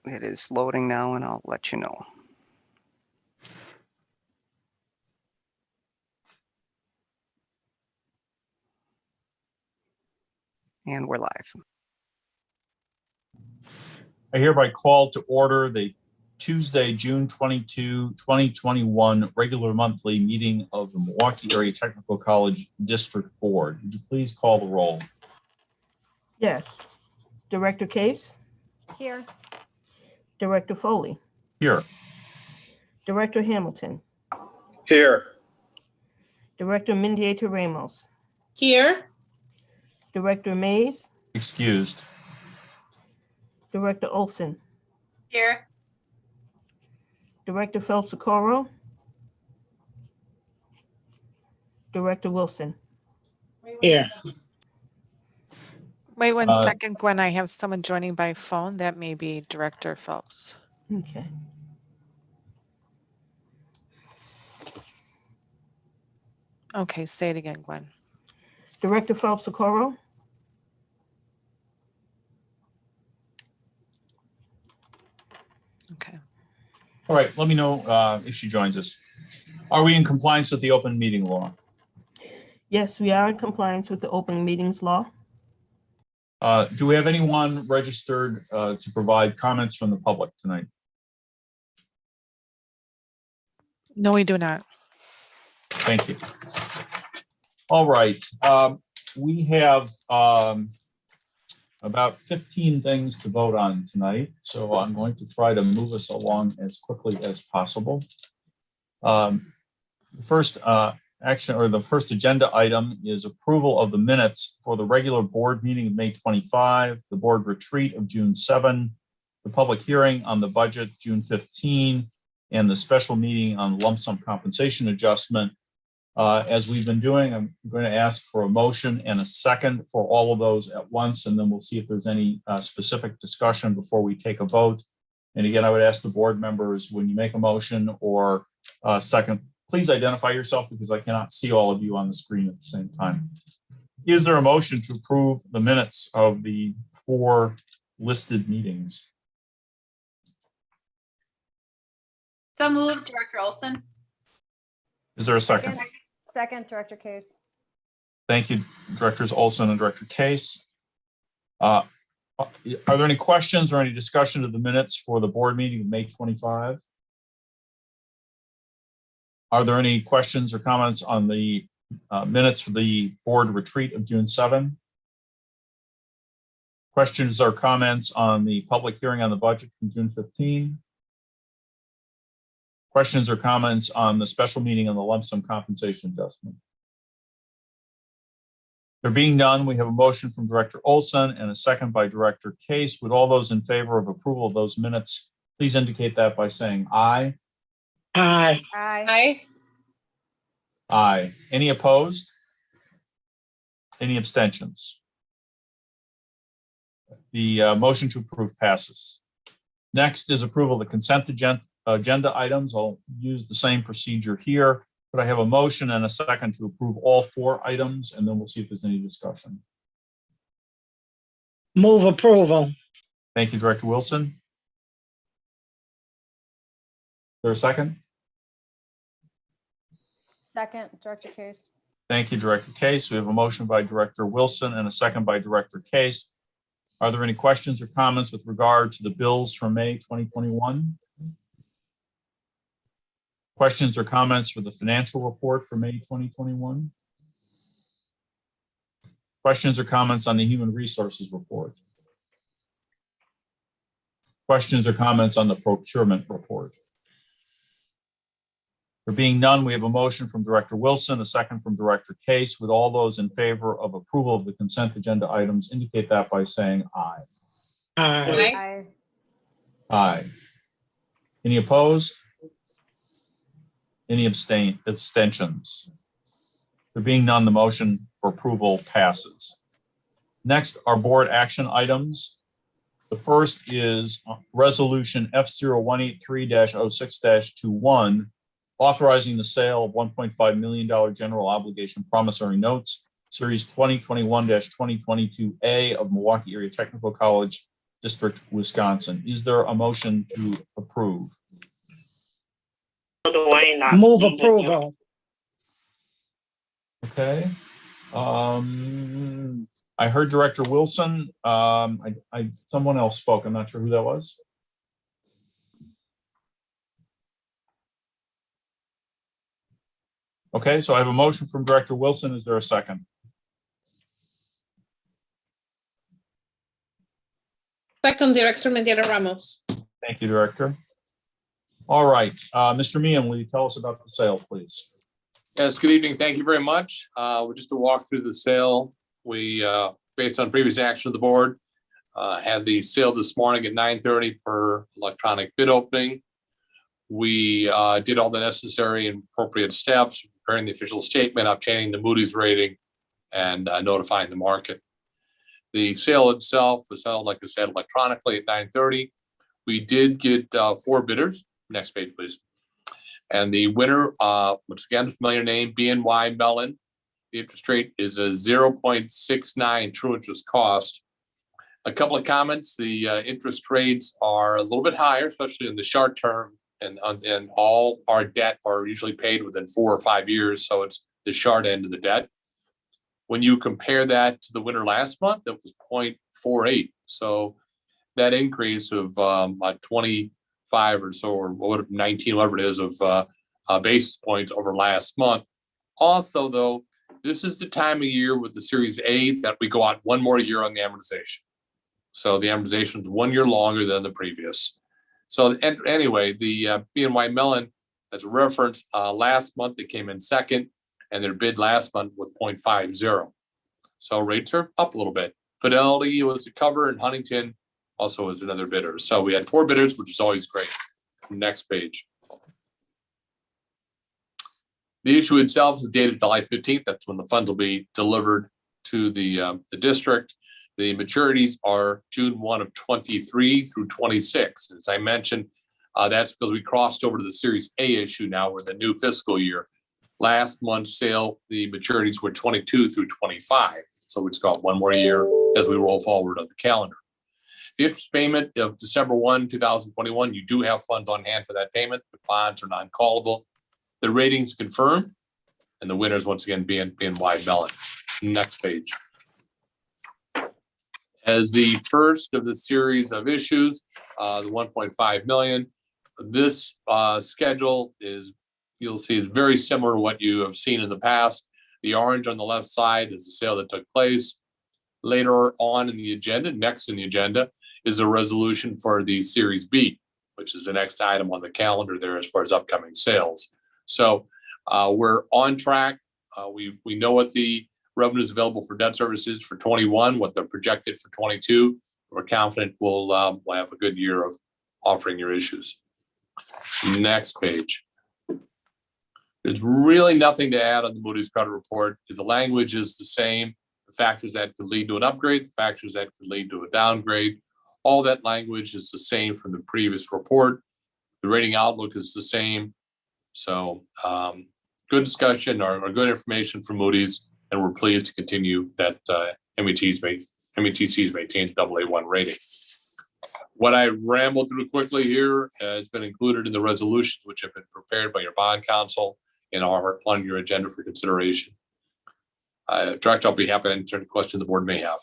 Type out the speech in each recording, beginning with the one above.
It is loading now, and I'll let you know. And we're live. I hereby call to order the Tuesday, June 22, 2021 regular monthly meeting of the Milwaukee Area Technical College District Board. Would you please call the roll? Yes. Director Case? Here. Director Foley? Here. Director Hamilton? Here. Director Mendieta Ramos? Here. Director Mays? Excused. Director Olson? Here. Director Phelps-Socorro? Director Wilson? Here. Wait one Uh, second, Gwen. I have someone joining by phone. That may be Director Phelps. Okay. Okay, say it again, Gwen. Director Phelps-Socorro? Okay. All right, let me know if she joins us. Are we in compliance with the open meeting law? Yes, we are in compliance with the open meetings law. Do we have anyone registered to provide comments from the public tonight? No, we do not. Thank you. All right, we have about 15 things to vote on tonight, so I'm going to try to move us along as quickly as possible. The first action, or the first agenda item, is approval of the minutes for the regular board meeting of May 25, the board retreat of June 7, the public hearing on the budget June 15, and the special meeting on lump sum compensation adjustment. As we've been doing, I'm going to ask for a motion and a second for all of those at once, and then we'll see if there's any specific discussion before we take a vote. And again, I would ask the board members, when you make a motion or a second, please identify yourself because I cannot see all of you on the screen at the same time. Is there a motion to approve the minutes of the 4 listed meetings? So moved, Director Olson. Is there a second? Second, Director Case. Thank you, Directors Olson and Director Case. Are there any questions or any discussion of the minutes for the board meeting of May 25? Are there any questions or comments on the minutes for the board retreat of June 7? Questions or comments on the public hearing on the budget from June 15? Questions or comments on the special meeting on the lump sum compensation adjustment? There being none, we have a motion from Director Olson and a second by Director Case. Would all those in favor of approval of those minutes please indicate that by saying aye? Aye. Aye. Aye. Any opposed? Any abstentions? The motion to approve passes. Next is approval of the consent agenda items. I'll use the same procedure here, but I have a motion and a second to approve all 4 items, and then we'll see if there's any discussion. Move approval. Thank you, Director Wilson. Is there a second? Second, Director Case. Thank you, Director Case. We have a motion by Director Wilson and a second by Director Case. Are there any questions or comments with regard to the bills from May 2021? Questions or comments for the financial report for May 2021? Questions or comments on the human resources report? Questions or comments on the procurement report? There being none, we have a motion from Director Wilson, a second from Director Case. With all those in favor of approval of the consent agenda items, indicate that by saying aye. Aye. Aye. Aye. Any opposed? Any abstentions? There being none, the motion for approval passes. Next are board action items. The first is Resolution F0183-06-21, authorizing the sale of $1.5 million general obligation promissory notes, Series 2021-2022A of Milwaukee Area Technical College District, Wisconsin. Is there a motion to approve? Move approval. Okay. I heard Director Wilson. Someone else spoke. I'm not sure who that was. Okay, so I have a motion from Director Wilson. Is there a second? Second, Director Mendieta Ramos. Thank you, Director. All right, Mr. Meehan, will you tell us about the sale, please? Yes, good evening. Thank you very much. Just to walk through the sale, we, based on previous action of the board, had the sale this morning at 9:30 per electronic bid opening. We did all the necessary and appropriate steps, preparing the official statement, obtaining the Moody's rating, and notifying the market. The sale itself was held, like I said, electronically at 9:30. We did get 4 bidders. Next page, please. And the winner, once again, familiar name, BNY Mellon. The interest rate is a 0.69 true interest cost. A couple of comments. The interest rates are a little bit higher, especially in the short term, and all our debt are usually paid within 4 or 5 years. So it's the short end of the debt. When you compare that to the winter last month, that was 0.48. So that increase of 25 or so, or 19, whatever it is, of basis points over last month. Also, though, this is the time of year with the Series A that we go out 1 more year on the amortization. So the amortization is 1 year longer than the previous. So anyway, the BNY Mellon, as a reference, last month they came in second, and their bid last month was 0.50. So rates are up a little bit. Fidelity was a cover, and Huntington also was another bidder. So we had 4 bidders, which is always great. Next page. The issue itself is dated July 15th. That's when the funds will be delivered to the district. The maturities are June 1 of 23 through 26. As I mentioned, that's because we crossed over to the Series A issue now. We're in the new fiscal year. Last month's sale, the maturities were 22 through 25. So it's got 1 more year as we roll forward on the calendar. The interest payment of December 1, 2021, you do have funds on hand for that payment. The bonds are non-callable. The ratings confirmed, and the winners once again being Mellon. Next page. As the first of the series of issues, the 1.5 million, this schedule is, you'll see, is very similar to what you have seen in the past. The orange on the left side is the sale that took place. Later on in the agenda, next in the agenda, is a resolution for the Series B, which is the next item on the calendar there as far as upcoming sales. So we're on track. We know what the revenues available for debt services for 21, what they're projected for 22. We're confident we'll have a good year of offering your issues. Next page. There's really nothing to add on the Moody's credit report. The language is the same. The factors that could lead to an upgrade, the factors that could lead to a downgrade, all that language is the same from the previous report. The rating outlook is the same. So good discussion or good information from Moody's, and we're pleased to continue that METC's maintains AA1 rating. What I rambled through quickly here has been included in the resolutions which have been prepared by your bond counsel and are on your agenda for consideration. Director, I'll be happy to answer any question the board may have.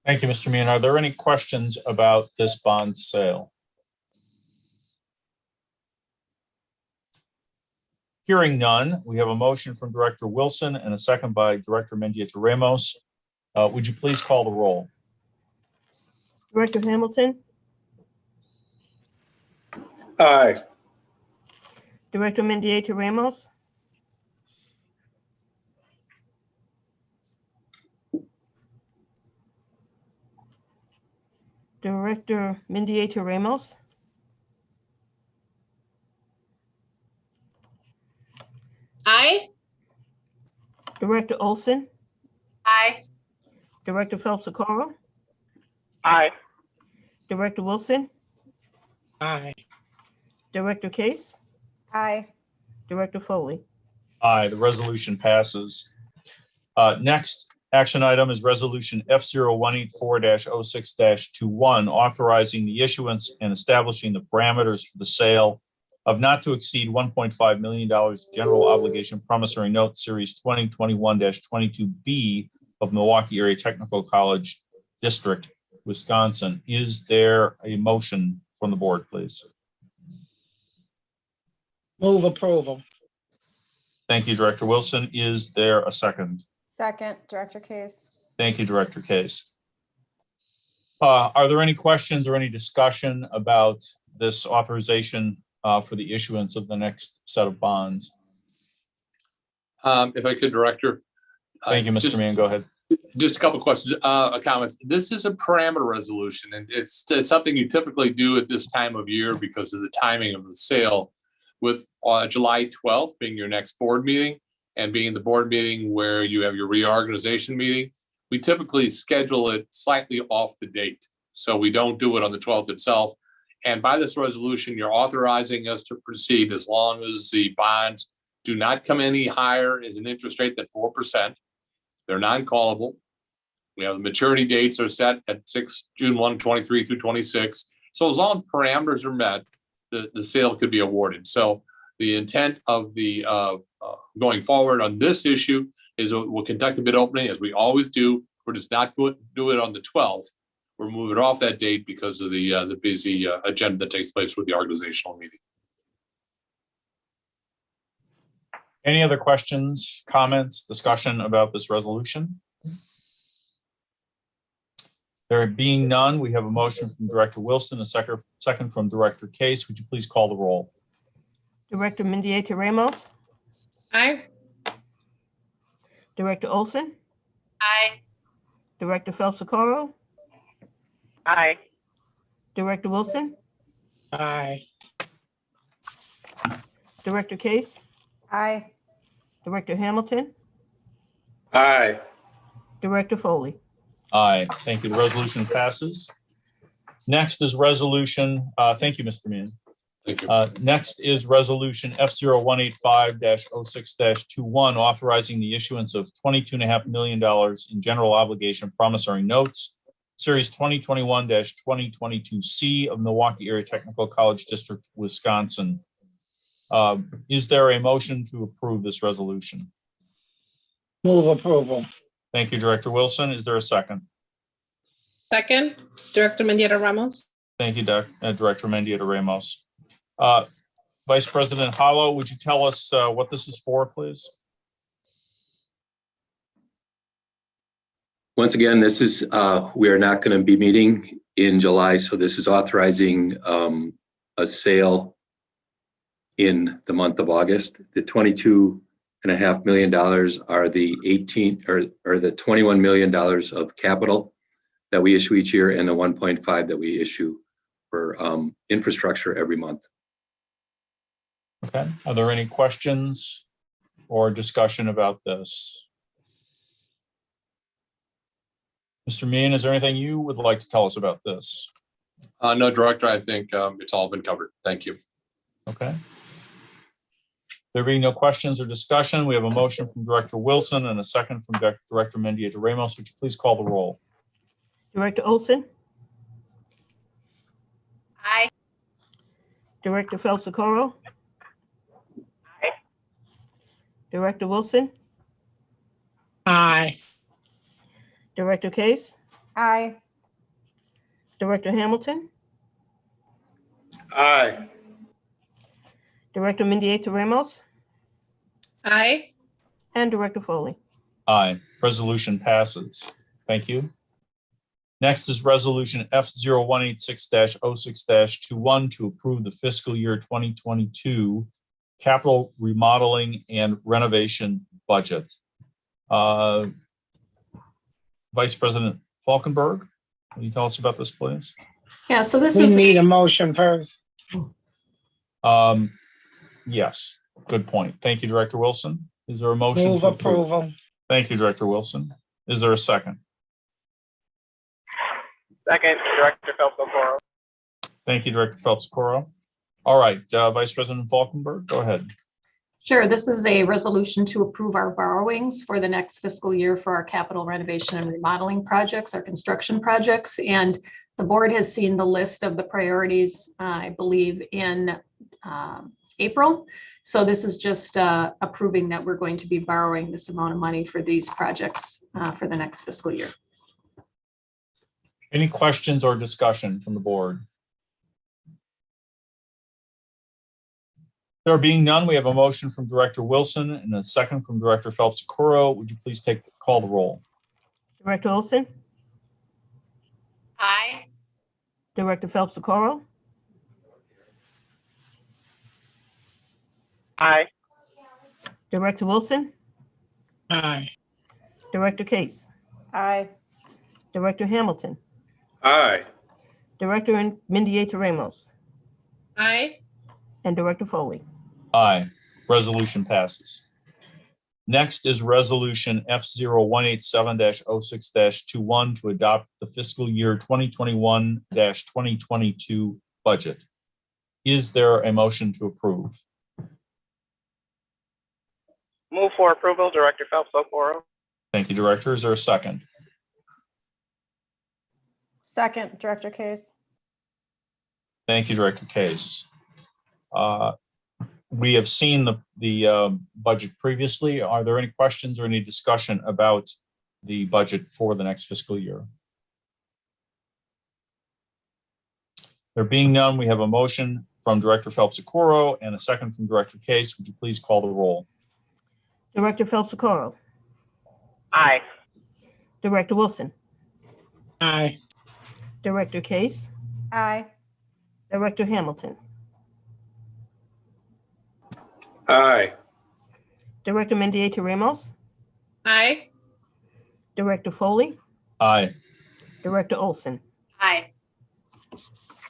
Thank you, Mr. Meehan. Are there any questions about this bond sale? Hearing none, we have a motion from Director Wilson and a second by Director Mendieta Ramos. Would you please call the roll? Director Hamilton, Aye. Director Mendieta Ramos, Director Mendieta Ramos, Aye. Director Olson, Aye. Director Phelps-Socorro, Aye. Director Wilson, Aye. Director Case, Aye. Director Foley. Aye, the resolution passes. Next action item is resolution F0184-06-21, authorizing the issuance and establishing the parameters for the sale of not to exceed $1.5 million general obligation promissory note series 2021-22B of Milwaukee Area Technical College District, Wisconsin. Is there a motion from the board, please? Move approval. Thank you, Director Wilson. Is there a second? Second, Director Case. Thank you, Director Case. Are there any questions or any discussion about this authorization for the issuance of the next set of bonds? If I could, Director. Thank you, Mr. Just- Mann. Go ahead. Just a couple questions, comments. This is a parameter resolution, and it's something you typically do at this time of year because of the timing of the sale, with July 12th being your next board meeting and being the board meeting where you have your reorganization meeting. We typically schedule it slightly off the date, so we don't do it on the 12th itself. And by this resolution, you're authorizing us to proceed as long as the bonds do not come any higher as an interest rate than 4%. They're non-callable. We have the maturity dates are set at June 1, 23 through 26. So as long as parameters are met, the sale could be awarded. So the intent of the going forward on this issue is we'll conduct a bid opening as we always do. We're just not going to do it on the 12th. We're moving off that date because of the busy agenda that takes place with the organizational meeting. Any other questions, comments, discussion about this resolution? There being none, we have a motion from Director Wilson, a second from Director Case. Would you please call the roll? Director Mendieta Ramos, Aye. Director Olson, Aye. Director Phelps Socorro, Aye. Director Wilson, Aye. Director Case, Aye. Director Hamilton, Aye. Director Foley. Aye. Thank you. The resolution passes. Next is resolution, thank you, Mr. Meehan. Thank you. Next is resolution F0185-06-21, authorizing the issuance of $22.5 million in general obligation promissory notes, series 2021-2022C of Milwaukee Area Technical College District, Wisconsin. Is there a motion to approve this resolution? Move approval. Thank you, Director Wilson. Is there a second? Second, Director Mendieta Ramos. Thank you, Director Mendieta Ramos. Vice President Hollow, would you tell us what this is for, please? Once again, this is, we are not going to be meeting in July, so this is authorizing a sale in the month of August. The $22.5 million are the the $21 million of capital that we issue each year, and the 1.5 that we issue for infrastructure every month. Okay. Are there any questions or discussion about this? Mr. Meehan, is there anything you would like to tell us about this? No, Director, I think it's all been covered. Thank you. Okay. There being no questions or discussion, we have a motion from Director Wilson and a second from Director Mendieta Ramos. Would you please call the roll? Director Olson, Aye. Director Phelps Socorro, Director Wilson, Aye. Director Case, Aye. Director Hamilton, Aye. Director Mendieta Ramos, Aye. and Director Foley. Aye. Resolution passes. Thank you. Next is resolution F0186-06-21 to approve the fiscal year 2022 capital remodeling and renovation budget. Vice President Falkenberg, can you tell us about this, please? Yeah, so this We is, need a motion first. Yes, good point. Thank you, Director Wilson. Is there a motion? Move to approve? approval. Thank you, Director Wilson. Is there a second? Second, Director Phelps Socorro. Thank you, Director Phelps-Coro. All right, Vice President Falkenberg, go ahead. Sure, this is a resolution to approve our borrowings for the next fiscal year for our capital renovation and remodeling projects, our construction projects. And the board has seen the list of the priorities, I believe, in April. So this is just approving that we're going to be borrowing this amount of money for these projects for the next fiscal year. Any questions or discussion from the board? There being none, we have a motion from Director Wilson and a second from Director Phelps-Socorro. Would you please call the roll? Director Olson, Aye. Director Phelps-Socorro, Aye. Director Wilson, Aye. Director Case, Aye. Director Hamilton, Aye. Director Mendieta Ramos, Aye. and Director Foley. Aye. Resolution passes. Next is Resolution F0187-06-21 to adopt the fiscal year 2021-2022 budget. Is there a motion to approve? Move for approval, Director Phelps-Socorro. Thank you, Director. Is there a second? Second, Director Case. Thank you, Director Case. We have seen the budget previously. Are there any questions or any discussion about the budget for the next fiscal year? There being none, we have a motion from Director Phelps-Socorro and a second from Director Case. Would you please call the roll? Director Phelps-Socorro, Aye. Director Wilson, Aye. Director Case, Aye. Director Hamilton, Aye. Director Mendieta Ramos, Aye. Director Foley, Aye. Director Olson. Aye.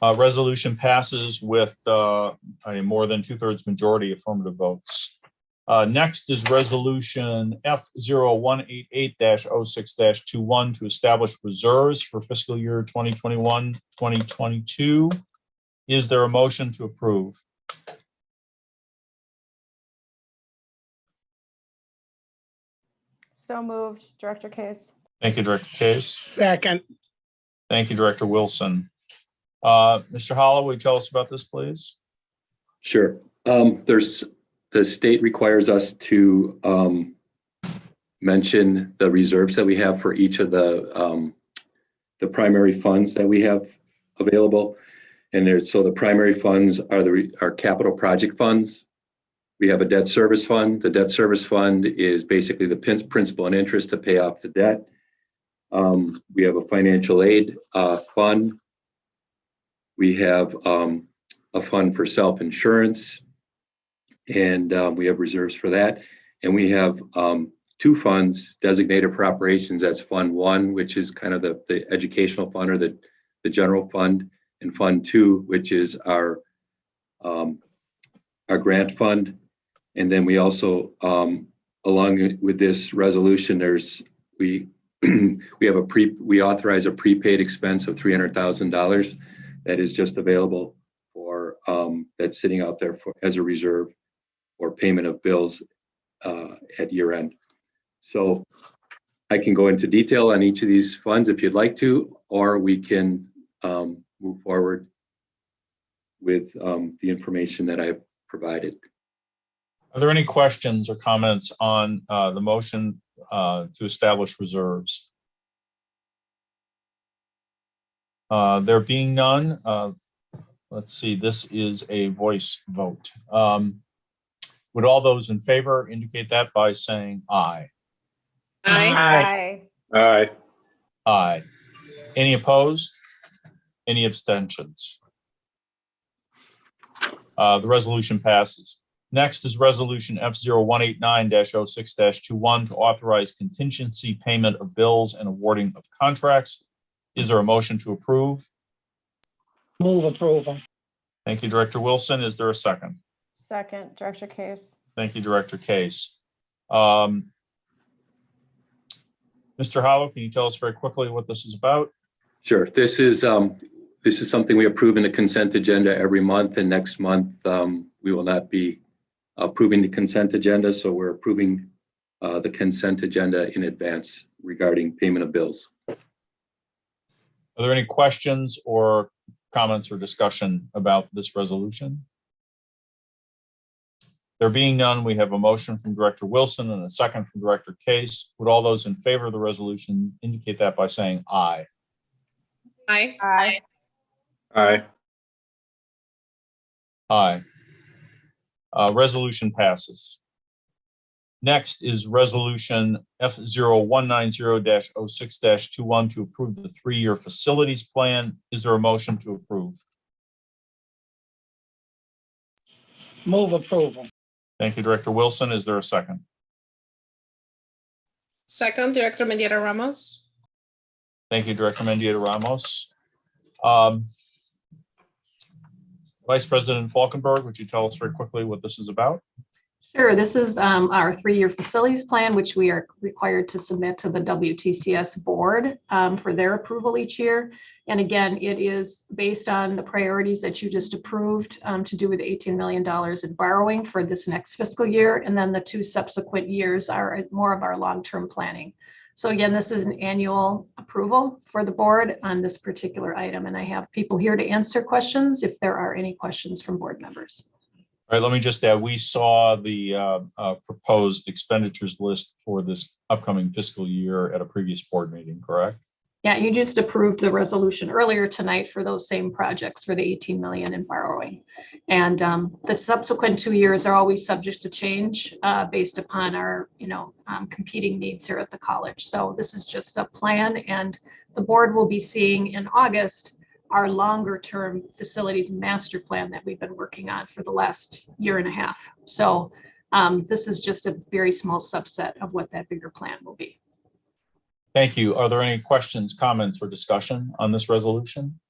Resolution passes with a more than 2/3 majority affirmative votes. Next is Resolution F0188-06-21 to establish reserves for fiscal year 2021-2022. Is there a motion to approve? So moved, Director Case. Thank you, Director Case. Second. Thank you, Director Wilson. Mr. Hollow, will you tell us about this, please? Sure. The state requires us to mention the reserves that we have for each of the primary funds that we have available. And the primary funds are our capital project funds. We have a debt service fund. The debt service fund is basically the principal and interest to pay off the debt. We have a financial aid fund. We have a fund for self-insurance, and we have reserves for that. And we have two funds designated for operations. That's Fund 1, which is kind of the educational fund or the general fund, and Fund 2, which is our grant fund. And then we also, along with this resolution, we authorize a prepaid expense of $300,000 that is just available for that's sitting out there as a reserve or payment of bills at year end. So I can go into detail on each of these funds if you'd like to, or we can move forward with the information that I've provided. Are there any questions or comments on the motion to establish reserves? There being none, let's see, this is a voice vote. Would all those in favor indicate that by saying aye? Aye. Aye. Aye. Any opposed? Any abstentions? The resolution passes. Next is Resolution F0189-06-21 to authorize contingency payment of bills and awarding of contracts. Is there a motion to approve? Move approval. Thank you, Director Wilson. Is there a second? Second, Director Case. Thank you, Director Case. Mr. Hollow, can you tell us very quickly what this is about? Sure. This is something we approve in the consent agenda every month, and next month we will not be approving the consent agenda, so we're approving the consent agenda in advance regarding payment of bills. Are there any questions or comments or discussion about this resolution? There being none, we have a motion from Director Wilson and a second from Director Case. Would all those in favor of the resolution indicate that by saying aye? Aye. Aye. Aye. Resolution passes. Next is Resolution F0190-06-21 to approve the 3-year facilities plan. Is there a motion to approve? Move approval. Thank you, Director Wilson. Is there a second? Second, Director Mendieta Ramos. Thank you, Director Mendieta Ramos. Vice President Falkenberg, would you tell us very quickly what this is about? Sure. This is our 3-year facilities plan, which we are required to submit to the WTCS board for their approval each year. And again, it is based on the priorities that you just approved to do with $18 million in borrowing for this next fiscal year. And then the 2 subsequent years are more of our long-term planning. So again, this is an annual approval for the board on this particular item. And I have people here to answer questions if there are any questions from board members. All right, let me just add, we saw the proposed expenditures list for this upcoming fiscal year at a previous board meeting, correct? Yeah, you just approved the resolution earlier tonight for those same projects for the 18 million in borrowing. And the subsequent 2 years are always subject to change based upon our, competing needs here at the college. So this is just a plan, and the board will be seeing in August our longer term facilities master plan that we've been working on for the last 1.5 years. So this is just a very small subset of what that bigger plan will be. Thank you. Are there any questions, comments, or discussion on this resolution?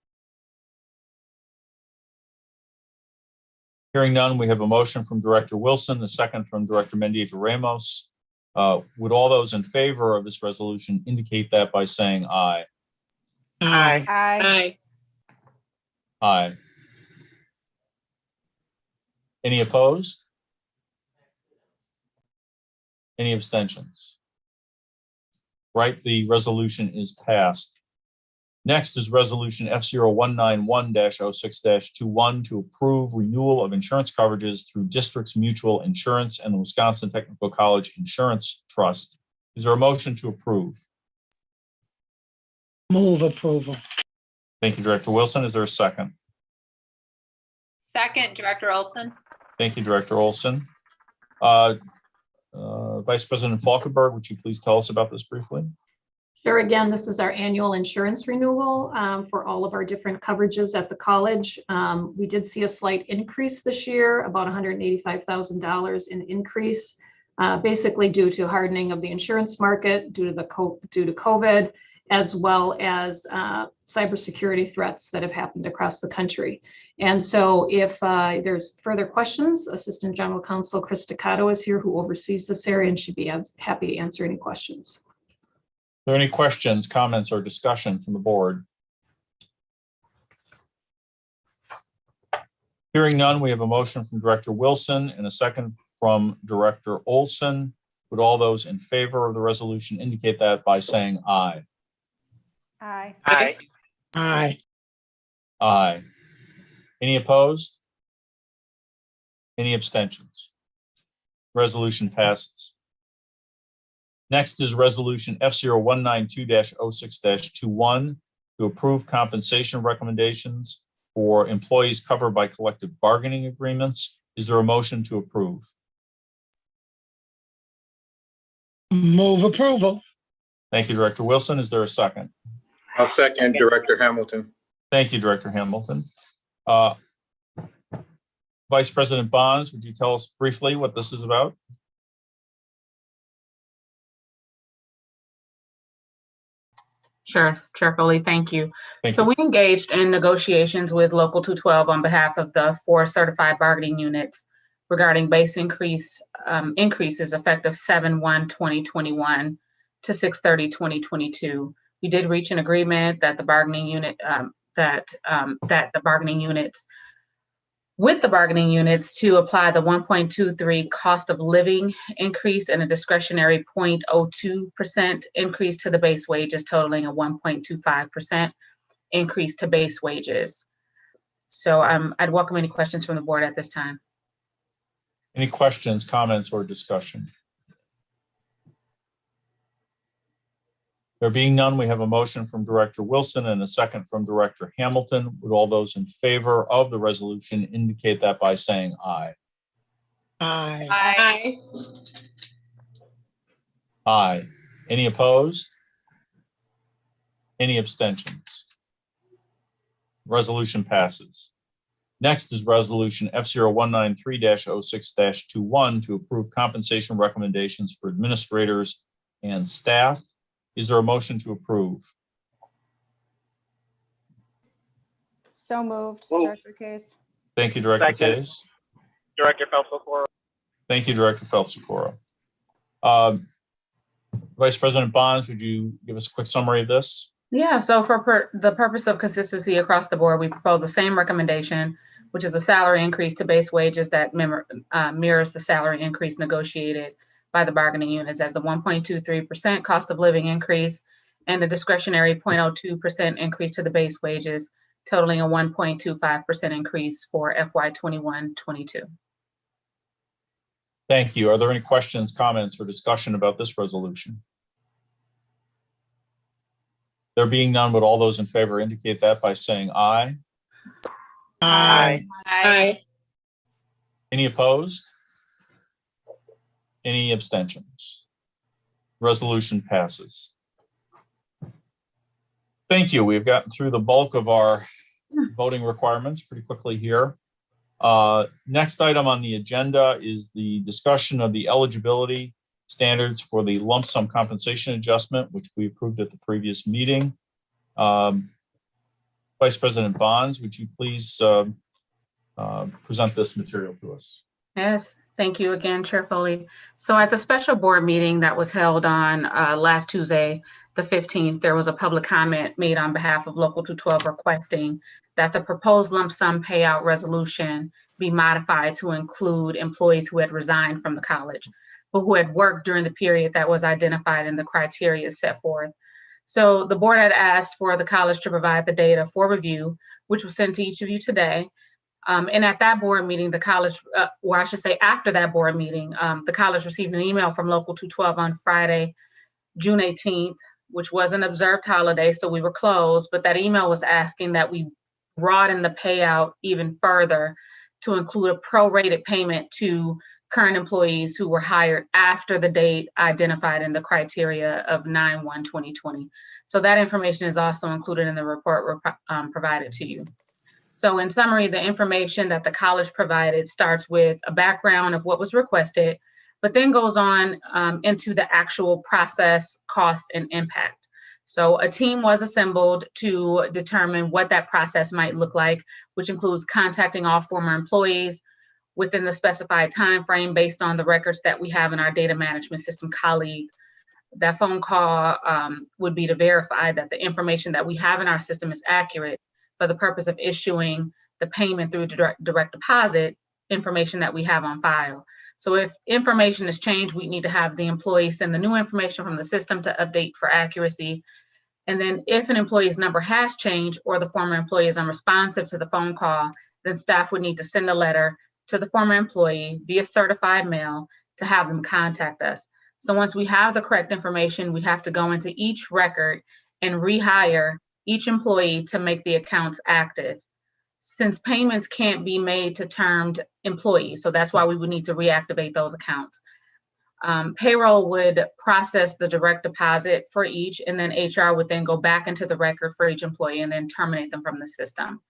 Hearing none, we have a motion from Director Wilson, a second from Director Mendieta Ramos. Would all those in favor of this resolution indicate that by saying aye? Aye. Aye. Aye. Any opposed? Any abstentions? Right, the resolution is passed. Next is Resolution F0191-06-21 to approve renewal of insurance coverages through Districts Mutual Insurance and the Wisconsin Technical College Insurance Trust. Is there a motion to approve? Move approval. Thank you, Director Wilson. Is there a second? Second, Director Olson. Thank you, Director Olson. Vice President Falkenberg, would you please tell us about this briefly? Sure. Again, this is our annual insurance renewal for all of our different coverages at the college. We did see a slight increase this year, about $185,000 in increase, basically due to hardening of the insurance market due to COVID, as well as cybersecurity threats that have happened across the country. And so if there's further questions, Assistant General Counsel Chris Staccato is here, who oversees this area, and she'd be happy to answer any questions. Are there any questions, comments, or discussion from the board? Hearing none, we have a motion from Director Wilson and a second from Director Olson. Would all those in favor of the resolution indicate that by saying aye? Aye. Aye. Aye. Aye. Any opposed? Any abstentions? Resolution passes. Next is Resolution F0192-06-21 to approve compensation recommendations for employees covered by collective bargaining agreements. Is there a motion to approve? Move approval. Thank you, Director Wilson. Is there a second? I'll second Director Hamilton. Thank you, Director Hamilton. Vice President Bonds, would you tell us briefly what this is about? Sure, Chair Foley, thank you. Thank So you. we engaged in negotiations with Local 212 on behalf of the 4 certified bargaining units regarding base increases effective 7/1/2021 to 6/30/2022. We did reach an agreement that the bargaining unit the bargaining units with the bargaining units to apply the 1.23 cost of living increase and a discretionary 0.02% increase to the base wages, totaling a 1.25% increase to base wages. So I'd welcome any questions from the board at this time. Any questions, comments, or discussion? There being none, we have a motion from Director Wilson and a second from Director Hamilton. Would all those in favor of the resolution indicate that by saying aye? Aye. Aye. Aye. Any opposed? Any abstentions? Resolution passes. Next is Resolution F0193-06-21 to approve compensation recommendations for administrators and staff. Is there a motion to approve? So moved, Director Case. Thank you, Director Case. Director Phelps-Okoro. Thank you, Director Phelps-Okoro. Vice President Bonds, would you give us a quick summary of this? Yeah, so for the purpose of consistency across the board, we propose the same recommendation, which is a salary increase to base wages that mirrors the salary increase negotiated by the bargaining units as the 1.23% cost of living increase and a discretionary 0.02% increase to the base wages, totaling a 1.25% increase for FY 21-22. Thank you. Are there any questions, comments, or discussion about this resolution? There being none, would all those in favor indicate that by saying aye? Aye. Aye. Any opposed? Any abstentions? Resolution passes. Thank you. We've gotten through the bulk of our voting requirements pretty quickly here. Next item on the agenda is the discussion of the eligibility standards for the lump sum compensation adjustment, which we approved at the previous meeting. Vice President Bonds, would you please present this material to us? Yes, thank you again, Chair Foley. So at the special board meeting that was held on last Tuesday, the 15th, there was a public comment made on behalf of Local 212 requesting that the proposed lump sum payout resolution be modified to include employees who had resigned from the college, but who had worked during the period that was identified in the criteria set forth. So the board had asked for the college to provide the data for review, which was sent to each of you today. And at that board meeting, the college, or I should say after that board meeting, the college received an email from Local 212 on Friday, June 18th, which was an observed holiday, so we were closed, but that email was asking that we broaden the payout even further to include a prorated payment to current employees who were hired after the date identified in the criteria of 9/1/2020. So that information is also included in the report provided to you. So in summary, the information that the college provided starts with a background of what was requested, but then goes on into the actual process, cost, and impact. So a team was assembled to determine what that process might look like, which includes contacting all former employees within the specified time frame based on the records that we have in our data management system colleague. That phone call would be to verify that the information that we have in our system is accurate for the purpose of issuing the payment through direct deposit information that we have on file. So if information is changed, we need to have the employee send the new information from the system to update for accuracy. And then if an employee's number has changed or the former employee is unresponsive to the phone call, then staff would need to send a letter to the former employee via certified mail to have them contact us. So once we have the correct information, we have to go into each record and rehire each employee to make the accounts active. Since payments can't be made to termed employees, so that's why we would need to reactivate those accounts. Payroll would process the direct deposit for each, and then HR would then go back into the record for each employee and then terminate them from the system.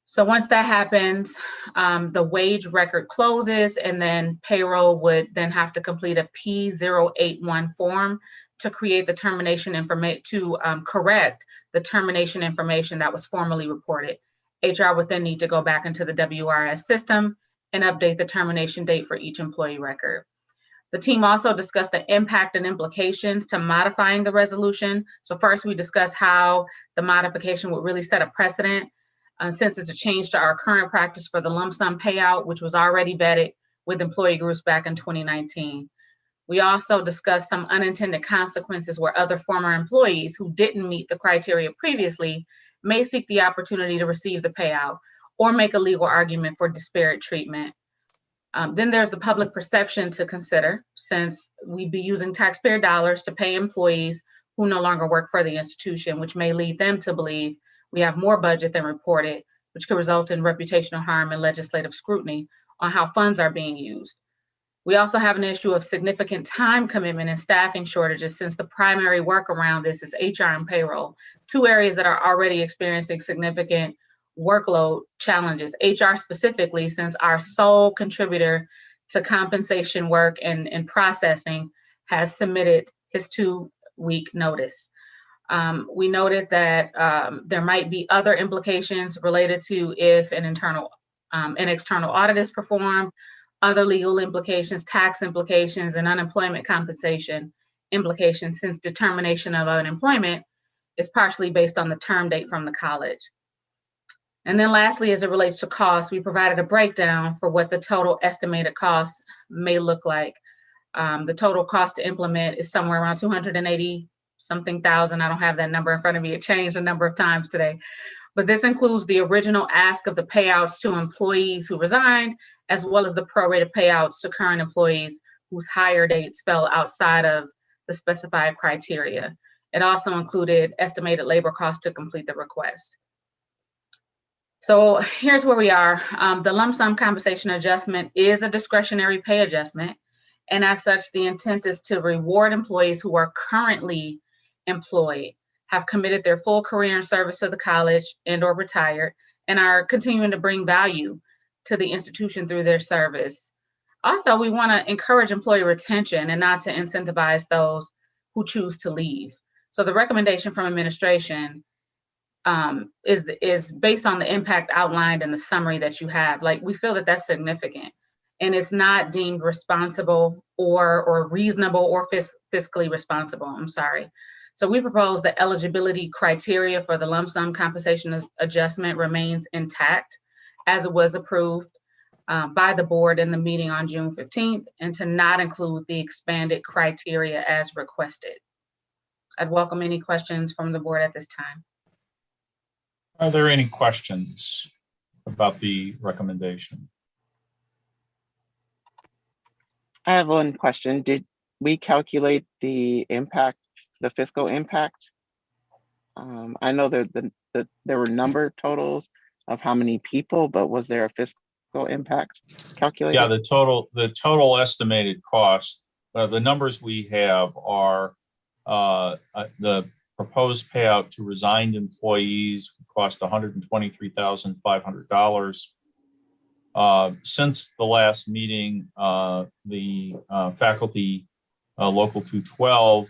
So once that happens, the wage record closes, and then payroll would then have to complete a P081 form to create the termination information, to correct the termination information that was formally reported. HR would then need to go back into the WRS system and update the termination date for each employee record. The team also discussed the impact and implications to modifying the resolution. So first we discussed how the modification would really set a precedent since it's a change to our current practice for the lump sum payout, which was already vetted with employee groups back in 2019. We also discussed some unintended consequences where other former employees who didn't meet the criteria previously may seek the opportunity to receive the payout or make a legal argument for disparate treatment. Then there's the public perception to consider, since we'd be using taxpayer dollars to pay employees who no longer work for the institution, which may lead them to believe we have more budget than reported, which could result in reputational harm and legislative scrutiny on how funds are being used. We also have an issue of significant time commitment and staffing shortages, since the primary work around this is HR and payroll, two areas that are already experiencing significant workload challenges. HR specifically, since our sole contributor to compensation work and processing has submitted his 2-week notice. We noted that there might be other implications related to if an external audit is performed, other legal implications, tax implications, and unemployment compensation implications, since determination of unemployment is partially based on the term date from the college. And then lastly, as it relates to costs, we provided a breakdown for what the total estimated costs may look like. The total cost to implement is somewhere around 280 something thousand. I don't have that number in front of me. It changed a number of times today. But this includes the original ask of the payouts to employees who resigned, as well as the prorated payouts to current employees whose hire dates fell outside of the specified criteria. It also included estimated labor costs to complete the request. So here's where we are. The lump sum compensation adjustment is a discretionary pay adjustment. And as such, the intent is to reward employees who are currently employed, have committed their full career in service to the college and or retired, and are continuing to bring value to the institution through their service. Also, we want to encourage employee retention and not to incentivize those who choose to leave. So the recommendation from administration is based on the impact outlined in the summary that you have. Like, we feel that that's significant, and it's not deemed responsible or reasonable or fiscally responsible. I'm sorry. So we propose the eligibility criteria for the lump sum compensation adjustment remains intact as it was approved by the board in the meeting on June 15th, and to not include the expanded criteria as requested. I'd welcome any questions from the board at this time. Are there any questions about the recommendation? I have one question. Did we calculate the impact, the fiscal impact? I know that there were number totals of how many people, but was there a fiscal impact calculated? Yeah, the total estimated cost, the numbers we have are the proposed payout to resigned employees cost $123,500. Since the last meeting, the faculty local 212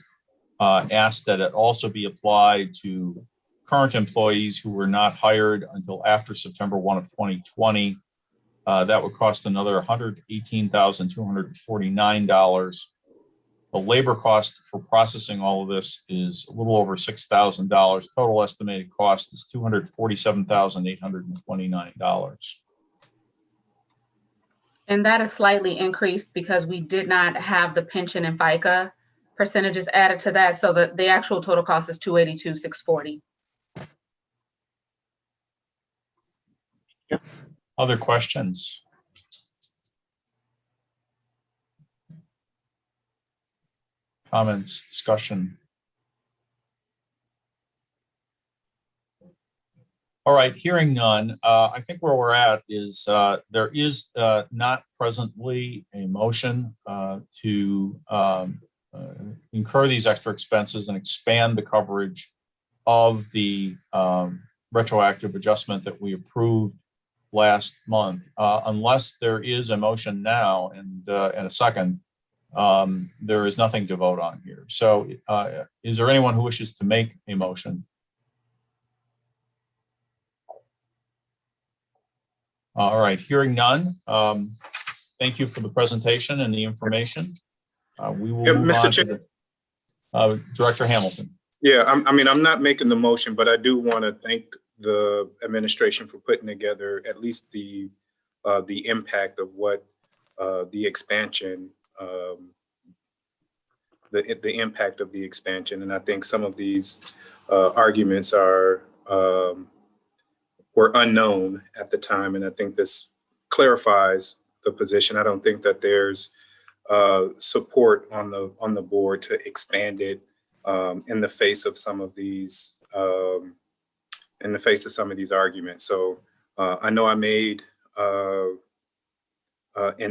asked that it also be applied to current employees who were not hired until after September 1 of 2020. That would cost another $118,249. The labor cost for processing all of this is a little over $6,000. Total estimated cost is $247,829. And that is slightly increased because we did not have the pension and FICA percentages added to that. So the actual total cost is $282,640. Other questions? Comments, discussion? All right, hearing none, I think where we're at is there is not presently a motion to incur these extra expenses and expand the coverage of the retroactive adjustment that we approved last month. Unless there is a motion now and a second, there is nothing to vote on here. So is there anyone who wishes to make a motion? All right, hearing none. Thank you for the presentation and the information. We will move Mr. on Chair. to Director Hamilton. Yeah, I'm not making the motion, but I do want to thank the administration for putting together at least the impact of what the expansion, the impact of the expansion. And I think some of these arguments were unknown at the time. And I think this clarifies the position. I don't think that there's support on the board to expand it in the face of some of these arguments. So I know I made an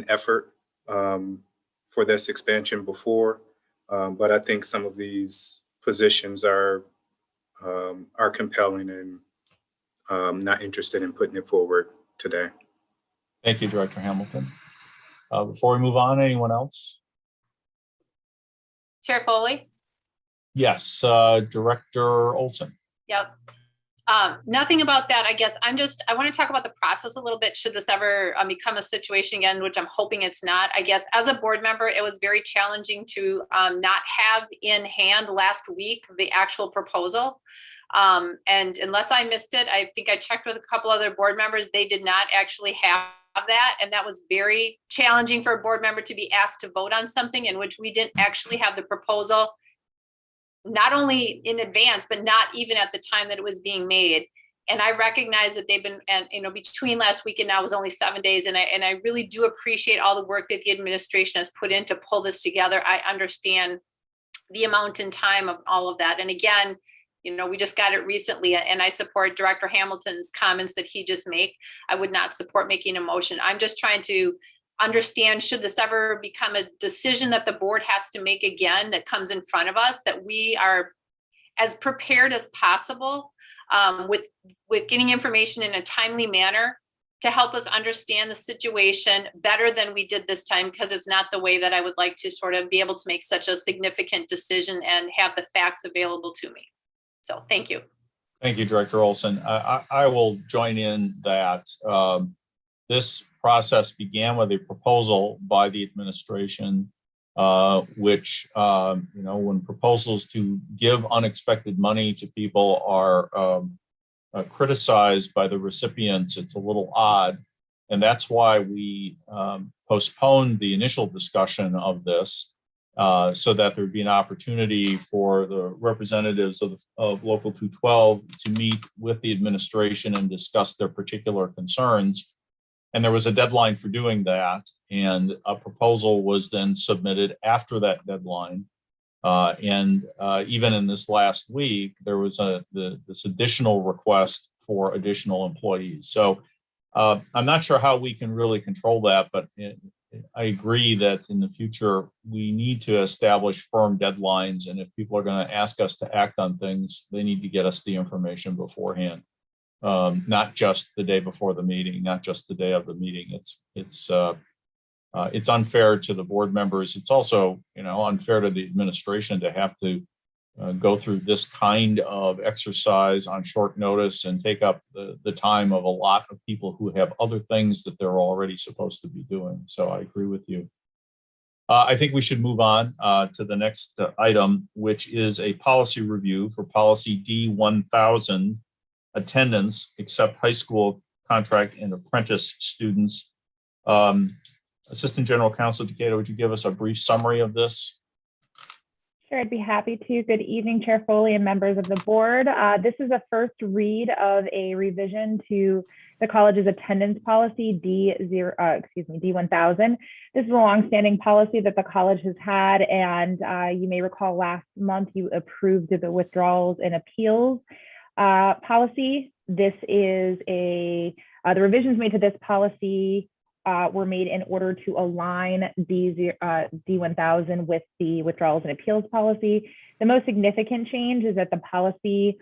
effort for this expansion before, but I think some of these positions are compelling, and not interested in putting it forward today. Thank you, Director Hamilton. Before we move on, anyone else? Chair Foley? Yes, Director Olson. Yep. Nothing about that. I guess I want to talk about the process a little bit. Should this ever become a situation again, which I'm hoping it's not. I guess as a board member, it was very challenging to not have in hand last week the actual proposal. And unless I missed it, I think I checked with a couple other board members. They did not actually have that. And that was very challenging for a board member to be asked to vote on something in which we didn't actually have the proposal, not only in advance, but not even at the time that it was being made. And I recognize that they've been, and between last week and now was only 7 days. And I really do appreciate all the work that the administration has put in to pull this together. I understand the amount in time of all of that. And again, we just got it recently, and I support Director Hamilton's comments that he just made. I would not support making a motion. I'm just trying to understand, should this ever become a decision that the board has to make again that comes in front of us, that we are as prepared as possible with getting information in a timely manner to help us understand the situation better than we did this time, because it's not the way that I would like to sort of be able to make such a significant decision and have the facts available to me. So thank you. Thank you, Director Olson. I will join in that this process began with a proposal by the administration, which, when proposals to give unexpected money to people are criticized by the recipients, it's a little odd. And that's why we postponed the initial discussion of this so that there'd be an opportunity for the representatives of Local 212 to meet with the administration and discuss their particular concerns. And there was a deadline for doing that, and a proposal was then submitted after that deadline. Even in this last week, there was this additional request for additional employees. So I'm not sure how we can really control that, but I agree that in the future, we need to establish firm deadlines. And if people are going to ask us to act on things, they need to get us the information beforehand. Not just the day before the meeting, not just the day of the meeting. It's unfair to the board members. It's also, unfair to the administration to have to go through this kind of exercise on short notice and take up the time of a lot of people who have other things that they're already supposed to be doing. So I agree with you. I think we should move on to the next item, which is a policy review for policy D1000, attendance except high school contract and apprentice students. Assistant General Counsel Takeda, would you give us a brief summary of this? Sure, I'd be happy to. Good evening, Chair Foley and members of the board. This is a first read of a revision to the college's attendance policy D1000. This is a longstanding policy that the college has had, and you may recall last month you approved the withdrawals and appeals policy. This is the revisions made to this policy were made in order to align D1000 with the withdrawals and appeals policy. The most significant change is that the policy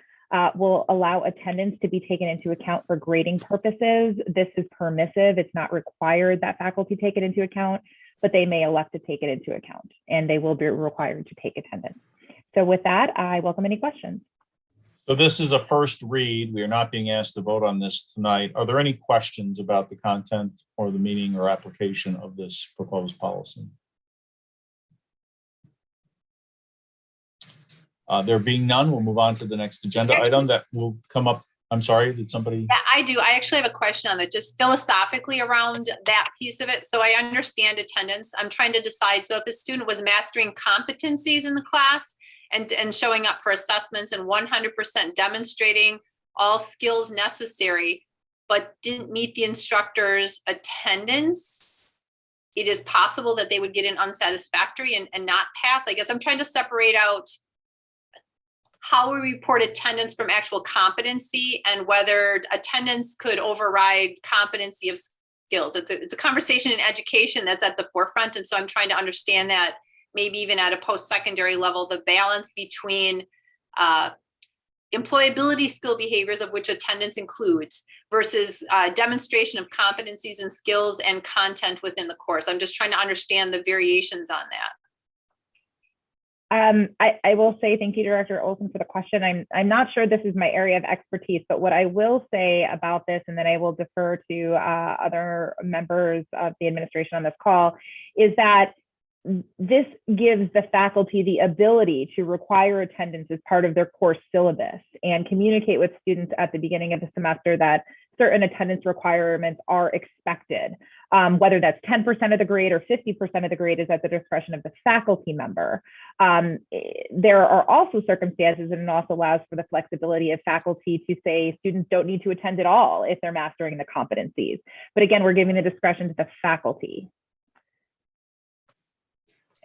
will allow attendance to be taken into account for grading purposes. This is permissive. It's not required that faculty take it into account, but they may elect to take it into account, and they will be required to take attendance. So with that, I welcome any questions. So this is a first read. We are not being asked to vote on this tonight. Are there any questions about the content or the meaning or application of this proposed policy? There being none, we'll move on to the next agenda item that will come up I'm sorry, did somebody? Yeah, I do. I actually have a question on that, just philosophically around that piece of it. So I understand attendance. I'm trying to decide. So if a student was mastering competencies in the class and showing up for assessments and 100% demonstrating all skills necessary, but didn't meet the instructor's attendance, it is possible that they would get an unsatisfactory and not pass. I guess I'm trying to separate out how we report attendance from actual competency and whether attendance could override competency of skills. It's a conversation in education that's at the forefront. And so I'm trying to understand that maybe even at a post-secondary level, the balance between employability skill behaviors, of which attendance includes, versus demonstration of competencies and skills and content within the course. I'm just trying to understand the variations on that. I will say thank you, Director Olson, for the question. I'm not sure this is my area of expertise, but what I will say about this, and then I will defer to other members of the administration on this call, is that this gives the faculty the ability to require attendance as part of their course syllabus and communicate with students at the beginning of the semester that certain attendance requirements are expected. Whether that's 10% of the grade or 50% of the grade is at the discretion of the faculty member. There are also circumstances, and it also allows for the flexibility of faculty to say students don't need to attend at all if they're mastering the competencies. But again, we're giving the discretion to the faculty.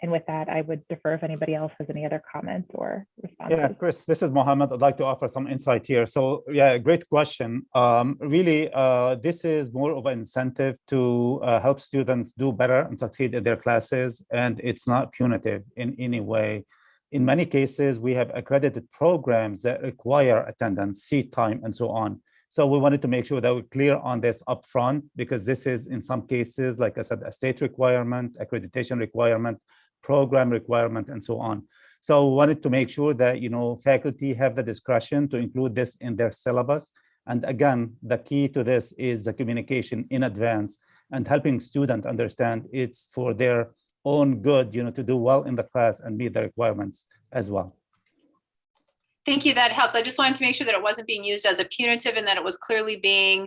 And with that, I would defer if anybody else has any other comments or responses. Yeah, Chris, this is Mohammed. I'd like to offer some insight here. So yeah, great question. Really, this is more of an incentive to help students do better and succeed in their classes. And it's not punitive in any way. In many cases, we have accredited programs that require attendance, seat time, and so on. So we wanted to make sure that we're clear on this upfront, because this is in some cases, like I said, a state requirement, accreditation requirement, program requirement, and so on. So we wanted to make sure that, you know, faculty have the discretion to include this in their syllabus. And again, the key to this is the communication in advance and helping students understand it's for their own good, you know, to do well in the class and meet the requirements as well. Thank you. That helps. I just wanted to make sure that it wasn't being used as a punitive and that it was clearly being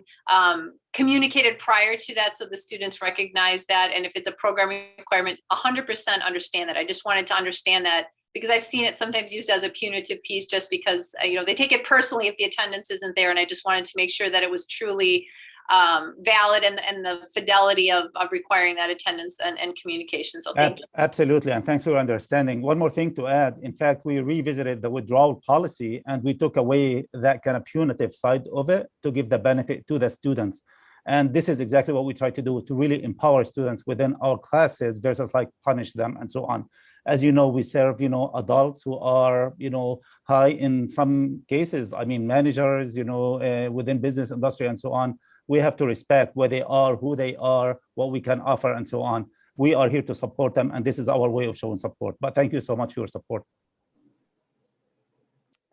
communicated prior to that, so the students recognize that. And if it's a programming requirement, 100% understand that. I just wanted to understand that, because I've seen it sometimes used as a punitive piece just because, you know, they take it personally if the attendance isn't there. And I just wanted to make sure that it was truly valid and the fidelity of requiring that attendance and communication. So thank you. Absolutely, and thanks for your understanding. One more thing to add. In fact, we revisited the withdrawal policy and we took away that kind of punitive side of it to give the benefit to the students. And this is exactly what we try to do, to really empower students within our classes versus like punish them and so on. As you know, we serve, you know, adults who are, you know, high in some cases, I mean, managers, you know, within business industry and so on. We have to respect where they are, who they are, what we can offer, and so on. We are here to support them, and this is our way of showing support. But thank you so much for your support.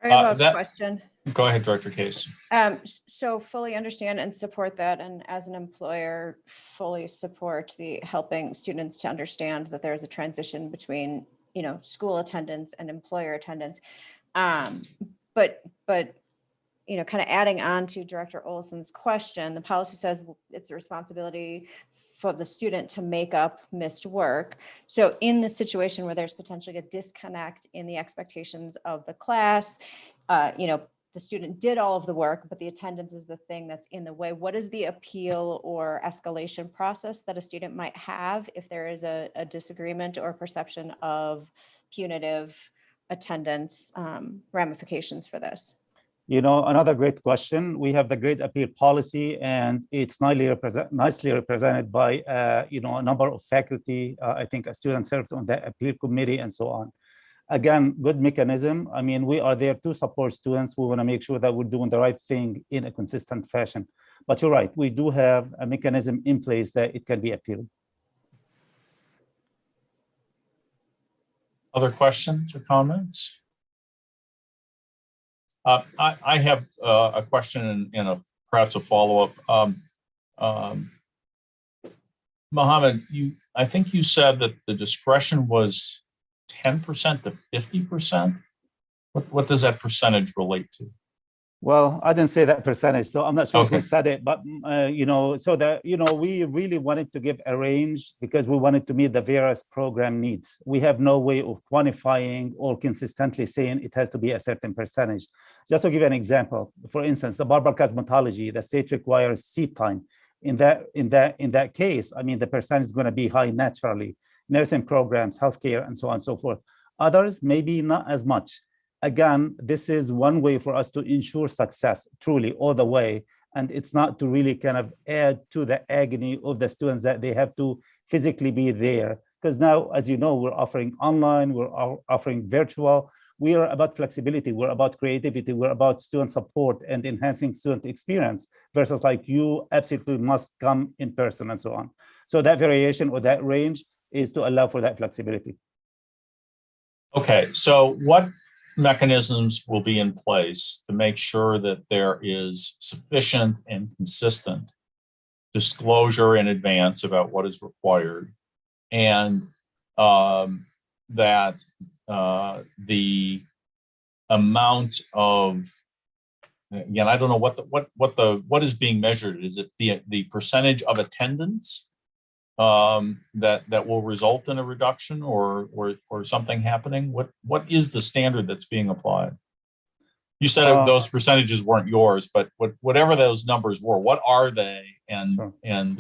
I have a question. Go ahead, Director Case. So fully understand and support that, and as an employer, fully support the helping students to understand that there's a transition between, you know, school attendance and employer attendance. But you know, kind of adding on to Director Olson's question, the policy says it's a responsibility for the student to make up missed work. So in the situation where there's potentially a disconnect in the expectations of the class, you know, the student did all of the work, but the attendance is the thing that's in the way. What is the appeal or escalation process that a student might have if there is a disagreement or perception of punitive attendance ramifications for this? You know, another great question. We have the grade appeal policy, and it's nicely represented by, you know, a number of faculty. I think a student serves on the appeal committee and so on. Again, good mechanism. I mean, we are there to support students. We want to make sure that we're doing the right thing in a consistent fashion. But you're right, we do have a mechanism in place that it can be appealed. Other questions or comments? I have a question and perhaps a follow-up. Mohammed, I think you said that the discretion was 10% to 50%. What does that percentage relate to? Well, I didn't say that percentage, so I'm not sure Okay. who said it, but so that we really wanted to give a range because we wanted to meet the various program needs. We have no way of quantifying or consistently saying it has to be a certain percentage. Just to give you an example, for instance, the barber cosmetology, the state requires seat time. In that case, I mean, the percentage is going to be high naturally. Nursing programs, healthcare, and so on and so forth. Others, maybe not as much. Again, this is one way for us to ensure success truly all the way. And it's not to really kind of add to the agony of the students that they have to physically be there. Because now, as you know, we're offering online, we're offering virtual. We are about flexibility, we're about creativity, we're about student support and enhancing student experience versus like you absolutely must come in person and so on. So that variation or that range is to allow for that flexibility. Okay, so what mechanisms will be in place to make sure that there is sufficient and consistent disclosure in advance about what is required, and that the amount of, again, I don't know what is being measured. Is it the percentage of attendance that will result in a reduction or something happening? What is the standard that's being applied? You said those percentages weren't yours, but whatever those numbers were, what are they, and Sure. and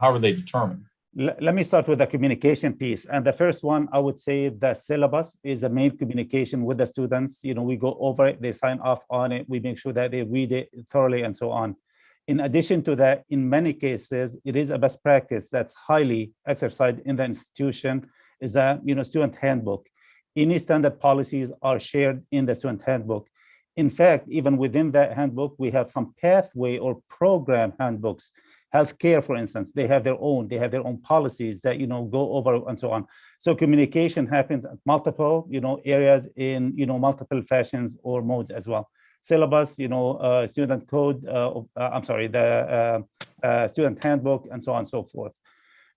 how are they determined? Let me start with the communication piece. And the first one, I would say the syllabus is the main communication with the students. We go over it, they sign off on it, we make sure that they read it thoroughly and so on. In addition to that, in many cases, it is a best practice that's highly exercised in the institution is that, student handbook. Any standard policies are shared in the student handbook. In fact, even within that handbook, we have some pathway or program handbooks. Healthcare, for instance, they have their own policies that, go over and so on. So communication happens at multiple, areas in, multiple fashions or modes as well. Syllabus, student code, the student handbook, and so on and so forth.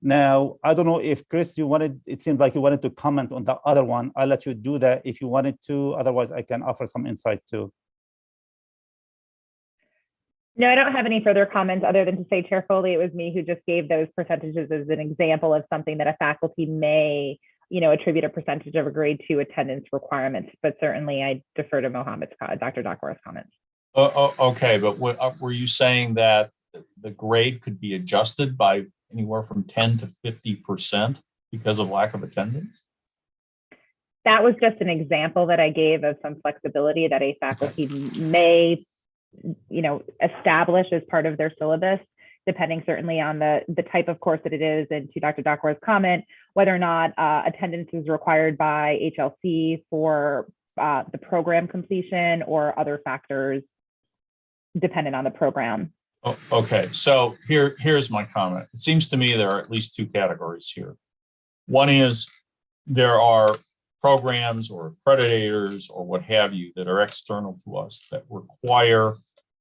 Now, I don't know if Chris, it seemed like you wanted to comment on the other one. I'll let you do that if you wanted to. Otherwise, I can offer some insight too. No, I don't have any further comments other than to say, Chair Foley, it was me who just gave those percentages as an example of something that a faculty may, attribute a percentage of a grade 2 attendance requirements. But certainly I defer to Dr. Dakwara's comments. Okay, but were you saying that the grade could be adjusted by anywhere from 10 to 50% because of lack of attendance? That was just an example that I gave of some flexibility that a faculty may, establish as part of their syllabus, depending certainly on the type of course that it is, and to Dr. Dakwara's comment, whether or not attendance is required by HLC for the program completion or other factors dependent on the program. Okay, so here's my comment. It seems to me there are at least two categories here. One is there are programs or accreditators or what have you that are external to us that require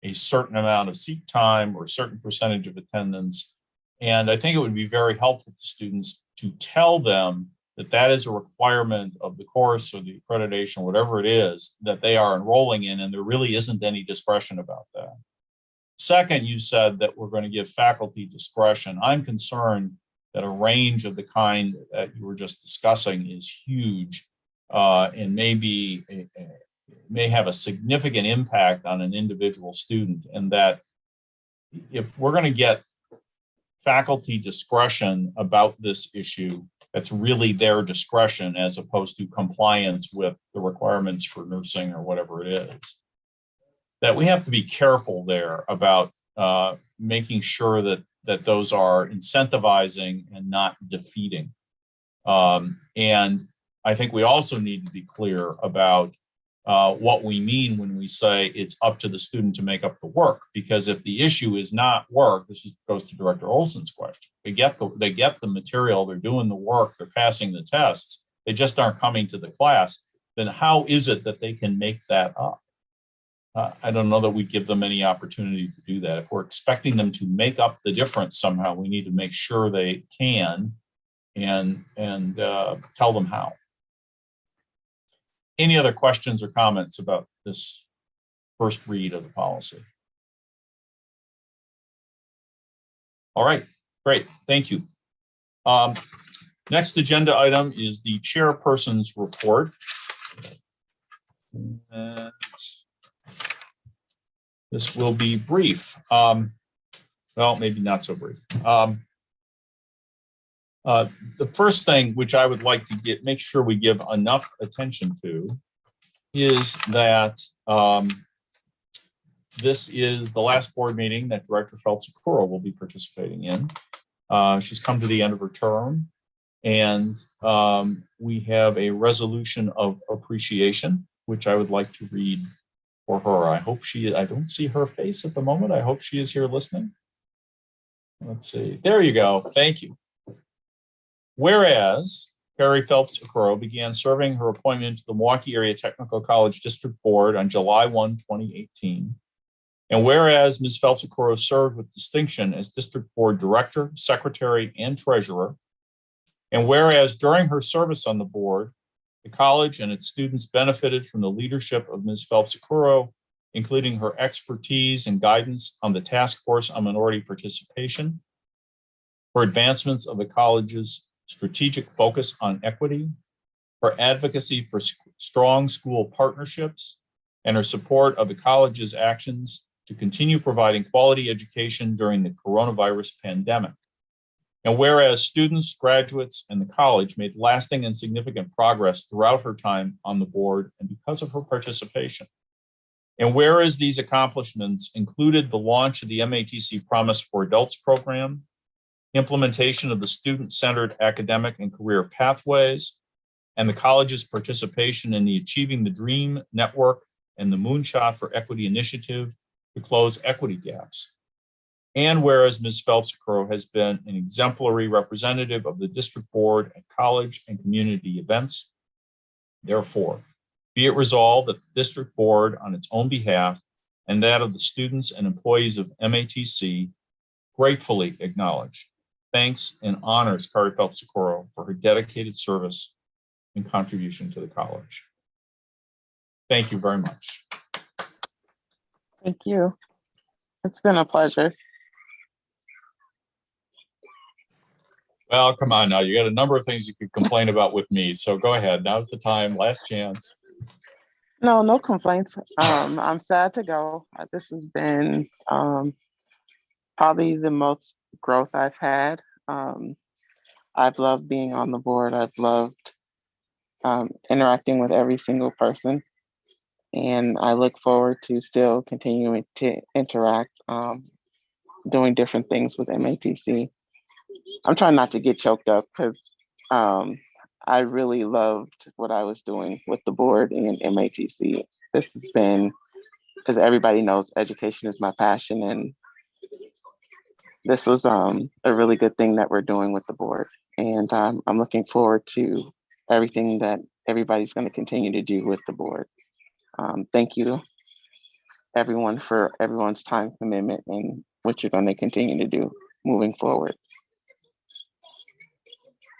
a certain amount of seat time or a certain percentage of attendance. And I think it would be very helpful to students to tell them that that is a requirement of the course or the accreditation, whatever it is that they are enrolling in, and there really isn't any discretion about that. Second, you said that we're going to give faculty discretion. I'm concerned that a range of the kind that you were just discussing is huge and may have a significant impact on an individual student, and that if we're going to get faculty discretion about this issue, that's really their discretion as opposed to compliance with the requirements for nursing or whatever it is, that we have to be careful there about making sure that those are incentivizing and not defeating. And I think we also need to be clear about what we mean when we say it's up to the student to make up the work, because if the issue is not work, goes to Director Olson's question. They get the material, they're doing the work, they're passing the tests, they just aren't coming to the class, then how is it that they can make that up? I don't know that we give them any opportunity to do that. If we're expecting them to make up the difference somehow, we need to make sure they can and tell them how. Any other questions or comments about this first read of the policy. All right, great, thank you. Next agenda item is the chairperson's report. And this will be brief. Well, maybe not so brief. The first thing which I would like to make sure we give enough attention to is that this is the last board meeting that Director Phelps-Okoro will be participating in. She's come to the end of her term, and we have a resolution of appreciation, which I would like to read for her. I don't see her face at the moment. I hope she is here listening. Let's see. There you go. Thank you. Whereas Carrie Phelps-Okoro began serving her appointment to the Milwaukee Area Technical College District Board on July 1, 2018. And whereas Ms. Phelps-Okoro served with distinction as District Board Director, Secretary, and Treasurer. And whereas during her service on the board, the college and its students benefited from the leadership of Ms. Phelps-Okoro, including her expertise and guidance on the Task Force on Minority Participation, her advancements of the college's strategic focus on equity, her advocacy for strong school partnerships, and her support of the college's actions to continue providing quality education during the coronavirus pandemic. And whereas students, graduates, and the college made lasting and significant progress throughout her time on the board and because of her participation. And whereas these accomplishments included the launch of the MATC Promise for Adults program, implementation of the student-centered academic and career pathways, and the college's participation in the Achieving the Dream Network and the Moonshot for Equity initiative to close equity gaps. And whereas Ms. Phelps-Okoro has been an exemplary representative of the district board at college and community events, therefore, be it resolved that the district board on its own behalf and that of the students and employees of MATC gratefully acknowledge, thanks, and honors Carrie Phelps-Okoro for her dedicated service and contribution to the college. Thank you very much. Thank you. It's been a pleasure. Well, come on now. You got a number of things you could complain about with me. So go ahead. Now's the time. Last chance. No complaints. I'm sad to go. This has been probably the most growth I've had. I've loved being on the board. I've loved interacting with every single person. And I look forward to still continuing to interact, doing different things with MATC. I'm trying not to get choked up because I really loved what I was doing with the board and MATC. This has been, as everybody knows, education is my passion, and this was a really good thing that we're doing with the board. And I'm looking forward to everything that everybody's going to continue to do with the board. Thank you, everyone, for everyone's time commitment and what you're going to continue to do moving forward.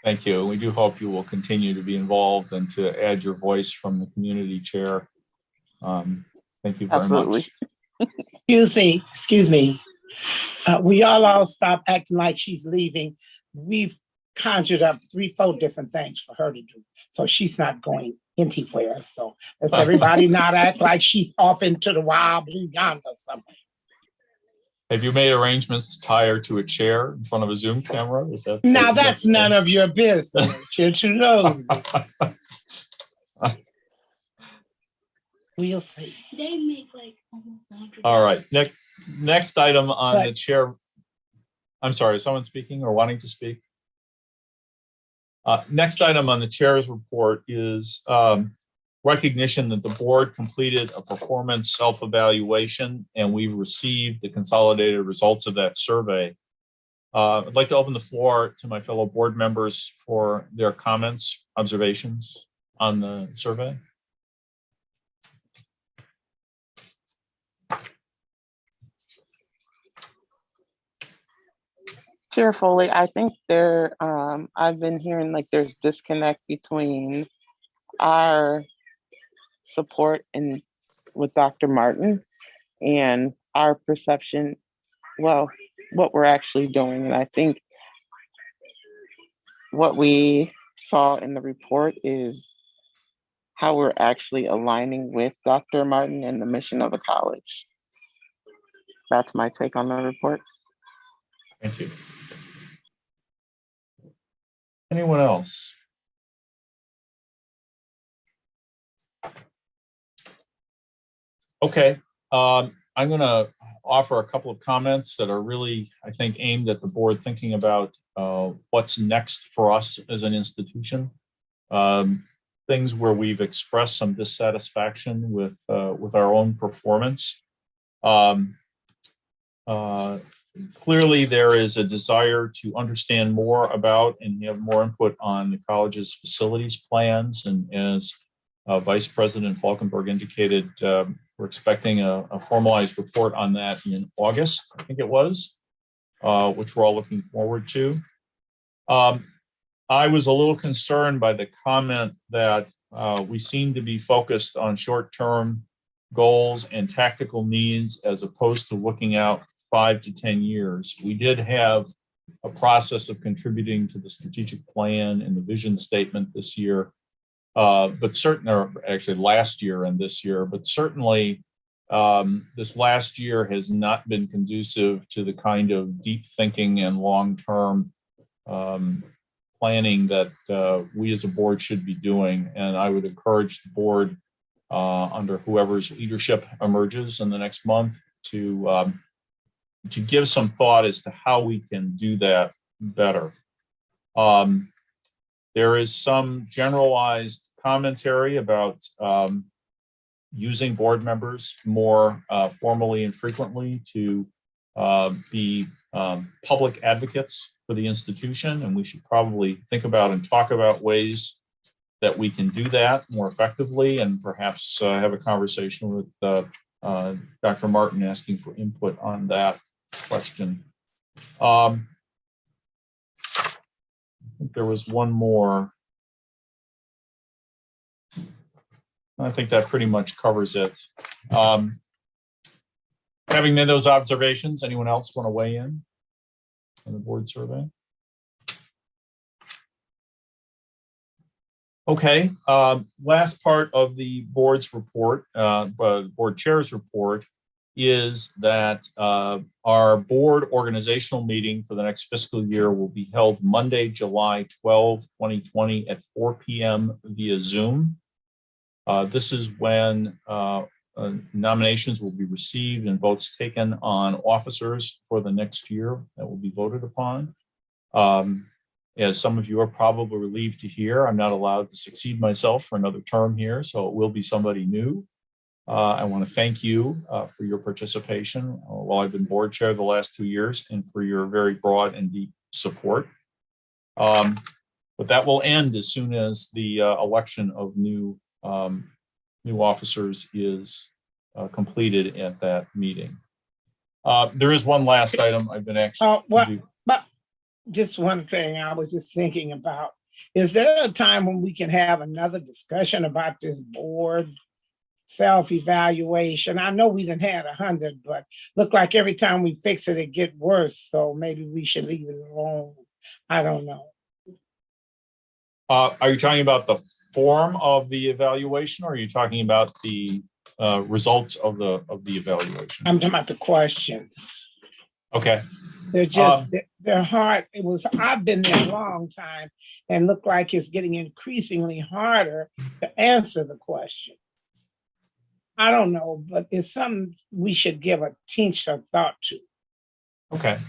Thank you. We do hope you will continue to be involved and to add your voice from the community chair. Thank you very Absolutely. much. Excuse me. We all stop acting like she's leaving. We've conjured up 3-4 different things for her to do. So she's not going anywhere. So let's everybody not act like she's off into the wild blue yonder somewhere. Have you made arrangements to tie her to a chair in front of a Zoom camera? Is that now that's none of your business. You're too nosy. We'll see. They make like almost 100. All right. Next item on the chair. I'm sorry, is someone speaking or wanting to speak? Next item on the chair's report is recognition that the board completed a performance self-evaluation and we received the consolidated results of that survey. I'd like to open the floor to my fellow board members for their comments, observations on the survey. Chair Foley, I think I've been hearing like there's disconnect between our support with Dr. Martin and our perception, well, what we're actually doing. And I think what we saw in the report is how we're actually aligning with Dr. Martin and the mission of the college. That's my take on the report. Thank you. Anyone else? Okay, I'm going to offer a couple of comments that are really, I think, aimed at the board thinking about what's next for us as an institution. Things where we've expressed some dissatisfaction with our own performance. Clearly, there is a desire to understand more about and have more input on the college's facilities plans. And as Vice President Falkenberg indicated, we're expecting a formalized report on that in August, I think it was, which we're all looking forward to. I was a little concerned by the comment that we seem to be focused on short-term goals and tactical needs as opposed to looking out 5 to 10 years. We did have a process of contributing to the strategic plan and the vision statement this year, but certainly, or actually last year and this year, but certainly this last year has not been conducive to the kind of deep thinking and long-term planning that we as a board should be doing. And I would encourage the board under whoever's leadership emerges in the next month to give some thought as to how we can do that better. There is some generalized commentary about using board members more formally and frequently to be public advocates for the institution, and we should probably think about and talk about ways that we can do that more effectively, and perhaps have a conversation with Dr. Martin asking for input on that question. I think there was one more. I think that pretty much covers it. Having made those observations, anyone else want to weigh in on the board survey? Okay, last part of the board's report, board chair's report, is that our board organizational meeting for the next fiscal year will be held Monday, July 12, 2020 at 4 p.m. via Zoom. This is when nominations will be received and votes taken on officers for the next year that will be voted upon. As some of you are probably relieved to hear, I'm not allowed to succeed myself for another term here, so it will be somebody new. I want to thank you for your participation while I've been board chair the last 2 years and for your very broad and deep support. But that will end as soon as the election of new officers is completed at that meeting. There is one last item I've been asked to do. But just one thing I was just thinking about, is there a time when we can have another discussion about this board self-evaluation? I know we done had 100, but look like every time we fix it, it get worse. So maybe we should leave it alone. I don't know. Are you talking about the form of the evaluation, or are you talking about the results of the evaluation? I'm talking about the questions. Okay. They're just, they're hard. I've been there a long time and look like it's getting increasingly harder to answer the question. I don't know, but it's something we should give a tinge of thought to. Okay.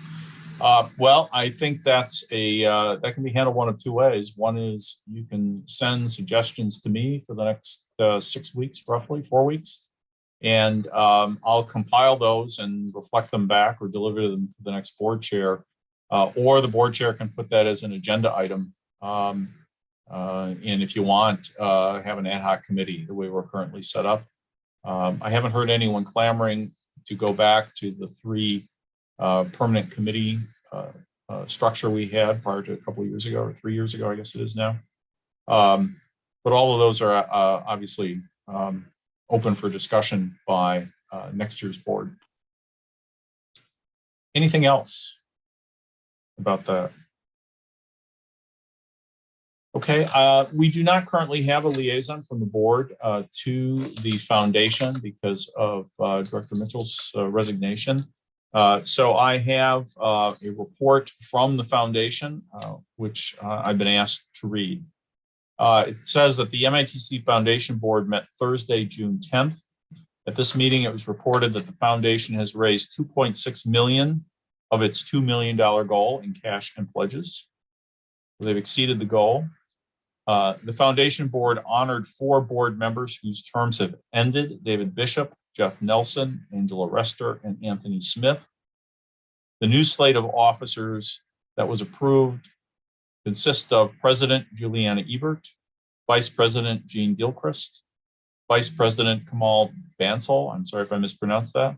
Well, I think that's that can be handled one of two ways. One is you can send suggestions to me for the next 6 weeks, roughly 4 weeks, and I'll compile those and reflect them back or deliver them to the next board chair, or the board chair can put that as an agenda item. And if you want, have an ad hoc committee the way we're currently set up. I haven't heard anyone clamoring to go back to the 3 permanent committee structure we had prior to a couple of years ago, or 3 years ago, I guess it is now. But all of those are obviously open for discussion by next year's board. Anything else about that? Okay, we do not currently have a liaison from the board to the foundation because of Director Mitchell's resignation. So I have a report from the foundation, which I've been asked to read. It says that the MATC Foundation Board met Thursday, June 10th. At this meeting, it was reported that the foundation has raised $2.6 million of its $2 million goal in cash and pledges. They've exceeded the goal. The foundation board honored 4 board members whose terms have ended: David Bishop, Jeff Nelson, Angela Rester, and Anthony Smith. The new slate of officers that was approved consists of President Juliana Ebert, Vice President Jean Gilchrist, Vice President Kamal Bansal, I'm sorry if I mispronounced that,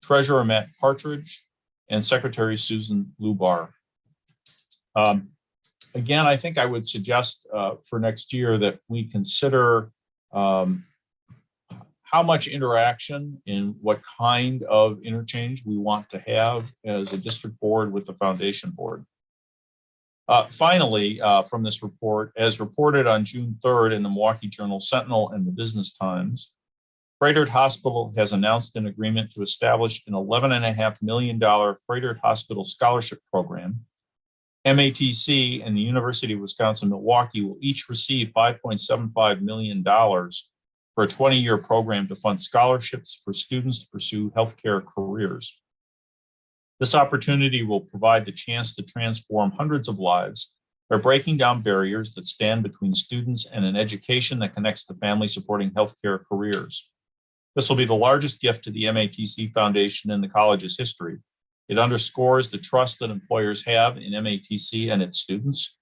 Treasurer Matt Partridge, and Secretary Susan Lubar. Again, I think I would suggest for next year that we consider how much interaction and what kind of interchange we want to have as a district board with the foundation board. Finally, from this report, as reported on June 3rd in the Milwaukee Journal Sentinel and the Business Times, Froedtert Hospital has announced an agreement to establish an $11.5 million Froedtert Hospital Scholarship Program. MATC and the University of Wisconsin-Milwaukee will each receive $5.75 million for a 20-year program to fund scholarships for students to pursue healthcare careers. This opportunity will provide the chance to transform hundreds of lives by breaking down barriers that stand between students and an education that connects to family-supporting healthcare careers. This will be the largest gift to the MATC Foundation in the college's history. It underscores the trust that employers have in MATC and its students.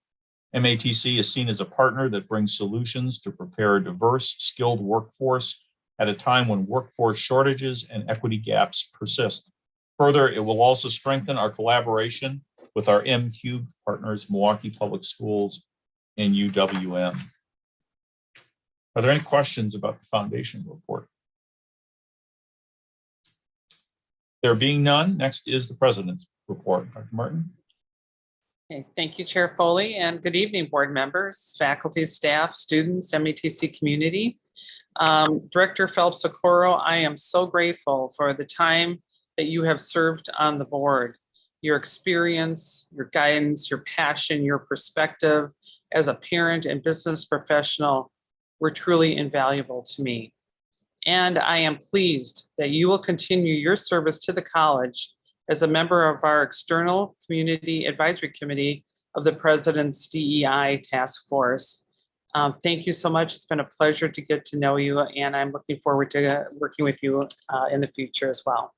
MATC is seen as a partner that brings solutions to prepare a diverse, skilled workforce at a time when workforce shortages and equity gaps persist. Further, it will also strengthen our collaboration with our M-Cubed partners, Milwaukee Public Schools and UWM. Are there any questions about the foundation report? There being none, next is the president's report. Dr. Martin. Okay, thank you, Chair Foley, and good evening, board members, faculty, staff, students, MATC community. Director Phelps-Okoro, I am so grateful for the time that you have served on the board. Your experience, your guidance, your passion, your perspective as a parent and business professional were truly invaluable to me. And I am pleased that you will continue your service to the college as a member of our External Community Advisory Committee of the President's DEI Task Force. Thank you so much. It's been a pleasure to get to know you, and I'm looking forward to working with you in the future as well.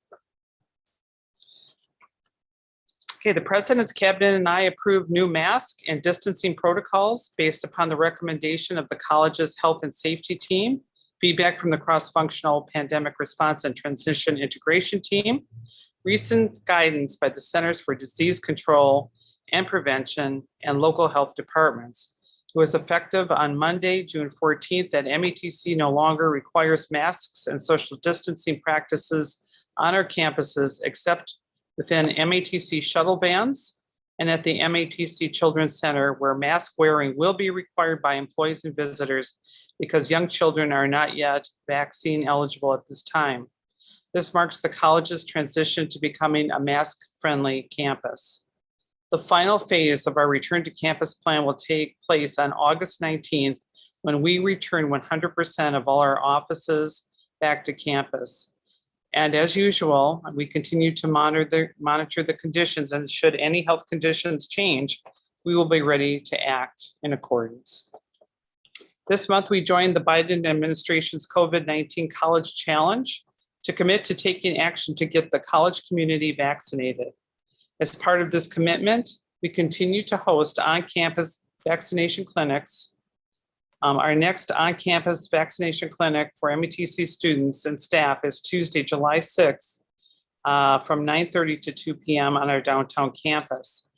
Okay, the President's Cabinet and I approved new mask and distancing protocols based upon the recommendation of the college's health and safety team, feedback from the cross-functional pandemic response and transition integration team, recent guidance by the Centers for Disease Control and Prevention and local health departments. It was effective on Monday, June 14th, that MATC no longer requires masks and social distancing practices on our campuses except within MATC shuttle vans and at the MATC Children's Center, where mask wearing will be required by employees and visitors because young children are not yet vaccine eligible at this time. This marks the college's transition to becoming a mask-friendly campus. The final phase of our return to campus plan will take place on August 19th, when we return 100% of all our offices back to campus. And as usual, we continue to monitor the conditions, and should any health conditions change, we will be ready to act in accordance. This month, we joined the Biden administration's COVID-19 College Challenge to commit to taking action to get the college community vaccinated. As part of this commitment, we continue to host on-campus vaccination clinics. Our next on-campus vaccination clinic for MATC students and staff is Tuesday, July 6th from 9:30 to 2 p.m. on our downtown campus.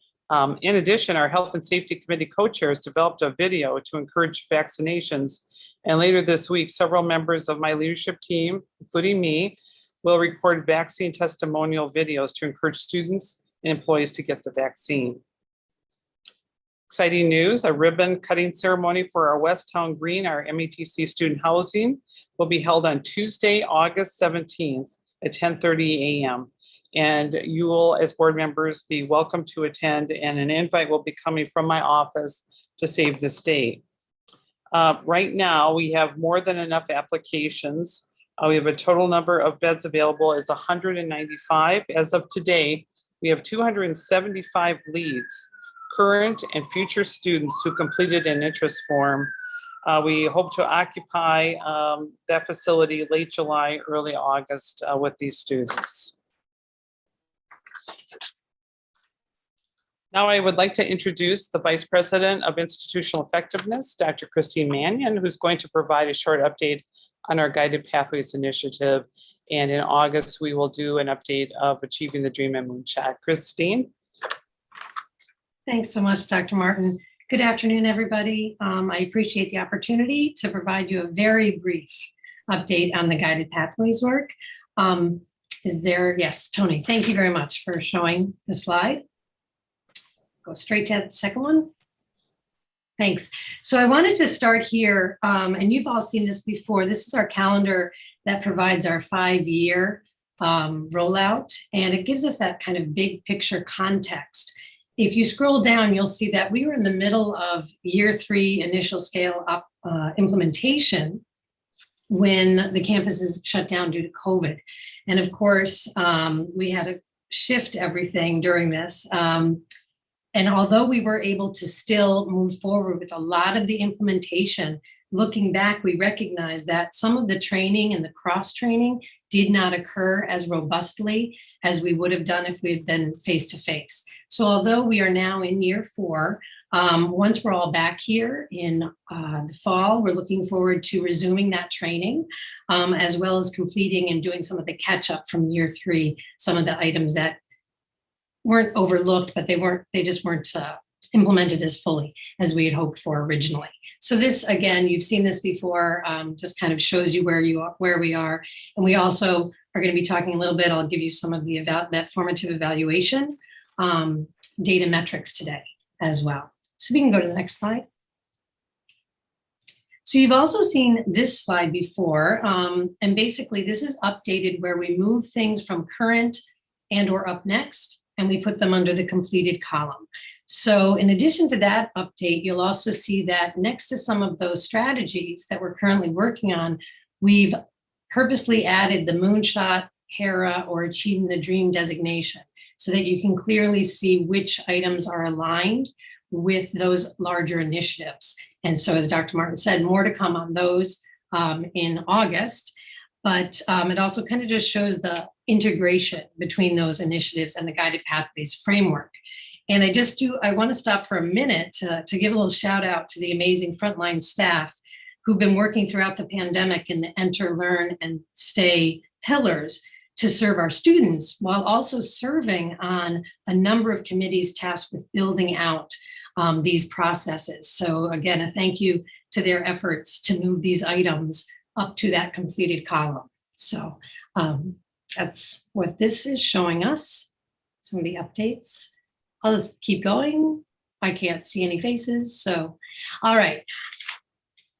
In addition, our Health and Safety Committee co-chairs developed a video to encourage vaccinations. And later this week, several members of my leadership team, including me, will record vaccine testimonial videos to encourage students and employees to get the vaccine. Exciting news, a ribbon cutting ceremony for our West Town Green, our MATC student housing, will be held on Tuesday, August 17th at 10:30 a.m. And you will, as board members, be welcome to attend, and an invite will be coming from my office to save this date. Right now, we have more than enough applications. We have a total number of beds available is 195. As of today, we have 275 leads, current and future students who completed an interest form. We hope to occupy that facility late July, early August with these students. Now I would like to introduce the Vice President of Institutional Effectiveness, Dr. Christine Mannion, who's going to provide a short update on our Guided Pathways Initiative. And in August, we will do an update of Achieving the Dream and Moonshot. Christine. Thanks so much, Dr. Martin. Good afternoon, everybody. I appreciate the opportunity to provide you a very brief update on the Guided Pathways work. Yes, Tony, thank you very much for showing the slide. Go straight to the second one. Thanks. So I wanted to start here, and you've all seen this before. This is our calendar that provides our 5-year rollout, and it gives us that kind of big picture context. If you scroll down, you'll see that we were in the middle of year 3 initial scale up implementation when the campuses shut down due to COVID. And of course, we had to shift everything during this. And although we were able to still move forward with a lot of the implementation, looking back, we recognize that some of the training and the cross training did not occur as robustly as we would have done if we had been face-to-face. So although we are now in year 4, once we're all back here in the fall, we're looking forward to resuming that training, as well as completing and doing some of the catch up from year 3, some of the items that weren't overlooked, but they just weren't implemented as fully as we had hoped for originally. So this, again, you've seen this before, just kind of shows you where we are. And we also are going to be talking a little bit, I'll give you some of that formative evaluation data metrics today as well. So we can go to the next slide. So you've also seen this slide before, and basically this is updated where we move things from current and or up next, and we put them under the completed column. So in addition to that update, you'll also see that next to some of those strategies that we're currently working on, we've purposely added the Moonshot, HERA, or Achieving the Dream designation so that you can clearly see which items are aligned with those larger initiatives. And so as Dr. Martin said, more to come on those in August. But it also kind of just shows the integration between those initiatives and the Guided Pathways framework. And I want to stop for a minute to give a little shout out to the amazing frontline staff who've been working throughout the pandemic in the Enter, Learn, and Stay pillars to serve our students while also serving on a number of committees tasked with building out these processes. So again, a thank you to their efforts to move these items up to that completed column. So that's what this is showing us, some of the updates. I'll just keep going. I can't see any faces, so, all right.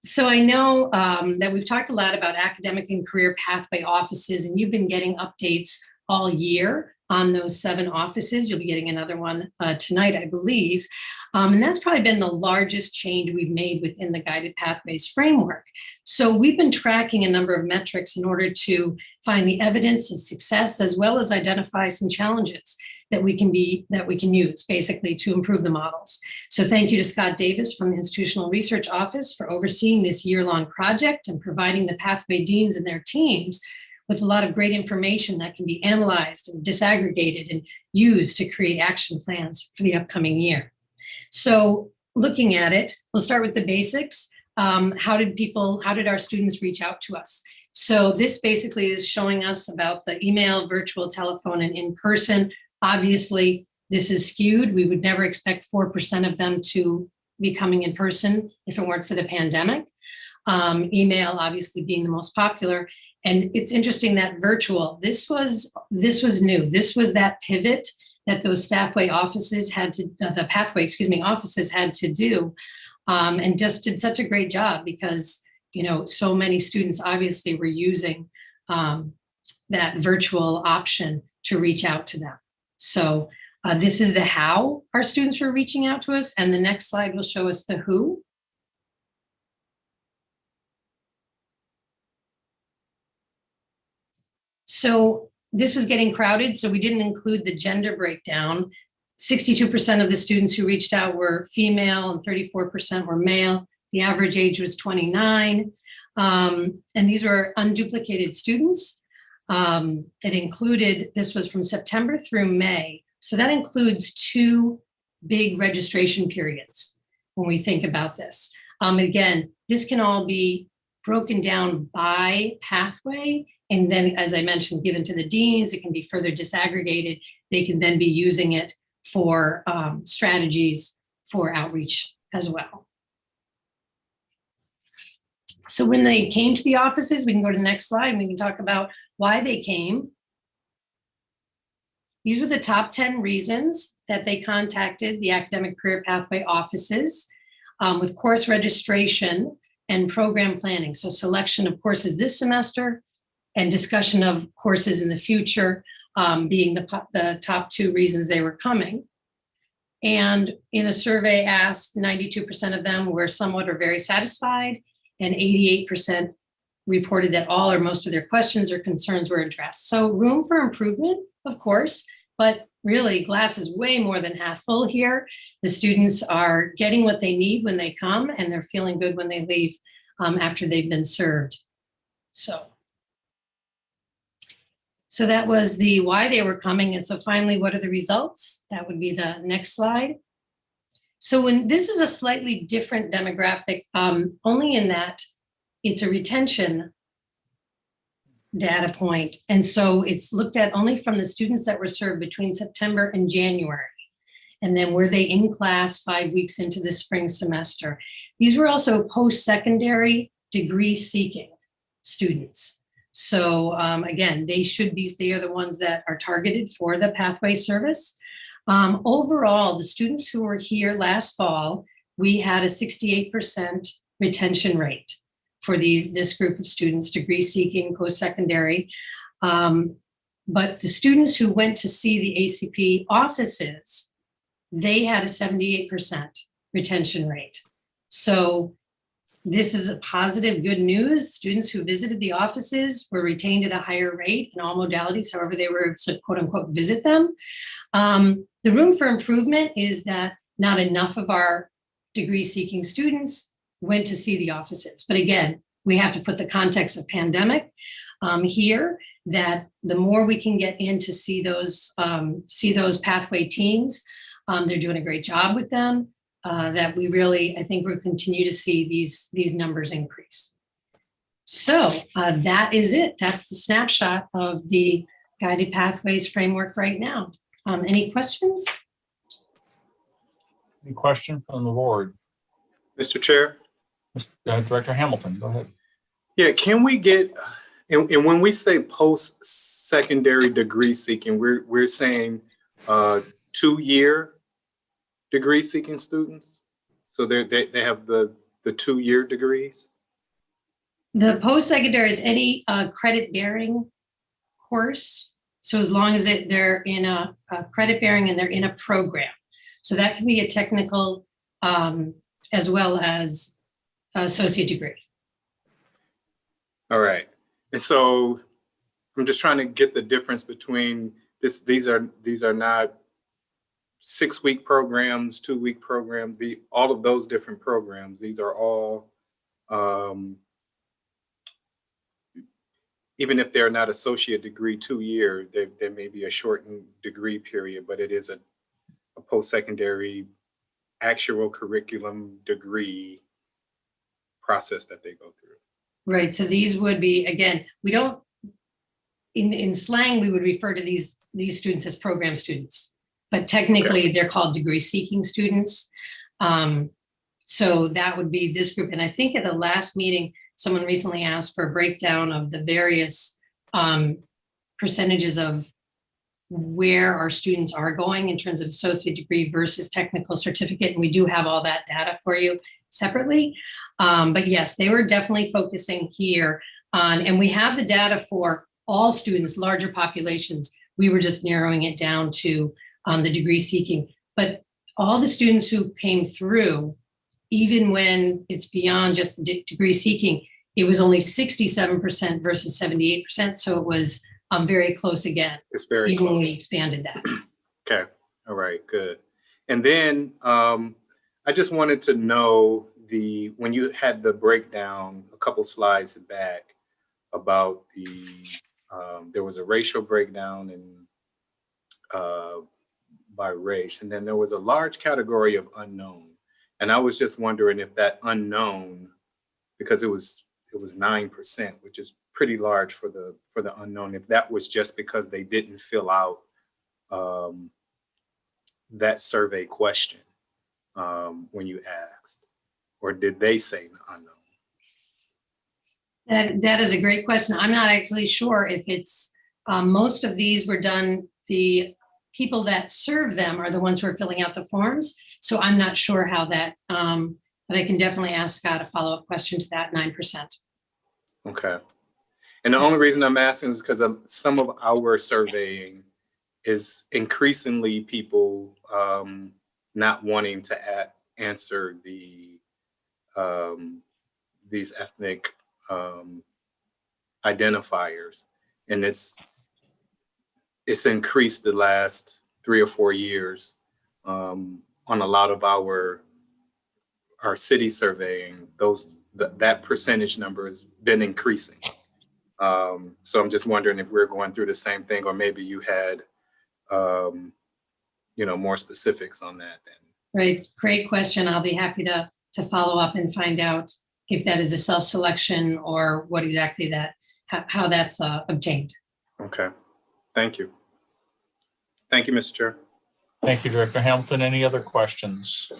So I know that we've talked a lot about academic and career pathway offices, and you've been getting updates all year on those 7 offices. You'll be getting another one tonight, I believe. And that's probably been the largest change we've made within the Guided Pathways framework. So we've been tracking a number of metrics in order to find the evidence of success, as well as identify some challenges that we can use basically to improve the models. So thank you to Scott Davis from the Institutional Research Office for overseeing this year-long project and providing the pathway deans and their teams with a lot of great information that can be analyzed and disaggregated and used to create action plans for the upcoming year. So looking at it, we'll start with the basics. How did our students reach out to us? So this basically is showing us about the email, virtual, telephone, and in-person. Obviously, this is skewed. We would never expect 4% of them to be coming in person if it weren't for the pandemic. Email obviously being the most popular. And it's interesting that virtual, this was new. This was that pivot that those Staffway offices had to, the Pathway, offices had to do. And just did such a great job because, you know, so many students obviously were using that virtual option to reach out to them. So this is the how our students were reaching out to us. And the next slide will show us the who. So this was getting crowded, so we didn't include the gender breakdown. 62% of the students who reached out were female and 34% were male. The average age was 29. And these were unduplicated students. It included, this was from September through May. So that includes 2 big registration periods when we think about this. Again, this can all be broken down by pathway. And then, as I mentioned, given to the deans, it can be further disaggregated. They can then be using it for strategies for outreach as well. So when they came to the offices, we can go to the next slide and we can talk about why they came. These were the top 10 reasons that they contacted the Academic Career Pathway offices with course registration and program planning. So selection of courses this semester and discussion of courses in the future being the top 2 reasons they were coming. And in a survey asked, 92% of them were somewhat or very satisfied, and 88% reported that all or most of their questions or concerns were addressed. So room for improvement, of course, but really glass is way more than half full here. The students are getting what they need when they come, and they're feeling good when they leave after they've been served. So that was the why they were coming. And so finally, what are the results? That would be the next slide. So when this is a slightly different demographic, only in that it's a retention data point. And so it's looked at only from the students that were served between September and January. And then were they in class 5 weeks into the spring semester? These were also post-secondary degree seeking students. So again, they are the ones that are targeted for the pathway service. Overall, the students who were here last fall, we had a 68% retention rate for this group of students, degree seeking, post-secondary. But the students who went to see the ACP offices, they had a 78% retention rate. So this is a positive, good news. Students who visited the offices were retained at a higher rate in all modalities, however they were to quote unquote visit them. The room for improvement is that not enough of our degree seeking students went to see the offices. But again, we have to put the context of pandemic here, that the more we can get in to see those pathway teams, they're doing a great job with them. That we really, I think we'll continue to see these numbers increase. So that is it. That's the snapshot of the Guided Pathways framework right now. Any questions? Any question from the board? Mr. Chair? Director Hamilton, go ahead. Yeah, can we get, and when we say post-secondary degree seeking, we're saying 2-year degree seeking students? So they have the 2-year degrees? The post-secondary is any credit bearing course. So as long as they're in a credit bearing and they're in a program. So that can be a technical as well as associate degree. All right. And so I'm just trying to get the difference between this. These are not 6-week programs, 2-week program, all of those different programs. These are all, even if they're not associate degree 2-year, there may be a shortened degree period, but it is a post-secondary actual curriculum degree process that they go through. Right, so these would be, again, we don't, in slang, we would refer to these students as program students. But technically, they're called degree-seeking students. So that would be this group. And I think at the last meeting, someone recently asked for a breakdown of the various percentages of where our students are going in terms of associate degree versus technical certificate. And we do have all that data for you separately. But yes, they were definitely focusing here on, and we have the data for all students, larger populations. We were just narrowing it down to the degree seeking. But all the students who came through, even when it's beyond just the degree seeking, it was only 67% versus 78%. So it was very close again. It's very even close. when we expanded that. Okay, all right, good. And then I just wanted to know when you had the breakdown a couple slides back about there was a racial breakdown and by race, and then there was a large category of unknown. And I was just wondering if that unknown, because it was 9%, which is pretty large for the unknown, if that was just because they didn't fill out that survey question when you asked, or did they say unknown? That is a great question. I'm not actually sure if it's, most of these were done, the people that serve them are the ones who are filling out the forms. So I'm not sure how that, but I can definitely ask Scott a follow-up question to that 9%. Okay. And the only reason I'm asking is because some of our surveying is increasingly people not wanting to answer these ethnic identifiers, and it's increased the last 3 or 4 years on a lot of our city surveying. That percentage number has been increasing. So I'm just wondering if we're going through the same thing, or maybe you had more specifics on that then. Right, great question. I'll be happy to follow up and find out if that is a self-selection or what exactly how that's obtained. Okay, thank you. Thank you, Mr. Chair. Thank you, Director Hamilton. Any other questions?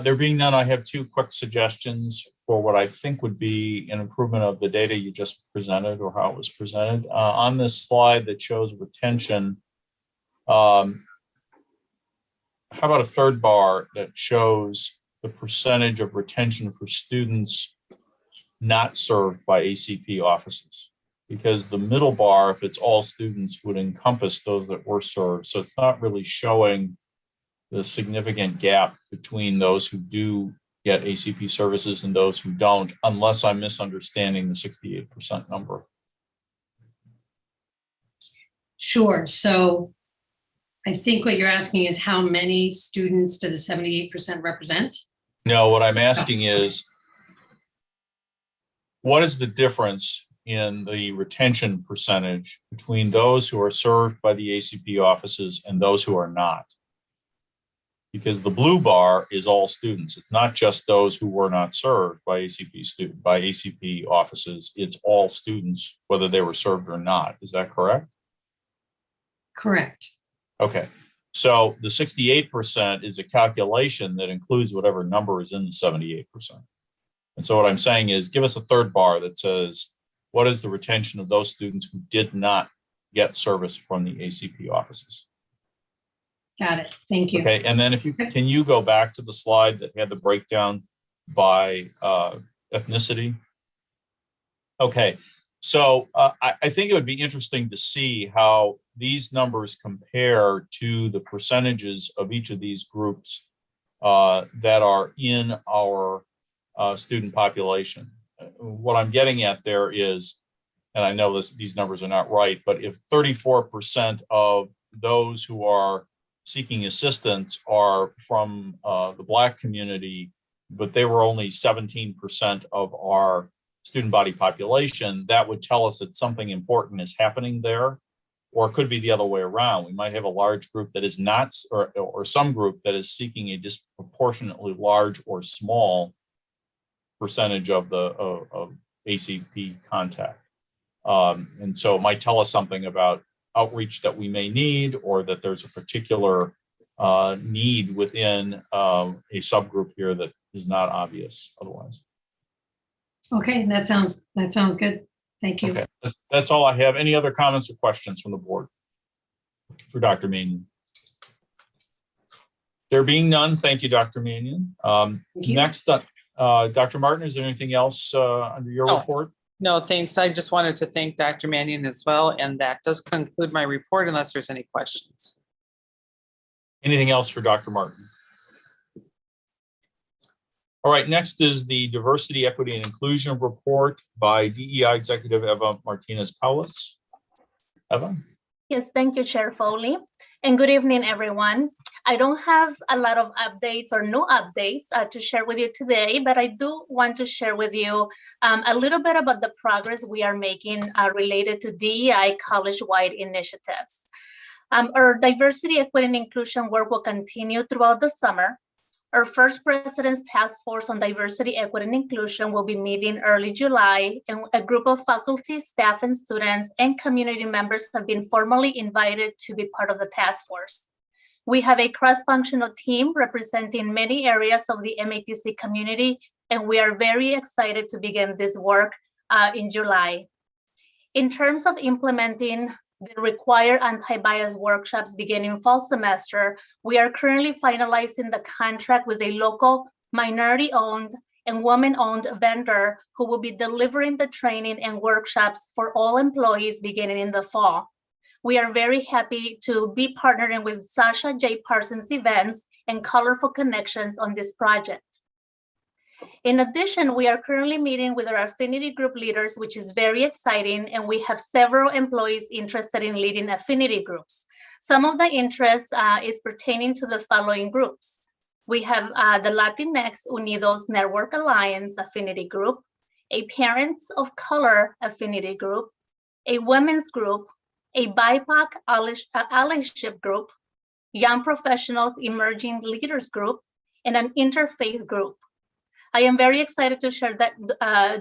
There being none, I have 2 quick suggestions for what I think would be an improvement of the data you just presented, or how it was presented. On this slide that shows retention, how about a third bar that shows the percentage of retention for students not served by ACP offices? Because the middle bar, if it's all students, would encompass those that were served. So it's not really showing the significant gap between those who do get ACP services and those who don't, unless I'm misunderstanding the 68% number. Sure. So I think what you're asking is how many students do the 78% represent? No, what I'm asking is, what is the difference in the retention percentage between those who are served by the ACP offices and those who are not? Because the blue bar is all students. It's not just those who were not served by ACP offices. It's all students, whether they were served or not. Is that correct? Correct. Okay. So the 68% is a calculation that includes whatever number is in the 78%. And so what I'm saying is, give us a third bar that says, what is the retention of those students who did not get service from the ACP offices? Got it. Thank you. Okay, and then if you can you go back to the slide that had the breakdown by ethnicity? Okay, so I think it would be interesting to see how these numbers compare to the percentages of each of these groups that are in our student population. What I'm getting at there is, and I know these numbers are not right, but if 34% of those who are seeking assistance are from the Black community, but they were only 17% of our student body population, that would tell us that something important is happening there, or it could be the other way around. We might have a large group that is not, or some group that is seeking a disproportionately large or small percentage of the ACP contact. And so it might tell us something about outreach that we may need, or that there's a particular need within a subgroup here that is not obvious otherwise. Okay, that sounds good. Thank you. Okay, that's all I have. Any other comments or questions from the board for Dr. Mannion? There being none, thank you, Dr. Mannion. you. Next, Dr. Martin, is there anything else under your report? No, thanks. I just wanted to thank Dr. Mannion as well. And that does conclude my report unless there's any questions. Anything else for Dr. Martin? All right, next is the Diversity, Equity, and Inclusion Report by DEI Executive Eva Martinez-Paulus. Eva? Yes, thank you, Chair Foley. And good evening, everyone. I don't have a lot of updates or no updates to share with you today, but I do want to share with you a little bit about the progress we are making related to DEI college-wide initiatives. Our diversity, equity, and inclusion work will continue throughout the summer. Our first President's Task Force on Diversity, Equity, and Inclusion will be meeting early July, and a group of faculty, staff, and students and community members have been formally invited to be part of the task force. We have a cross-functional team representing many areas of the MATC community, and we are very excited to begin this work in July. In terms of implementing the required anti-bias workshops beginning fall semester, we are currently finalizing the contract with a local minority-owned and woman-owned vendor who will be delivering the training and workshops for all employees beginning in the fall. We are very happy to be partnering with Sasha J. Parsons Events and Colorful Connections on this project. In addition, we are currently meeting with our affinity group leaders, which is very exciting, and we have several employees interested in leading affinity groups. Some of the interest is pertaining to the following groups. We have the Latinx Unidos Network Alliance affinity group, a Parents of Color affinity group, a women's group, a BIPOC allyship group, Young Professionals Emerging Leaders group, and an interfaith group. I am very excited to share that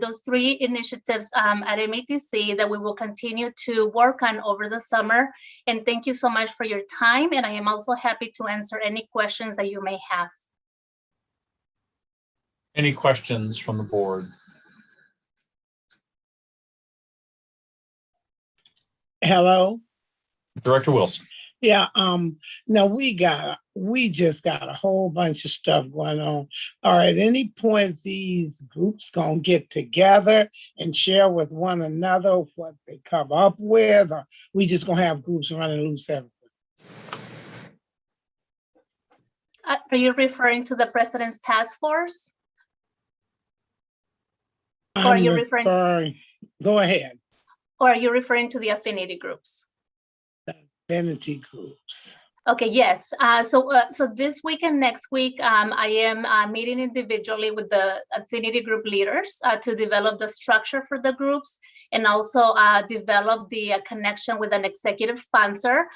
those three initiatives at MATC that we will continue to work on over the summer. And thank you so much for your time. And I am also happy to answer any questions that you may have. Any questions from the board? Hello. Director Wilson. Yeah, no, we just got a whole bunch of stuff going on. Are at any point these groups gonna get together and share with one another what they come up with, or we just gonna have groups running loose everywhere? Are you referring to the President's Task Force? Or are you referring to, go ahead. or are you referring to the affinity groups? Affinity groups. Okay, yes. So this week and next week, I am meeting individually with the affinity group leaders to develop the structure for the groups and also develop the connection with an executive sponsor.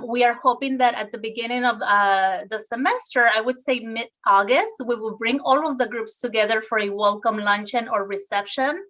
We are hoping that at the beginning of the semester, I would say mid-August, we will bring all of the groups together for a welcome luncheon or reception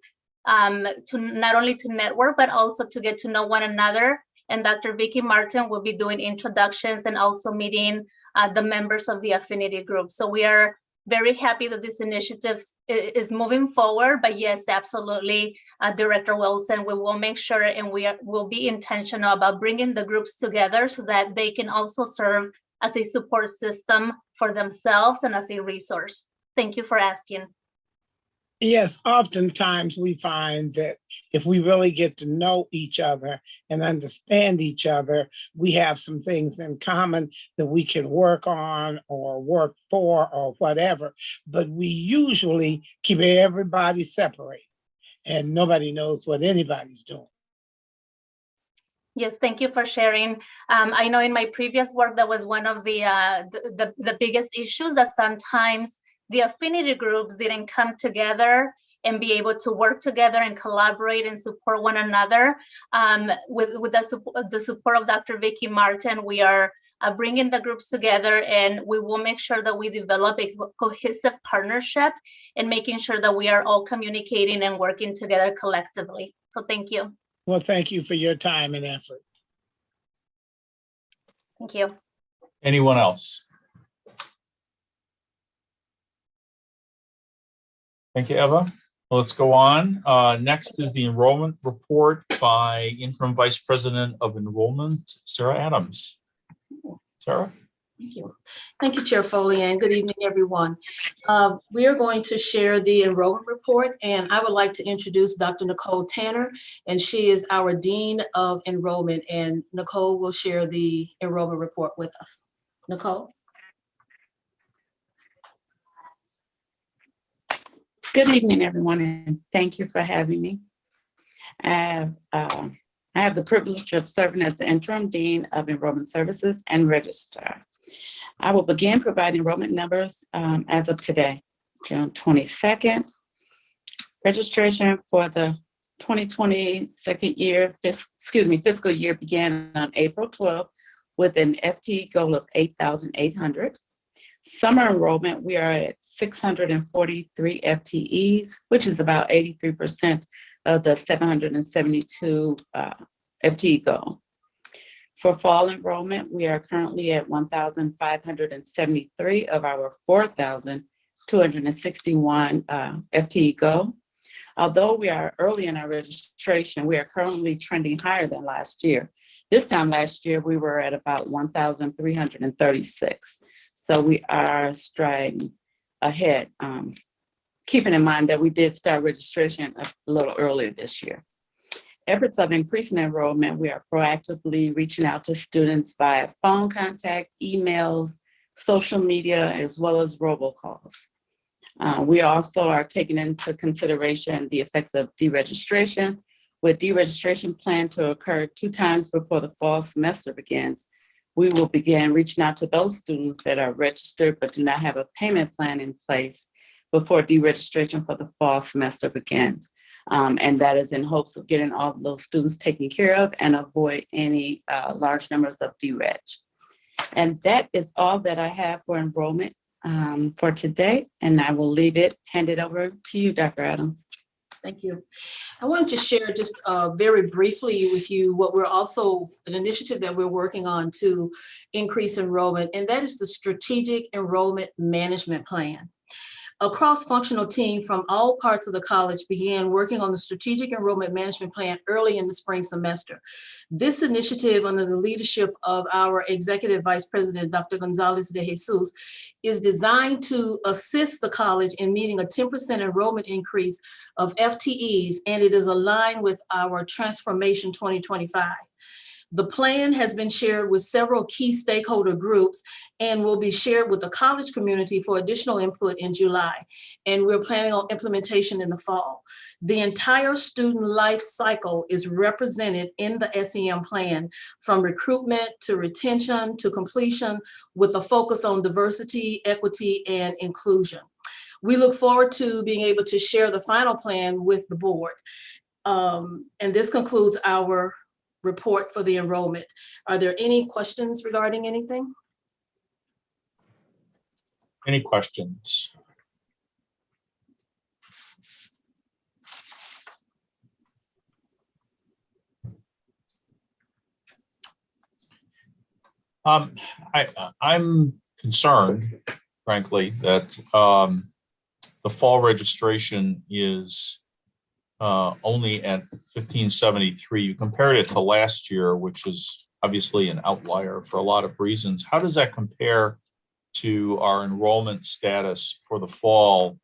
to not only to network, but also to get to know one another. And Dr. Vicky Martin will be doing introductions and also meeting the members of the affinity group. So we are very happy that this initiative is moving forward. But yes, absolutely, Director Wilson, we will make sure and will be intentional about bringing the groups together so that they can also serve as a support system for themselves and as a resource. Thank you for asking. Yes, oftentimes we find that if we really get to know each other and understand each other, we have some things in common that we can work on or work for or whatever, but we usually keep everybody separate and nobody knows what anybody's doing. Yes, thank you for sharing. I know in my previous work, that was one of the biggest issues, that sometimes the affinity groups didn't come together and be able to work together and collaborate and support one another. With the support of Dr. Vicky Martin, we are bringing the groups together, and we will make sure that we develop a cohesive partnership and making sure that we are all communicating and working together collectively. So thank you. Well, thank you for your time and effort. Thank you. Anyone else? Thank you, Eva. Let's go on. Next is the enrollment report by Interim Vice President of Enrollment, Sarah Adams. Sarah? Thank you. Thank you, Chair Foley, and good evening, everyone. We are going to share the enrollment report, and I would like to introduce Dr. Nicole Tanner, and she is our Dean of Enrollment, and Nicole will share the enrollment report with us. Nicole? Good evening, everyone, and thank you for having me. I have the privilege of serving as the Interim Dean of Enrollment Services and Registrar. I will begin providing enrollment numbers as of today, June 22nd. Registration for the 2020 fiscal year began on April 12th with an FTE goal of 8,800. Summer enrollment, we are at 643 FTEs, which is about 83% of the 772 FTE goal. For fall enrollment, we are currently at 1,573 of our 4,261 FTE goal. Although we are early in our registration, we are currently trending higher than last year. This time last year, we were at about 1,336. So we are striding ahead, keeping in mind that we did start registration a little earlier this year. Efforts of increasing enrollment, we are proactively reaching out to students via phone contact, emails, social media, as well as robocalls. We also are taking into consideration the effects of deregistration, with deregistration planned to occur 2 times before the fall semester begins. We will begin reaching out to those students that are registered but do not have a payment plan in place before deregistration for the fall semester begins. And that is in hopes of getting all of those students taken care of and avoid any large numbers of dereg. And that is all that I have for enrollment for today. And I will hand it over to you, Dr. Adams. Thank you. I wanted to share just very briefly with you what we're also, an initiative that we're working on to increase enrollment, and that is the Strategic Enrollment Management Plan. A cross-functional team from all parts of the college began working on the Strategic Enrollment Management Plan early in the spring semester. This initiative, under the leadership of our Executive Vice President, Dr. Gonzalez de Jesus, is designed to assist the college in meeting a 10% enrollment increase of FTEs, and it is aligned with our Transformation 2025. The plan has been shared with several key stakeholder groups and will be shared with the college community for additional input in July. And we're planning on implementation in the fall. The entire student life cycle is represented in the SEM plan, from recruitment to retention to completion, with a focus on diversity, equity, and inclusion. We look forward to being able to share the final plan with the board. And this concludes our report for the enrollment. Are there any questions regarding anything? Any questions? I'm concerned, frankly, that the fall registration is only at 1573. You compared it to last year, which is obviously an outlier for a lot of reasons. How does that compare to our enrollment status for the fall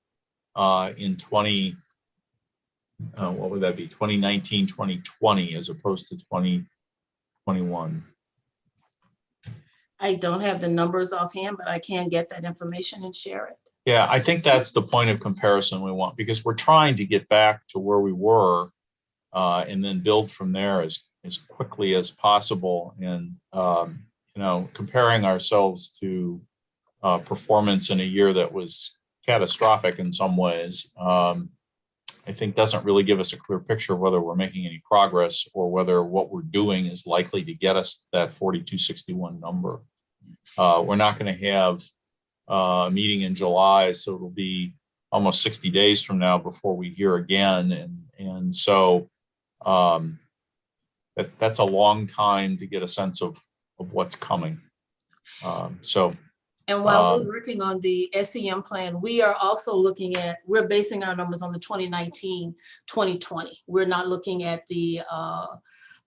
in 2019, 2020, as opposed to 2021? I don't have the numbers offhand, but I can get that information and share it. Yeah, I think that's the point of comparison we want, because we're trying to get back to where we were and then build from there as quickly as possible. And, comparing ourselves to performance in a year that was catastrophic in some ways, I think doesn't really give us a clear picture of whether we're making any progress or whether what we're doing is likely to get us that 4261 number. We're not going to have a meeting in July, so it'll be almost 60 days from now before we hear again. And so that's a long time to get a sense of what's coming. So And while we're working on the SEM plan, we are also looking at, we're basing our numbers on the 2019, 2020. We're not looking at the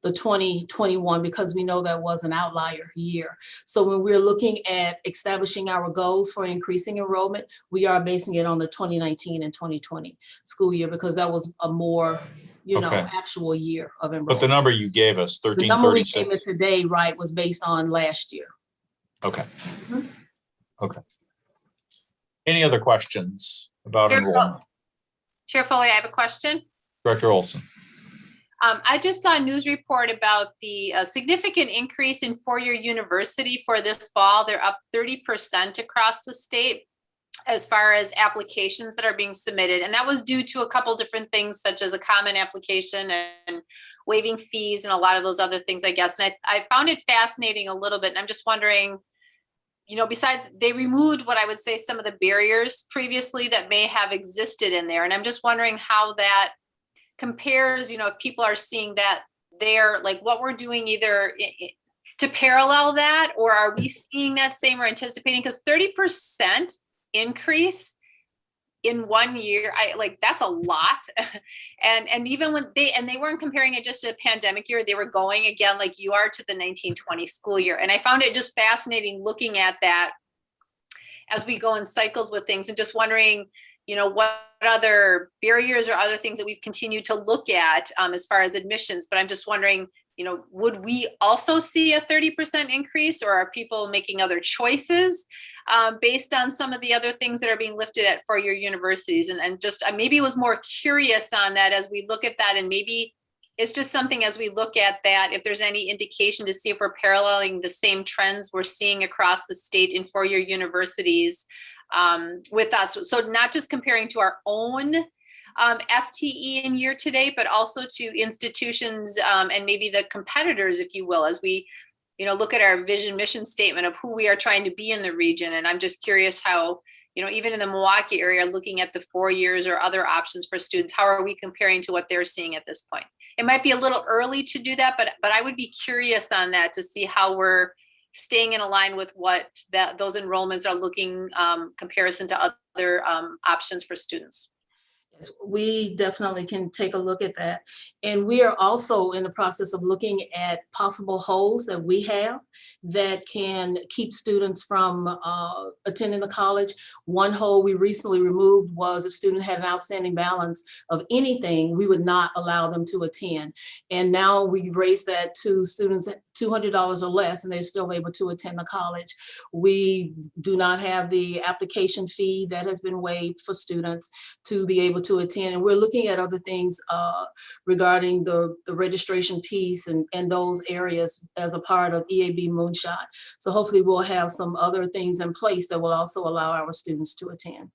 2021 because we know that was an outlier year. So when we're looking at establishing our goals for increasing enrollment, we are basing it on the 2019 and 2020 school year because that was a more, Okay. actual year of enrollment. but the number you gave us, The number we gave 1336. it today, right, was based on last year. Okay. Okay. Any other questions about Chair enrollment? Chair Foley, I have a question. Director Olson. I just saw a news report about the significant increase in four-year university for this fall. They're up 30% across the state as far as applications that are being submitted. And that was due to a couple different things, such as a common application and waiving fees and a lot of those other things, I guess. And I found it fascinating a little bit. And I'm just wondering, besides they removed what I would say some of the barriers previously that may have existed in there. And I'm just wondering how that compares, if people are seeing that they're like what we're doing either to parallel that, or are we seeing that same or anticipating? Because 30% increase in 1 year, that's a lot. and even when they weren't comparing it just to the pandemic year, they were going again, like you are, to the 1920 school year. And I found it just fascinating looking at that as we go in cycles with things and just wondering, what other barriers or other things that we've continued to look at as far as admissions. But I'm just wondering, would we also see a 30% increase, or are people making other choices based on some of the other things that are being lifted at four-year universities? And just maybe was more curious on that as we look at that. And maybe it's just something as we look at that, if there's any indication to see if we're paralleling the same trends we're seeing across the state in four-year universities with us. So not just comparing to our own FTE in year to date, but also to institutions and maybe the competitors, if you will, as we, look at our vision mission statement of who we are trying to be in the region. And I'm just curious how, even in the Milwaukee area, looking at the 4 years or other options for students, how are we comparing to what they're seeing at this point? It might be a little early to do that, but I would be curious on that to see how we're staying in line with what those enrollments are looking comparison to other options for students. We definitely can take a look at that. And we are also in the process of looking at possible holes that we have that can keep students from attending the college. One hole we recently removed was if student had an outstanding balance of anything, we would not allow them to attend. And now we raised that to students $200 or less, and they're still able to attend the college. We do not have the application fee that has been waived for students to be able to attend. And we're looking at other things regarding the registration piece and those areas as a part of EAB Moonshot. So hopefully we'll have some other things in place that will also allow our students to attend.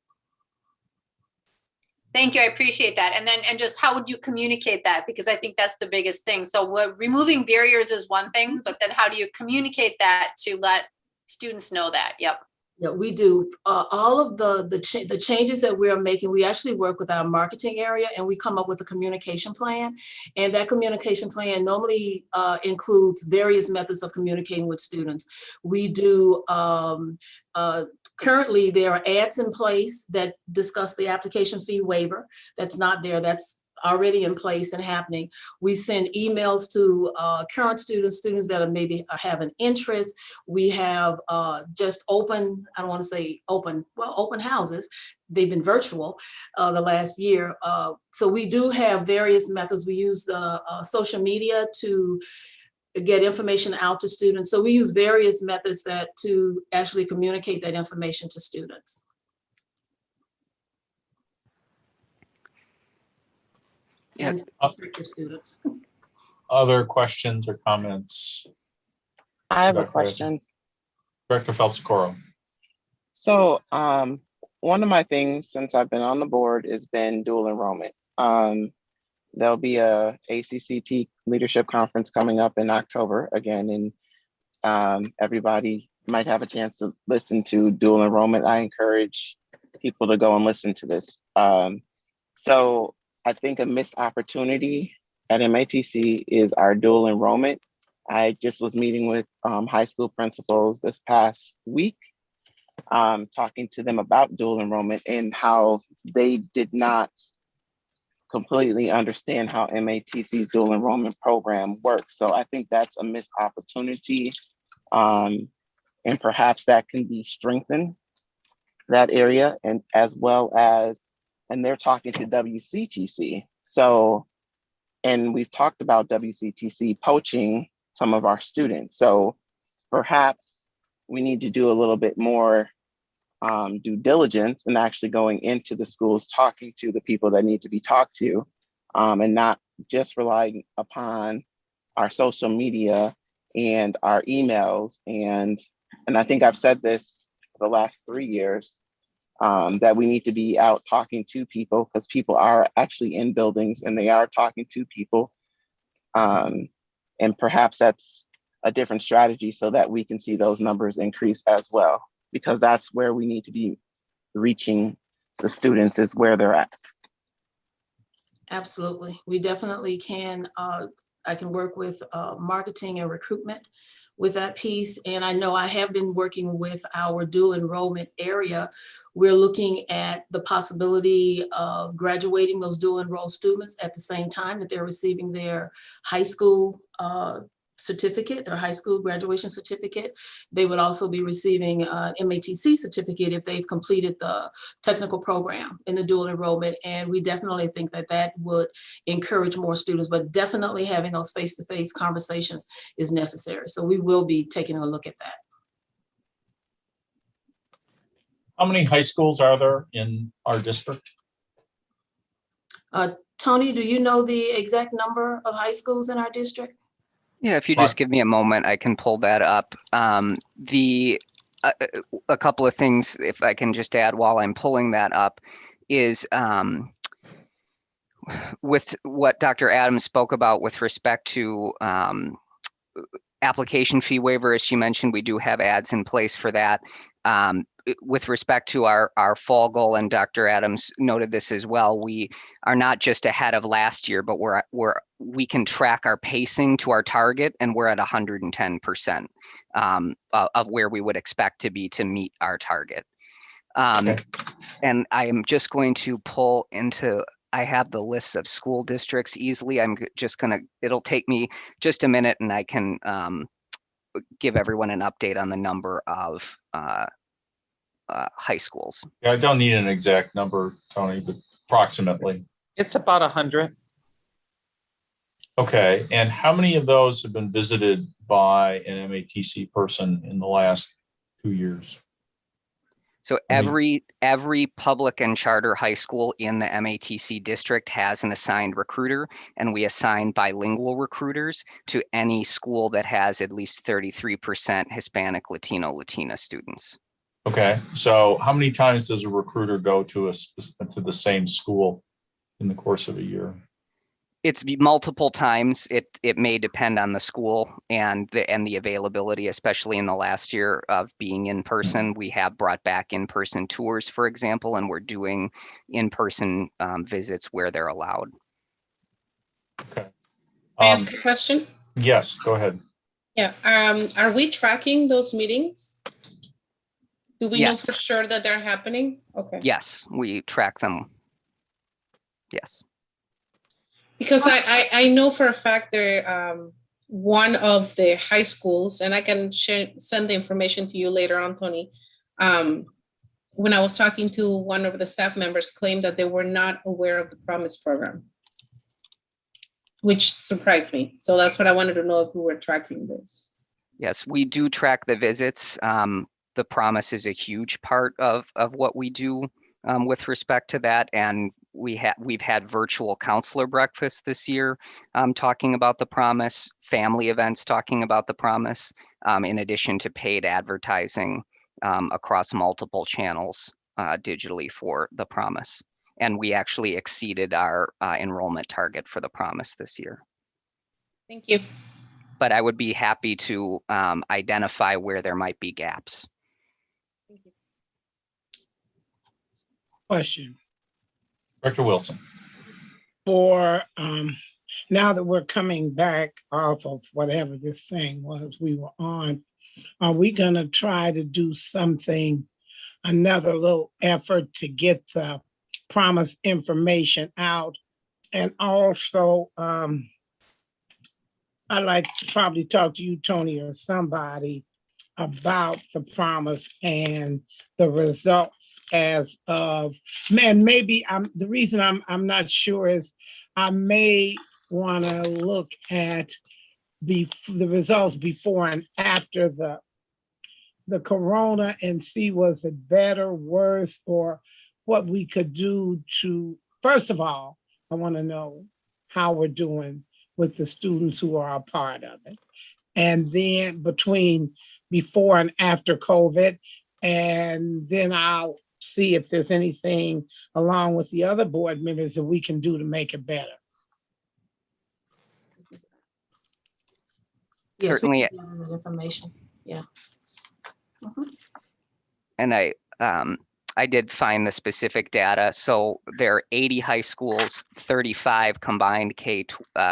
Thank you. I appreciate that. And just how would you communicate that? Because I think that's the biggest thing. So removing barriers is one thing, but then how do you communicate that to let students know that? Yep. Yeah, we do. All of the changes that we're making, we actually work with our marketing area and we come up with a communication plan. And that communication plan normally includes various methods of communicating with students. We do, currently there are ads in place that discuss the application fee waiver. That's not there. That's already in place and happening. We send emails to current students that are maybe have an interest. We have just open, I don't want to say open houses. They've been virtual the last year. So we do have various methods. We use the social media to get information out to students. So we use various methods to actually communicate that information to students. And prospective students. Other questions or comments? I have a question. Director Phelps-Coro. So one of my things since I've been on the board has been dual enrollment. There'll be a ACCT leadership conference coming up in October again, and everybody might have a chance to listen to dual enrollment. I encourage people to go and listen to this. So I think a missed opportunity at MATC is our dual enrollment I just was meeting with high school principals this past week, talking to them about dual enrollment and how they did not completely understand how MATC's dual enrollment program works. So I think that's a missed opportunity, and perhaps that can be strengthened, that area, and as well as, and they're talking to WCTC. So, and we've talked about WCTC poaching some of our students. So perhaps we need to do a little bit more due diligence and actually going into the schools, talking to the people that need to be talked to, and not just relying upon our social media and our emails. And I think I've said this for the last 3 years, that we need to be out talking to people, because people are actually in buildings and they are talking to people. And perhaps that's a different strategy so that we can see those numbers increase as well, because that's where we need to be reaching the students, is where they're at. Absolutely. We definitely can. I can work with marketing and recruitment with that piece. And I know I have been working with our dual enrollment area. We're looking at the possibility of graduating those dual enrolled students at the same time that they're receiving their high school certificate, their high school graduation certificate. They would also be receiving an MATC certificate if they've completed the technical program in the dual enrollment. And we definitely think that that would encourage more students, but definitely having those face-to-face conversations is necessary. So we will be taking a look at that. How many high schools are there in our district? Tony, do you know the exact number of high schools in our district? Yeah, if you just give me a moment, I can pull that up. A couple of things, if I can just add while I'm pulling that up, is with what Dr. Adams spoke about with respect to application fee waiver, as she mentioned, we do have ads in place for that. With respect to our fall goal, and Dr. Adams noted this as well, we are not just ahead of last year, but we can track our pacing to our target, and we're at 110% of where we would expect to be to meet our target. And I am just going to pull into, I have the lists of school districts easily. I'm just gonna, it'll take me just a minute and I can give everyone an update on the number of high schools. Yeah, I don't need an exact number, Tony, but approximately. It's about 100. Okay, and how many of those have been visited by an MATC person in the last 2 years? So every public and charter high school in the MATC district has an assigned recruiter, and we assign bilingual recruiters to any school that has at least 33% Hispanic, Latino, Latina students. Okay, so how many times does a recruiter go to the same school in the course of a year? It's multiple times. It may depend on the school and the availability, especially in the last year of being in person. We have brought back in-person tours, for example, and we're doing in-person visits where they're allowed. Okay. May I ask a question? Yes, go ahead. Yeah. Are we tracking those meetings? Do we know for sure that they're happening? Okay. Yes, we track them. Yes. Because I know for a fact they're one of the high schools, and I can send the information to you later on, Tony. When I was talking to one of the staff members, claimed that they were not aware of the Promise program, which surprised me. So that's what I wanted to know, if we were tracking this. Yes, we do track the visits. The Promise is a huge part of what we do with respect to that. And we've had virtual counselor breakfasts this year talking about the Promise, family events talking about the Promise, in addition to paid advertising across multiple channels digitally for the Promise. And we actually exceeded our enrollment target for the Promise this year. Thank you. But I would be happy to identify where there might be gaps. Question. Dr. Wilson. For Now that we're coming back off of whatever this thing was we were on, are we gonna try to do something, another little effort to get the promised information out? And also, I'd like to probably talk to you, Tony, or somebody about the promise and the results as of, man, maybe the reason I'm not sure is I may want to look at the results before and after the corona and see was it better, worse, or what we could do to, first of all, I want to know how we're doing with the students who are a part of it. And then between before and after COVID, and then I'll see if there's anything along with the other board members that we can do to make it better. Yes, we Certainly. can gather that information. Yeah. And I did find the specific data. So there are 80 high schools, 35 combined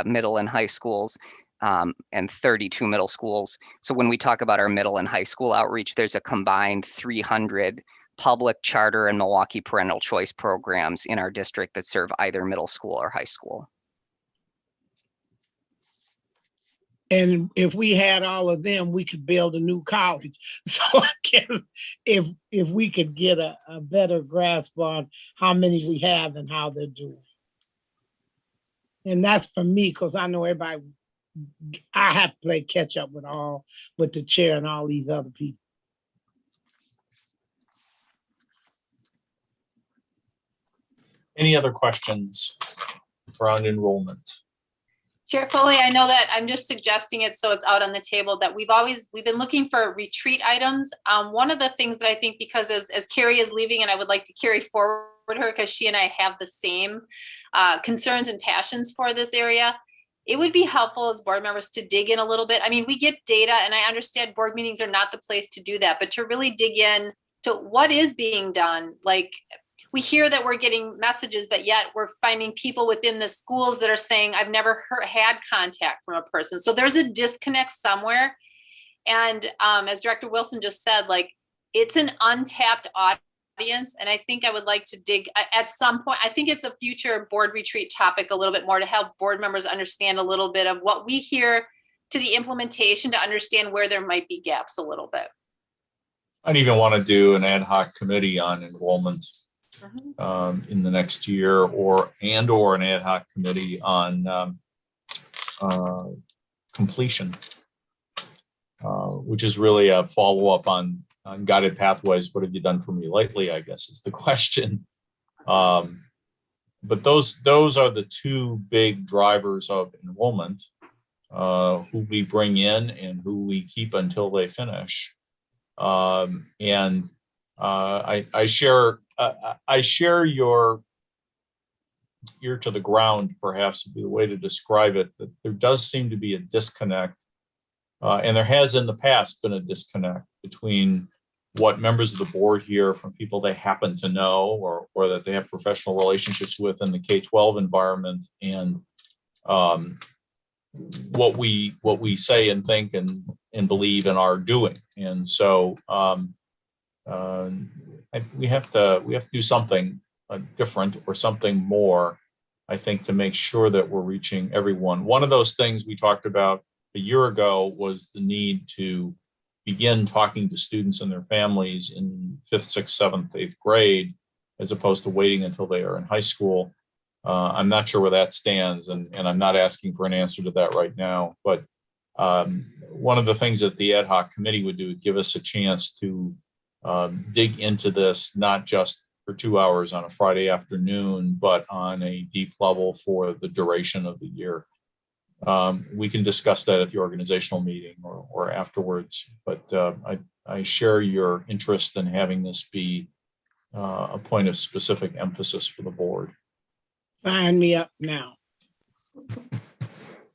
middle and high schools, and 32 middle schools. So when we talk about our middle and high school outreach, there's a combined 300 public, charter, and Milwaukee parental choice programs in our district that serve either middle school or high school. And if we had all of them, we could build a new college. So I guess if we could get a better grasp on how many we have and how they're doing. And that's for me, because I know everybody, I have to play catch up with the chair and all these other people. Any other questions around enrollment? Chair Foley, I know that I'm just suggesting it so it's out on the table that we've been looking for retreat items. One of the things that I think, because as Carrie is leaving, and I would like to carry forward her because she and I have the same concerns and passions for this area, it would be helpful as board members to dig in a little bit. I mean, we get data, and I understand board meetings are not the place to do that, but to really dig in to what is being done. Like, we hear that we're getting messages, but yet we're finding people within the schools that are saying, I've never had contact from a person. So there's a disconnect somewhere. And as Director Wilson just said, like, it's an untapped audience. And I think I would like to dig at some point. I think it's a future board retreat topic a little bit more to help board members understand a little bit of what we hear to the implementation, to understand where there might be gaps a little bit. I'd even want to do an ad hoc committee on enrollment in the next year, or an ad hoc committee on completion, which is really a follow-up on guided pathways. What have you done for me lately, I guess is the question. But those are the two big drivers of enrollment, who we bring in and who we keep until they finish. And I share your ear to the ground, perhaps would be the way to describe it, that there does seem to be a disconnect, and there has in the past been a disconnect between what members of the board hear from people they happen to know or that they have professional relationships with in the K-12 environment, and what we say and think and believe and are doing. And so we have to do something different or something more, I think, to make sure that we're reaching everyone. One of those things we talked about a year ago was the need to begin talking to students and their families in 5th, 6th, 7th, 8th grade, as opposed to waiting until they are in high school. I'm not sure where that stands, and I'm not asking for an answer to that right now. But one of the things that the ad hoc committee would do would give us a chance to dig into this, not just for 2 hours on a Friday afternoon, but on a deep level for the duration of the year. We can discuss that at the organizational meeting or afterwards, but I share your interest in having this be a point of specific emphasis for the board. Sign me up now.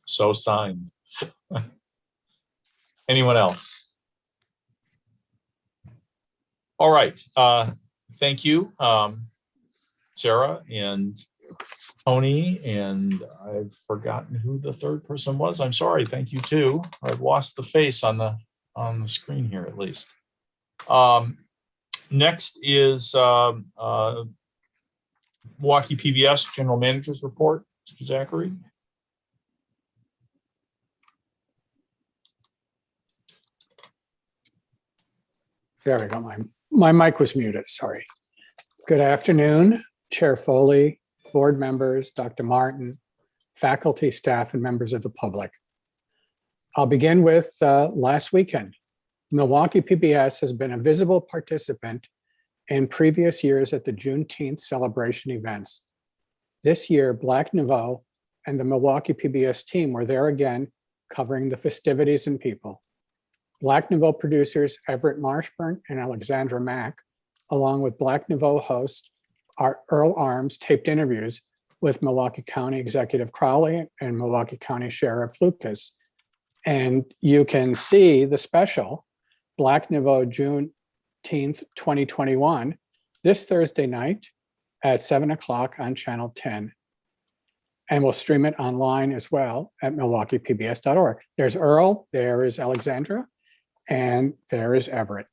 So signed. Anyone else? All right. Thank you, Sarah and Tony, and I've forgotten who the third person was. I'm sorry. Thank you too. I've lost the face on the screen here at least. Next is Milwaukee PBS General Manager's Report. Mr. Zachary. There we go. My mic was muted. Sorry. Good afternoon, Chair Foley, board members, Dr. Martin, faculty, staff, and members of the public. I'll begin with last weekend. Milwaukee PBS has been a visible participant in previous years at the Juneteenth celebration events. This year, Black Nouveau and the Milwaukee PBS team were there again, covering the festivities and people. Black Nouveau producers Everett Marshburn and Alexandra Mack, along with Black Nouveau host Earl Arms, taped interviews with Milwaukee County Executive Crowley and Milwaukee County Sheriff Lucas. And you can see the special Black Nouveau Juneteenth 2021 this Thursday night at 7 o'clock on Channel 10. And we'll stream it online as well at milwaukeepbs.org. There's Earl, there is Alexandra, and there is Everett.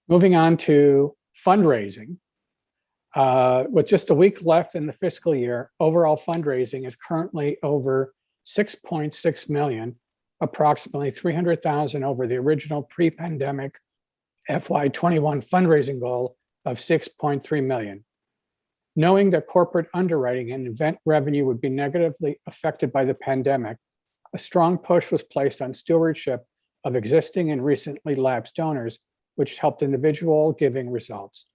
Moving on to fundraising. With just a week left in the fiscal year, overall fundraising is currently over 6.6 million, approximately 300,000 over the original pre-pandemic FY21 fundraising goal of 6.3 million. Knowing that corporate underwriting and event revenue would be negatively affected by the pandemic, a strong push was placed on stewardship of existing and recently lapsed donors, which helped individual giving results.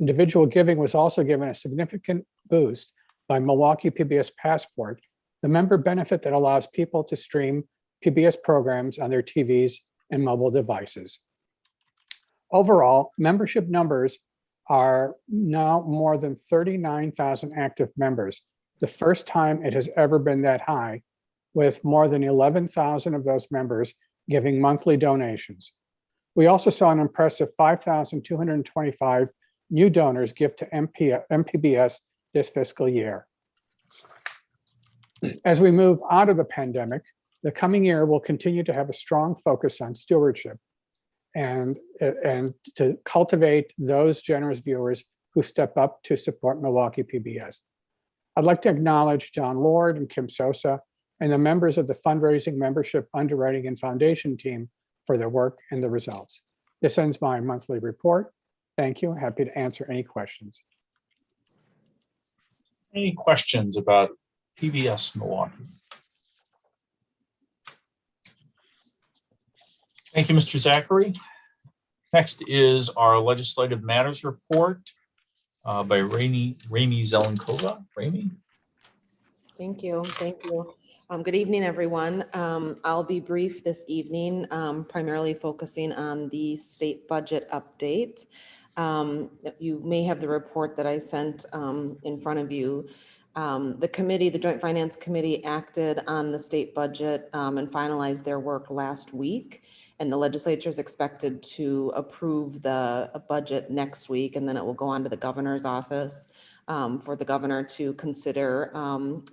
Individual giving was also given a significant boost by Milwaukee PBS Passport, the member benefit that allows people to stream PBS programs on their TVs and mobile devices. Overall, membership numbers are now more than 39,000 active members, the first time it has ever been that high, with more than 11,000 of those members giving monthly donations. We also saw an impressive 5,225 new donors give to MPBS this fiscal year. As we move out of the pandemic, the coming year will continue to have a strong focus on stewardship and to cultivate those generous viewers who step up to support Milwaukee PBS. I'd like to acknowledge John Lord and Kim Sosa and the members of the fundraising, membership, underwriting, and foundation team for their work and the results. This ends my monthly report. Thank you. Happy to answer any questions. Any questions about PBS Milwaukee? Thank you, Mr. Zachary. Next is our legislative matters report by Rami Zelenkova. Rami? Thank you. Thank you. Good evening, everyone. I'll be brief this evening, primarily focusing on the state budget update. You may have the report that I sent in front of you. The committee, the Joint Finance Committee, acted on the state budget and finalized their work last week. And the legislature is expected to approve the budget next week, and then it will go on to the governor's office for the governor to consider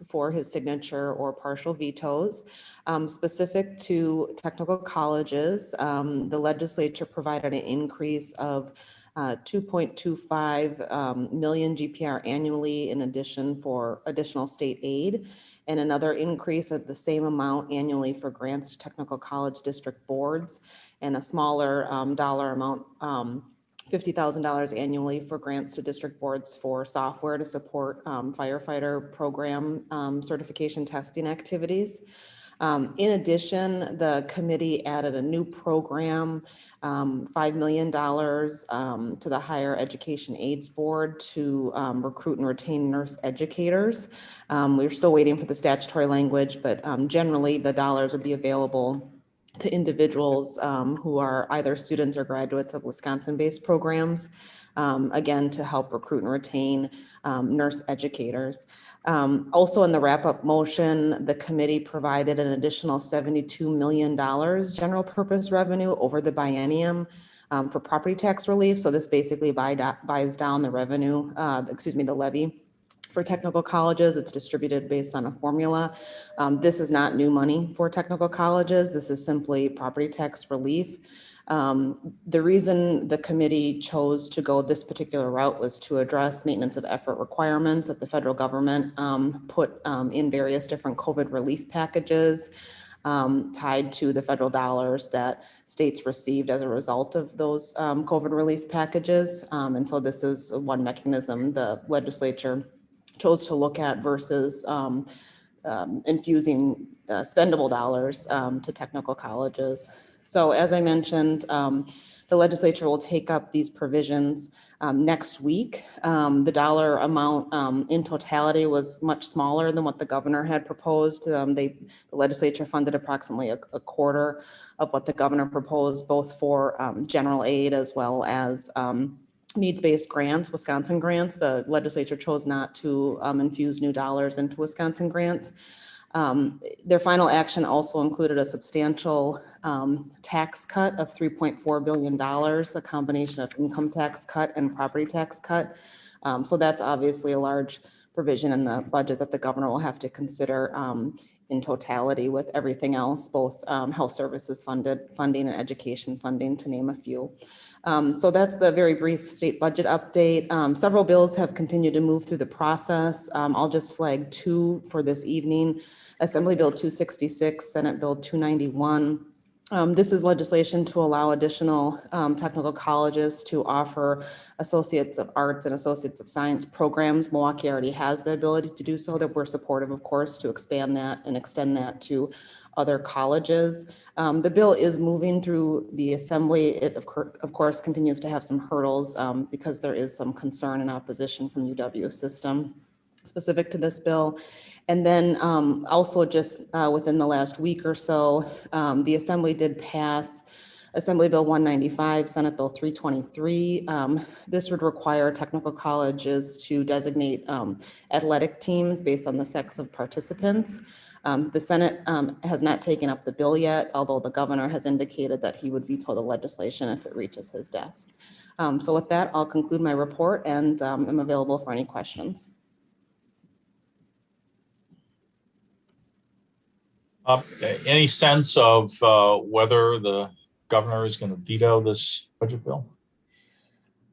for his signature or partial vetoes. Specific to technical colleges, the legislature provided an increase of 2.25 million GPR annually in addition for additional state aid, and another increase of the same amount annually for grants to technical college district boards, and a smaller dollar amount, $50,000 annually for grants to district boards for software to support firefighter program certification testing activities. In addition, the committee added a new program, $5 million to the Higher Education Aids Board to recruit and retain nurse educators. We're still waiting for the statutory language, but generally the dollars will be available to individuals who are either students or graduates of Wisconsin-based programs, again, to help recruit and retain nurse educators. Also in the wrap-up motion, the committee provided an additional $72 million general purpose revenue over the biennium for property tax relief. So this basically buys down the revenue, the levy For technical colleges, it's distributed based on a formula. This is not new money for technical colleges. This is simply property tax relief. The reason the committee chose to go this particular route was to address maintenance of effort requirements that the federal government put in various different COVID relief packages tied to the federal dollars that states received as a result of those COVID relief packages. And so this is one mechanism the legislature chose to look at versus infusing spendable dollars to technical colleges. So as I mentioned, the legislature will take up these provisions next week. The dollar amount in totality was much smaller than what the governor had proposed. The legislature funded approximately a quarter of what the governor proposed, both for general aid as well as needs-based grants, Wisconsin grants. The legislature chose not to infuse new dollars into Wisconsin grants. Their final action also included a substantial tax cut of $3.4 billion, a combination of income tax cut and property tax cut. So that's obviously a large provision in the budget that the governor will have to consider in totality with everything else, both health services funding and education funding, to name a few. So that's the very brief state budget update. Several bills have continued to move through the process. I'll just flag two for this evening. Assembly Bill 266, Senate Bill 291. This is legislation to allow additional technical colleges to offer Associates of Arts and Associates of Science programs. Milwaukee already has the ability to do so, that we're supportive, of course, to expand that and extend that to other colleges. The bill is moving through the assembly. It, of course, continues to have some hurdles because there is some concern and opposition from UW system specific to this bill. And then also just within the last week or so, the assembly did pass Assembly Bill 195, Senate Bill 323. This would require technical colleges to designate athletic teams based on the sex of participants. The Senate has not taken up the bill yet, although the governor has indicated that he would veto the legislation if it reaches his desk. So with that, I'll conclude my report and am available for any questions. Any sense of whether the governor is going to veto this budget bill?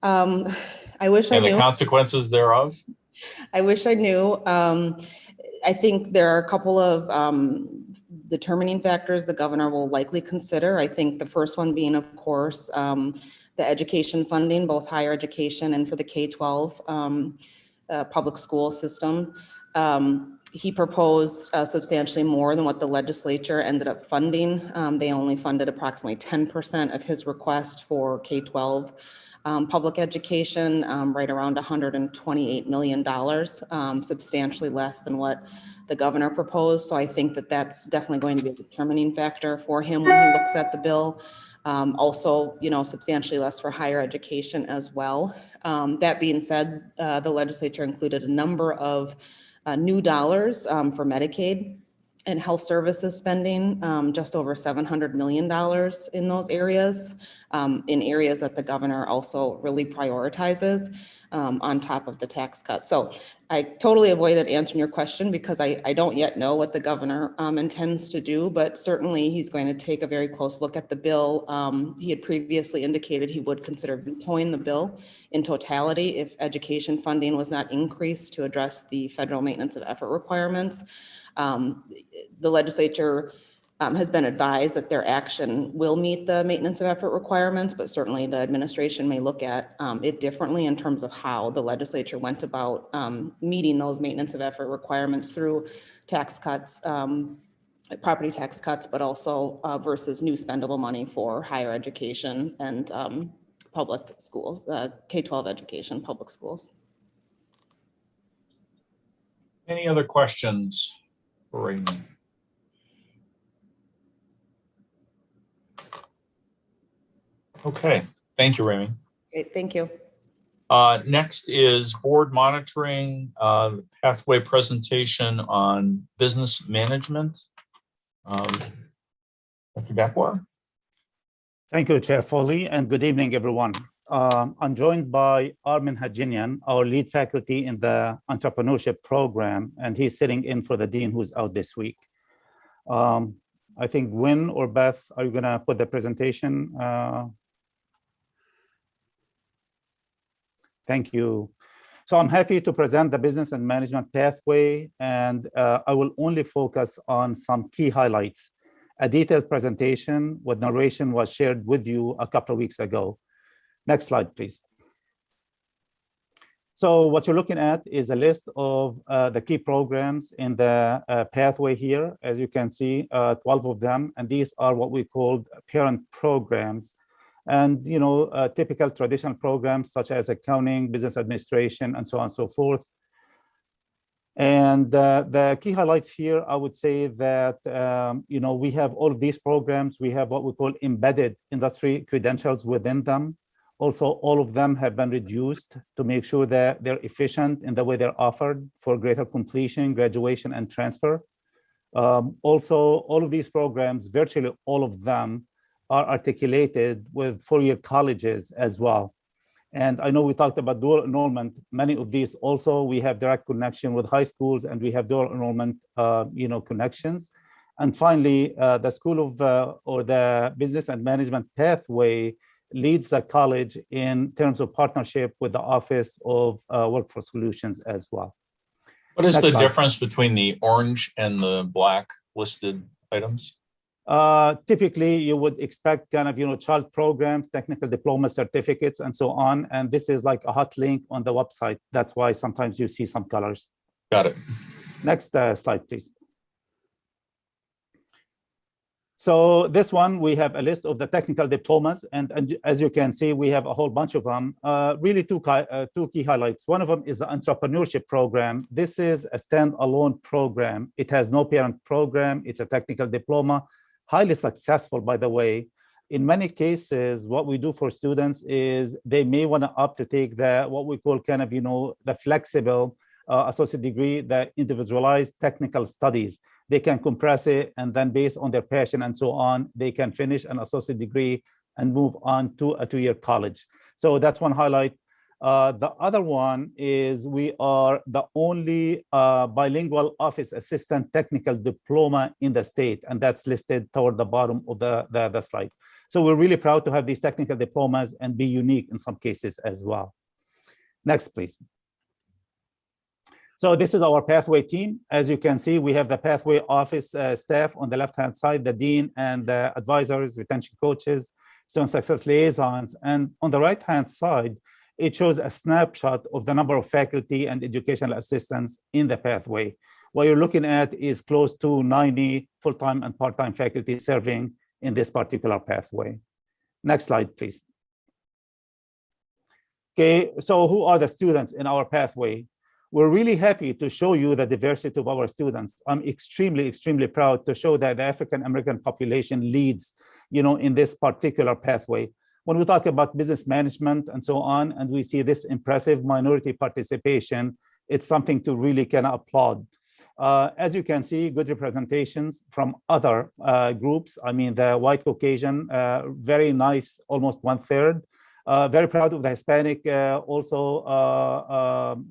I wish I knew. And the consequences thereof? I wish I knew. I think there are a couple of determining factors the governor will likely consider. I think the first one being, of course, the education funding, both higher education and for the K-12 public school system. He proposed substantially more than what the legislature ended up funding. They only funded approximately 10% of his request for K-12 public education, right around $128 million, substantially less than what the governor proposed. So I think that that's definitely going to be a determining factor for him when he looks at the bill. Also, substantially less for higher education as well. That being said, the legislature included a number of new dollars for Medicaid and health services spending, just over $700 million in those areas, in areas that the governor also really prioritizes on top of the tax cut. So I totally avoided answering your question because I don't yet know what the governor intends to do, but certainly he's going to take a very close look at the bill. He had previously indicated he would consider vetoing the bill in totality if education funding was not increased to address the federal maintenance of effort requirements. The legislature has been advised that their action will meet the maintenance of effort requirements, but certainly the administration may look at it differently in terms of how the legislature went about meeting those maintenance of effort requirements through tax cuts, property tax cuts, but also versus new spendable money for higher education and public schools, K-12 education, public schools. Any other questions for Raymond? Okay, thank you, Raymond. Great, thank you. Next is board monitoring, pathway presentation on business management. Dr. Gapwar. Thank you, Chair Foley, and good evening, everyone. I'm joined by Armin Hajinian, our lead faculty in the entrepreneurship program, and he's sitting in for the dean who's out this week. I think Wynn or Beth, are you gonna put the presentation? Thank you. So I'm happy to present the business and management pathway, and I will only focus on some key highlights. A detailed presentation with narration was shared with you a couple of weeks ago. Next slide, please. So what you're looking at is a list of the key programs in the pathway here. As you can see, 12 of them, and these are what we call parent programs. And typical traditional programs such as accounting, business administration, and so on and so forth. And the key highlights here, I would say that we have all of these programs. We have what we call embedded industry credentials within them. Also, all of them have been reduced to make sure that they're efficient in the way they're offered for greater completion, graduation, and transfer. Also, all of these programs, virtually all of them, are articulated with four-year colleges as well. And I know we talked about dual enrollment. Many of these also, we have direct connection with high schools, and we have dual enrollment connections. And finally, the School of or the Business and Management pathway leads the college in terms of partnership with the Office of Workforce Solutions as well. What is Next the slide. difference between the orange and the black listed items? Typically, you would expect kind of, child programs, technical diploma certificates, and so on. And this is like a hot link on the website. That's why sometimes you see some colors. Got it. Next slide, please. So this one, we have a list of the technical diplomas. And as you can see, we have a whole bunch of them. Really two key highlights. One of them is the entrepreneurship program. This is a standalone program. It has no parent program. It's a technical diploma. Highly successful, by the way. In many cases, what we do for students is they may want to opt to take what we call kind of, the flexible associate degree, the individualized technical studies. They can compress it, and then based on their passion and so on, they can finish an associate degree and move on to a two-year college. So that's one highlight. The other one is we are the only bilingual office assistant technical diploma in the state, and that's listed toward the bottom of the slide. So we're really proud to have these technical diplomas and be unique in some cases as well. Next, please. So this is our pathway team. As you can see, we have the pathway office staff on the left-hand side, the dean and the advisors, retention coaches, student success liaisons. And on the right-hand side, it shows a snapshot of the number of faculty and educational assistants in the pathway. What you're looking at is close to 90 full-time and part-time faculty serving in this particular pathway. Next slide, please. Okay, so who are the students in our pathway? We're really happy to show you the diversity of our students. I'm extremely, extremely proud to show that the African-American population leads, in this particular pathway. When we talk about business management and so on, and we see this impressive minority participation, it's something to really kind of applaud. As you can see, good representations from other groups. I mean, the white Caucasian, very nice, almost 1/3. Very proud of the Hispanic, also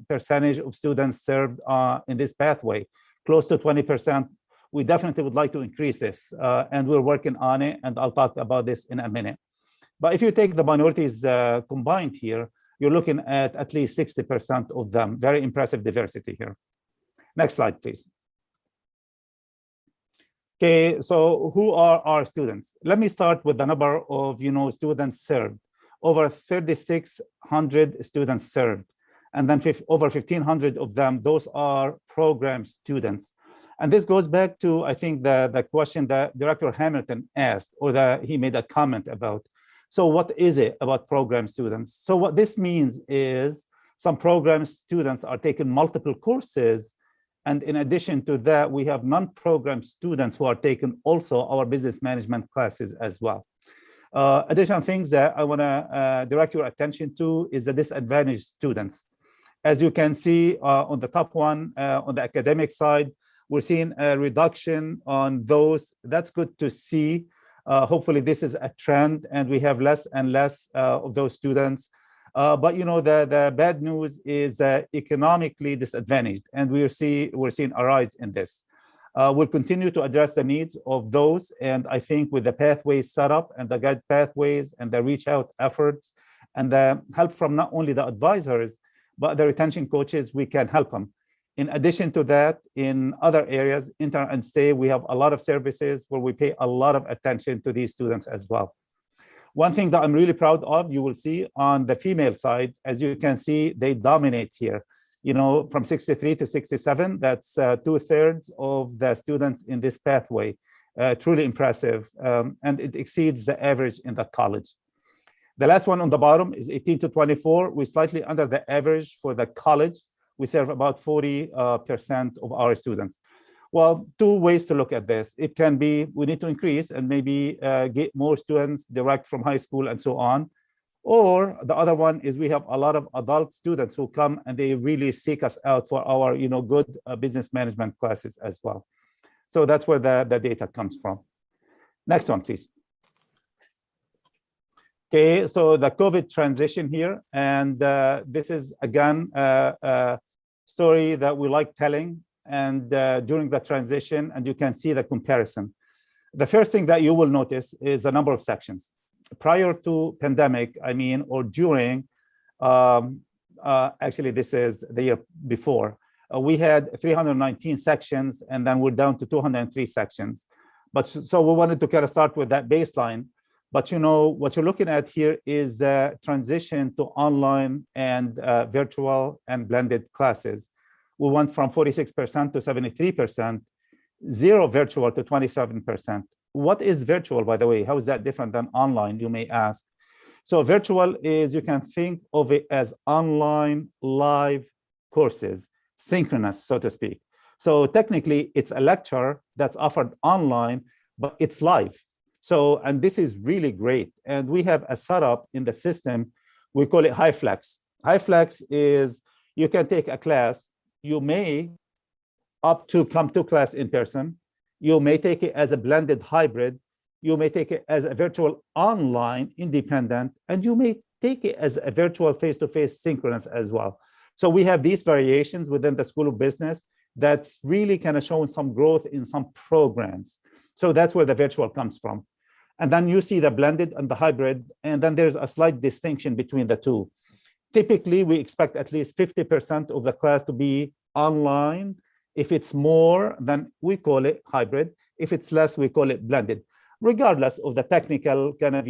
percentage of students served in this pathway, close to 20%. We definitely would like to increase this, and we're working on it, and I'll talk about this in a minute. But if you take the minorities combined here, you're looking at least 60% of them. Very impressive diversity here. Next slide, please. Okay, so who are our students? Let me start with the number of students served. Over 3,600 students served, and then over 1,500 of them, those are program students. And this goes back to, I think, the question that Director Hamilton asked, or that he made a comment about. So what is it about program students? So what this means is some program students are taking multiple courses, and in addition to that, we have non-program students who are taking also our business management classes as well. Additional things that I want to direct your attention to is the disadvantaged students. As you can see on the top one, on the academic side, we're seeing a reduction on those. That's good to see. Hopefully this is a trend and we have less and less of those students. But the bad news is economically disadvantaged, and we're seeing a rise in this. We'll continue to address the needs of those, and I think with the pathways set up and the guide pathways and the reach out efforts and the help from not only the advisors, but the retention coaches, we can help them. In addition to that, in other areas, intern and stay, we have a lot of services where we pay a lot of attention to these students as well. One thing that I'm really proud of, you will see on the female side, as you can see, they dominate here. From 63 to 67, that's 2/3 of the students in this pathway. Truly impressive, and it exceeds the average in the college. The last one on the bottom is 18 to 24. We're slightly under the average for the college. We serve about 40% of our students. Well, two ways to look at this. It can be we need to increase and maybe get more students direct from high school and so on. Or the other one is we have a lot of adult students who come and they really seek us out for our good business management classes as well. So that's where the data comes from. Next one, please. Okay, so the COVID transition here, and this is again a story that we like telling, and during the transition, and you can see the comparison. The first thing that you will notice is the number of sections. Prior to pandemic, or during, actually this is the year before, we had 319 sections, and then we're down to 203 sections. But so we wanted to kind of start with that baseline. But what you're looking at here is the transition to online and virtual and blended classes. We went from 46% to 73%, zero virtual to 27%. What is virtual, by the way? How is that different than online, you may ask? So virtual is, you can think of it as online live courses, synchronous, so to speak. So technically, it's a lecture that's offered online, but it's live. So, and this is really great. And we have a setup in the system, we call it HighFlex. HighFlex is, you can take a class, you may opt to come to class in person, you may take it as a blended hybrid, you may take it as a virtual online independent, and you may take it as a virtual face-to-face synchronous as well. So we have these variations within the School of Business that's really kind of showing some growth in some programs. So that's where the virtual comes from. And then you see the blended and the hybrid, and then there's a slight distinction between the two. Typically, we expect at least 50% of the class to be online. If it's more, then we call it hybrid. If it's less, we call it blended. Regardless of the technical kind of,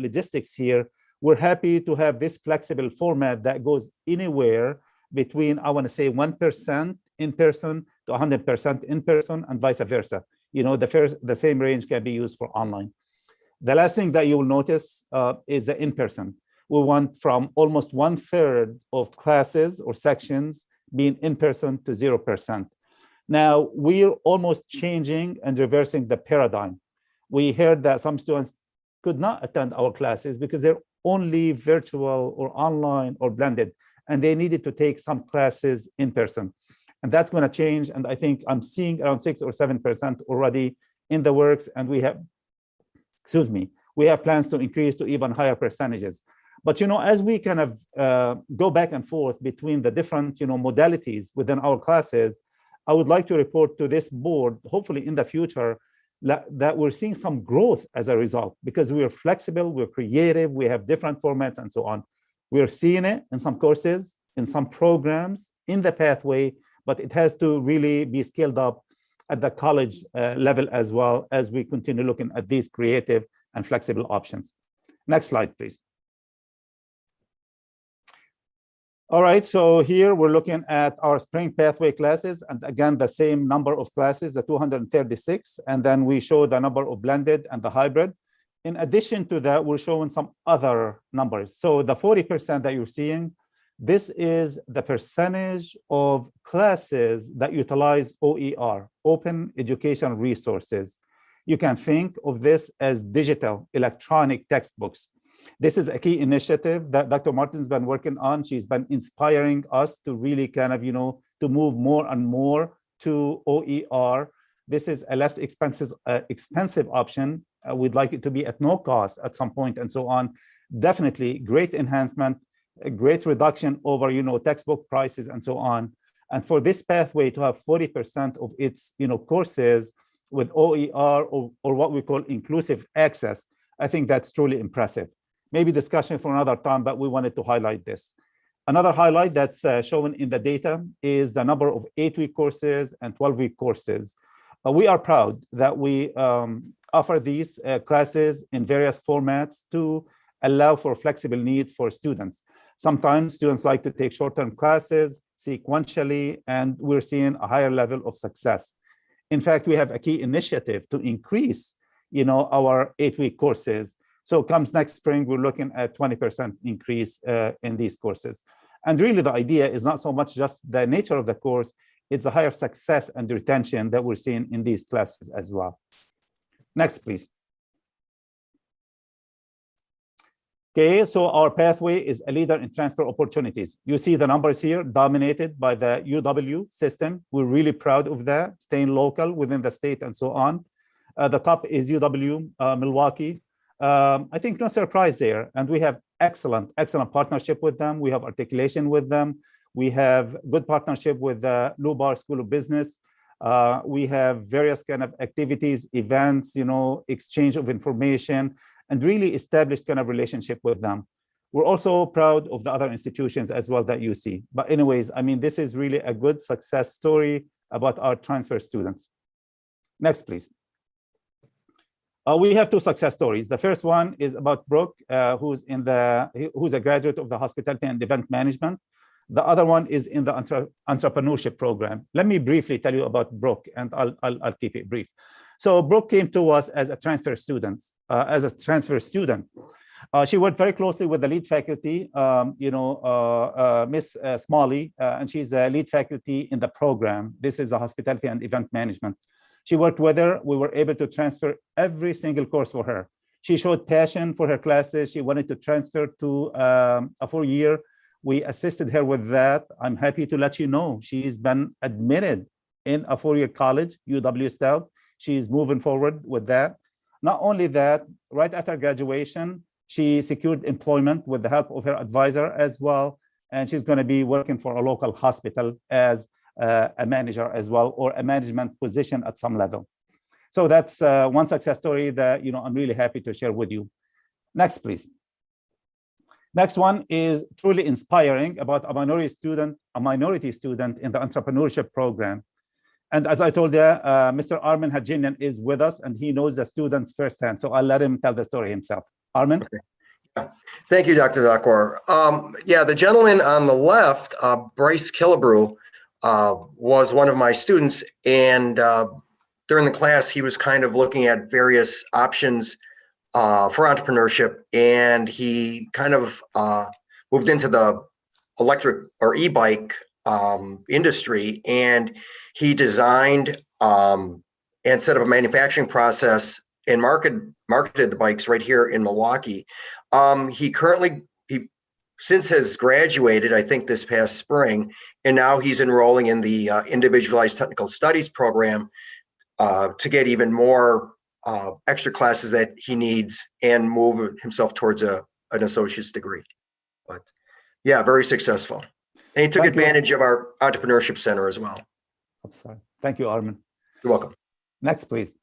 logistics here, we're happy to have this flexible format that goes anywhere between, I want to say, 1% in person to 100% in person and vice versa. The same range can be used for online. The last thing that you will notice is the in-person. We went from almost 1/3 of classes or sections being in person to 0%. Now, we're almost changing and reversing the paradigm. We heard that some students could not attend our classes because they're only virtual or online or blended, and they needed to take some classes in person. And that's going to change. And I think I'm seeing around 6 or 7% already in the works. And we have plans to increase to even higher percentages. But, as we kind of go back and forth between the different, modalities within our classes, I would like to report to this board, hopefully in the future, that we're seeing some growth as a result, because we are flexible, we're creative, we have different formats and so on. We're seeing it in some courses, in some programs, in the pathway, but it has to really be scaled up at the college level as well, as we continue looking at these creative and flexible options. Next slide, please. All right, so here we're looking at our spring pathway classes, and again, the same number of classes, the 236, and then we show the number of blended and the hybrid. In addition to that, we're showing some other numbers. So the 40% that you're seeing, this is the percentage of classes that utilize OER, Open Education Resources. You can think of this as digital electronic textbooks. This is a key initiative that Dr. Martin's been working on. She's been inspiring us to really kind of, to move more and more to OER. This is a less expensive option. We'd like it to be at no cost at some point and so on. Definitely great enhancement, a great reduction over, textbook prices and so on. And for this pathway to have 40% of its, courses with OER or what we call inclusive access, I think that's truly impressive. Maybe discussion for another time, but we wanted to highlight this. Another highlight that's shown in the data is the number of 8-week courses and 12-week courses. We are proud that we offer these classes in various formats to allow for flexible needs for students. Sometimes students like to take short-term classes sequentially, and we're seeing a higher level of success. In fact, we have a key initiative to increase, our 8-week courses. So comes next spring, we're looking at 20% increase in these courses. And really the idea is not so much just the nature of the course, it's a higher success and retention that we're seeing in these classes as well. Next, please. Okay, so our pathway is a leader in transfer opportunities. You see the numbers here dominated by the UW system. We're really proud of that, staying local within the state and so on. The top is UW Milwaukee. I think no surprise there. And we have excellent partnership with them. We have articulation with them. We have good partnership with the Lubar School of Business. We have various kind of activities, events, exchange of information, and really established kind of relationship with them. We're also proud of the other institutions as well that you see. But anyways, I mean, this is really a good success story about our transfer students. Next, please. We have 2 success stories. The first one is about Brooke, who's a graduate of the hospitality and event management. The other one is in the entrepreneurship program. Let me briefly tell you about Brooke, and I'll keep it brief. So Brooke came to us as a transfer student. She worked very closely with the lead faculty, Miss Smalley, and she's the lead faculty in the program. This is a hospitality and event management. She worked with her. We were able to transfer every single course for her. She showed passion for her classes. She wanted to transfer to a 4-year. We assisted her with that. I'm happy to let you know she's been admitted in a 4-year college, UW Stout. She's moving forward with that. Not only that, right after graduation, she secured employment with the help of her advisor as well. And she's going to be working for a local hospital as a manager as well, or a management position at some level. So that's one success story that I'm really happy to share with you. Next, please. Next one is truly inspiring about a minority student in the entrepreneurship program. And as I told you, Mr. Armin Hajinian is with us, and he knows the students firsthand. So I'll let him tell the story himself. Armin? Okay. Yeah. Thank you, Dr. Dakor. The gentleman on the left, Bryce Killebrew, was one of my students. And during the class, he was kind of looking at various options for entrepreneurship. And he kind of moved into the electric or e-bike industry. And he designed and set up a manufacturing process and marketed the bikes right here in Milwaukee. He since has graduated, I think this past spring, and now he's enrolling in the individualized technical studies program to get even more extra classes that he needs and move himself towards an associate's degree. But yeah, very successful. And he took advantage of our entrepreneurship center as well. Thank you, Armin. You're welcome. Next, please.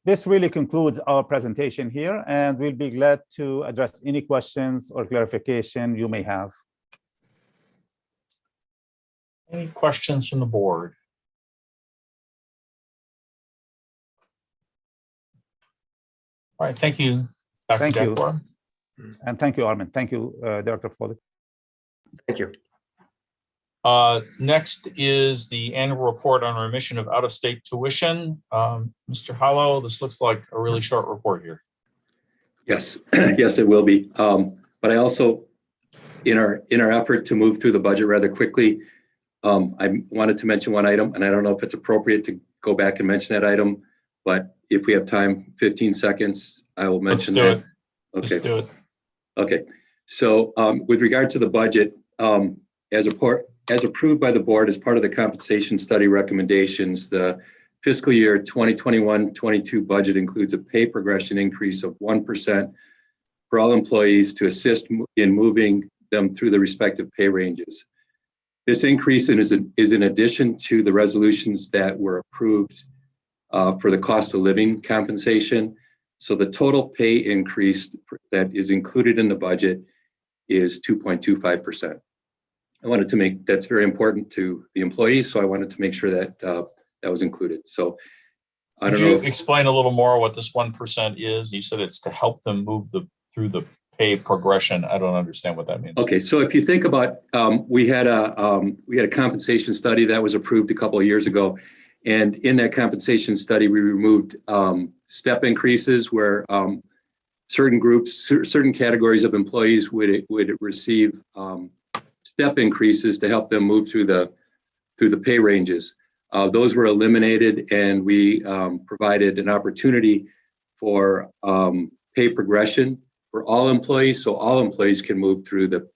This really concludes our presentation here, and we'll be glad to address any questions or clarification you may have. Any questions from the board? All right, thank you, Dr. Thank you. Dakor. And thank you, Armin. Thank you, Dr. Foley. Thank you. Next is the annual report on remission of out-of-state tuition. Mr. Hollow, this looks like a really short report here. Yes, yes, it will be. But I also, in our effort to move through the budget rather quickly, I wanted to mention one item, and I don't know if it's appropriate to go back and mention that item, but if we have time, 15 seconds, I will mention that. Okay. Let's do it. Okay. So with regard to the budget, as a as approved by the board as part of the compensation study recommendations, the fiscal year 2021-22 budget includes a pay progression increase of 1% for all employees to assist in moving them through the respective pay ranges. This increase is in addition to the resolutions that were approved for the cost of living compensation. So the total pay increase that is included in the budget is 2.25%. I wanted to make, that's very important to the employees, so I wanted to make sure that that was included. So I Could don't you know. explain a little more what this 1% is? You said it's to help them move through the pay progression. I don't understand what that means. Okay, so if you think about, we had a compensation study that was approved a couple of years ago, and in that compensation study, we removed step increases where certain groups, certain categories of employees would receive step increases to help them move through the pay ranges. Those were eliminated, and we provided an opportunity for pay progression for all employees, so all employees can move through the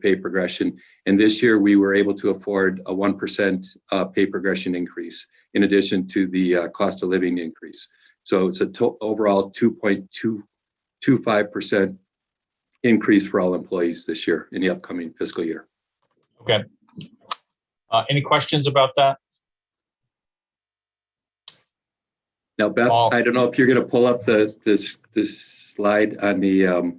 pay progression. And this year, we were able to afford a 1% pay progression increase in addition to the cost of living increase. So it's an overall 2.25% increase for all employees this year in the upcoming fiscal year. Okay. Any questions about that? Now, Beth, I don't know if you're going to pull up this slide on the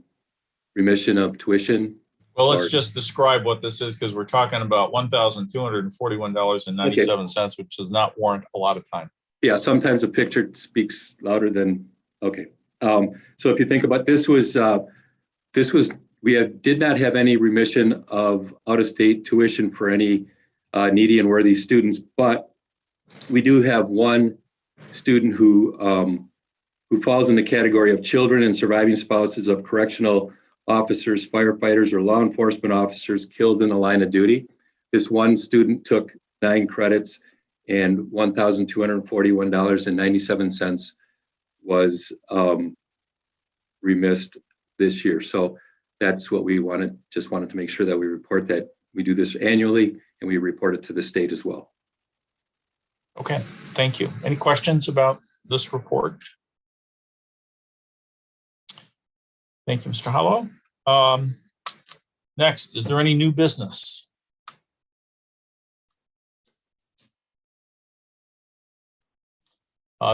remission of tuition. Well, let's just describe what this is, because we're talking about $1,241.97, which does not warrant a lot of time. Yeah, sometimes a picture speaks louder than, okay. So if you think about this was we did not have any remission of out-of-state tuition for any needy and worthy students, but we do have one student who falls in the category of children and surviving spouses of correctional officers, firefighters, or law enforcement officers killed in the line of duty. This one student took 9 credits, and $1,241.97 was remissed this year. So that's what we wanted, just wanted to make sure that we report that. We do this annually, and we report it to the state as well. Okay, thank you. Any questions about this report? Thank you, Mr. Hollow. Next, is there any new business?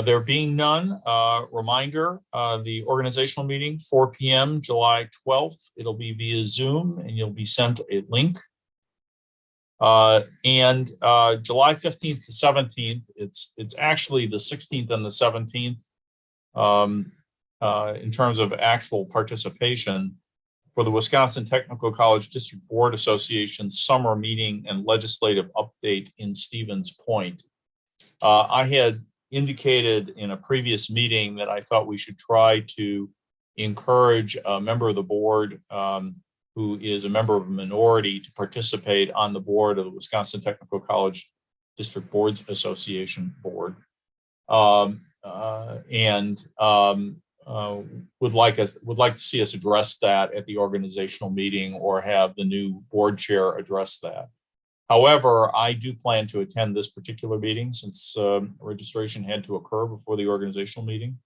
There being none, reminder, the organizational meeting, 4 p.m., July 12th. It'll be via Zoom, and you'll be sent a link. And July 15th to 17th, it's actually the 16th and the 17th in terms of actual participation for the Wisconsin Technical College District Board Association summer meeting and legislative update in Stevens Point. I had indicated in a previous meeting that I thought we should try to encourage a member of the board who is a member of a minority to participate on the board of the Wisconsin Technical College District Boards Association board, would like to see us address that at the organizational meeting or have the new board chair address that. However, I do plan to attend this particular meeting since registration had to occur before the organizational meeting.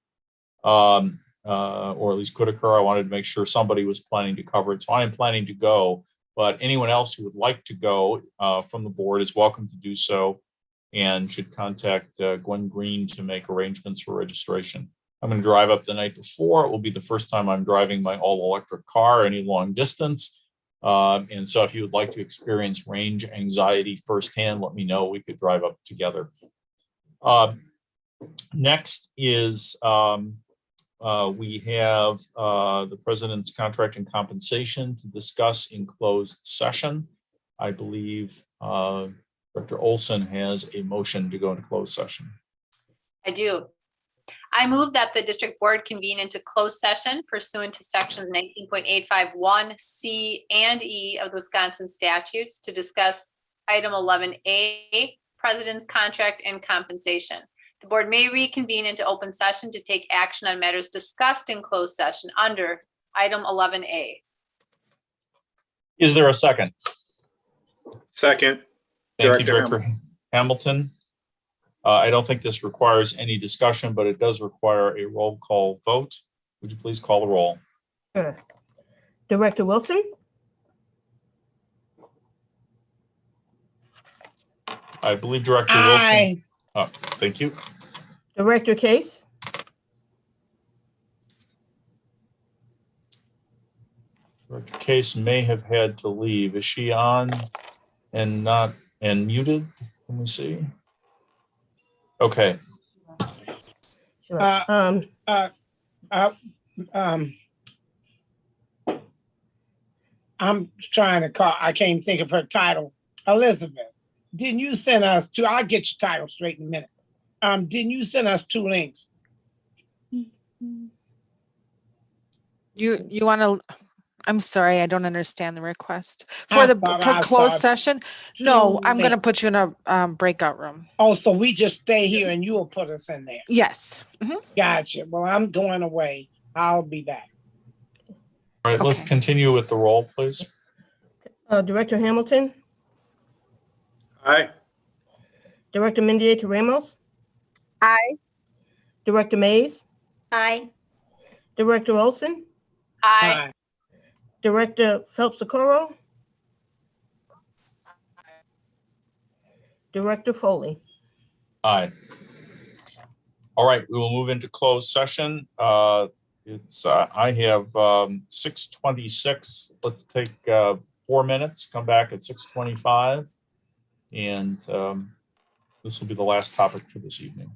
Or at least could occur. I wanted to make sure somebody was planning to cover it. So I am planning to go, but anyone else who would like to go from the board is welcome to do so and should contact Gwen Green to make arrangements for registration. I'm going to drive up the night before. It will be the first time I'm driving my all-electric car any long distance. And so if you would like to experience range anxiety firsthand, let me know. We could drive up together. Next is we have the president's contract and compensation to discuss in closed session. I believe Dr. Olson has a motion to go into closed session. I do. I move that the district board convene into closed session pursuant to sections 19.851 C and E of the Wisconsin statutes to discuss item 11A, president's contract and compensation. The board may reconvene into open session to take action on matters discussed in closed session under item 11A. Is there a second? Second. Thank you, Director Director Hamilton. I don't think this requires any discussion, but it does require a roll call vote. Would you please call the roll? Sure. Director Wilson, I believe Director Wilson. Aye. Oh, thank you. Director Case, Director Case may have had to leave. Is she on and not and muted? Let me see. Okay. sure. I'm trying to call, I can't think of her title. Elizabeth, didn't you send us two? I'll get your title straight in a minute. Didn't you send us 2 links? You want to, I'm sorry, I don't understand the request. I For thought I closed saw session? No, 2 I'm going to links. put you in a breakout room. Oh, so we just stay here and you will put us in there. Yes. Mhm. Gotcha. Well, I'm going away. I'll be back. All right, let's Okay. continue with the roll, please. Director Hamilton, Aye. Director Mendieta Ramos, Aye. Director Mays, Aye. Director Olson, Aye. Director Phelps Okoro, Director Foley. Aye. All right, we will move into closed session. I have 6:26. Let's take 4 minutes, come back at 6:25. And this will be the last topic for this evening.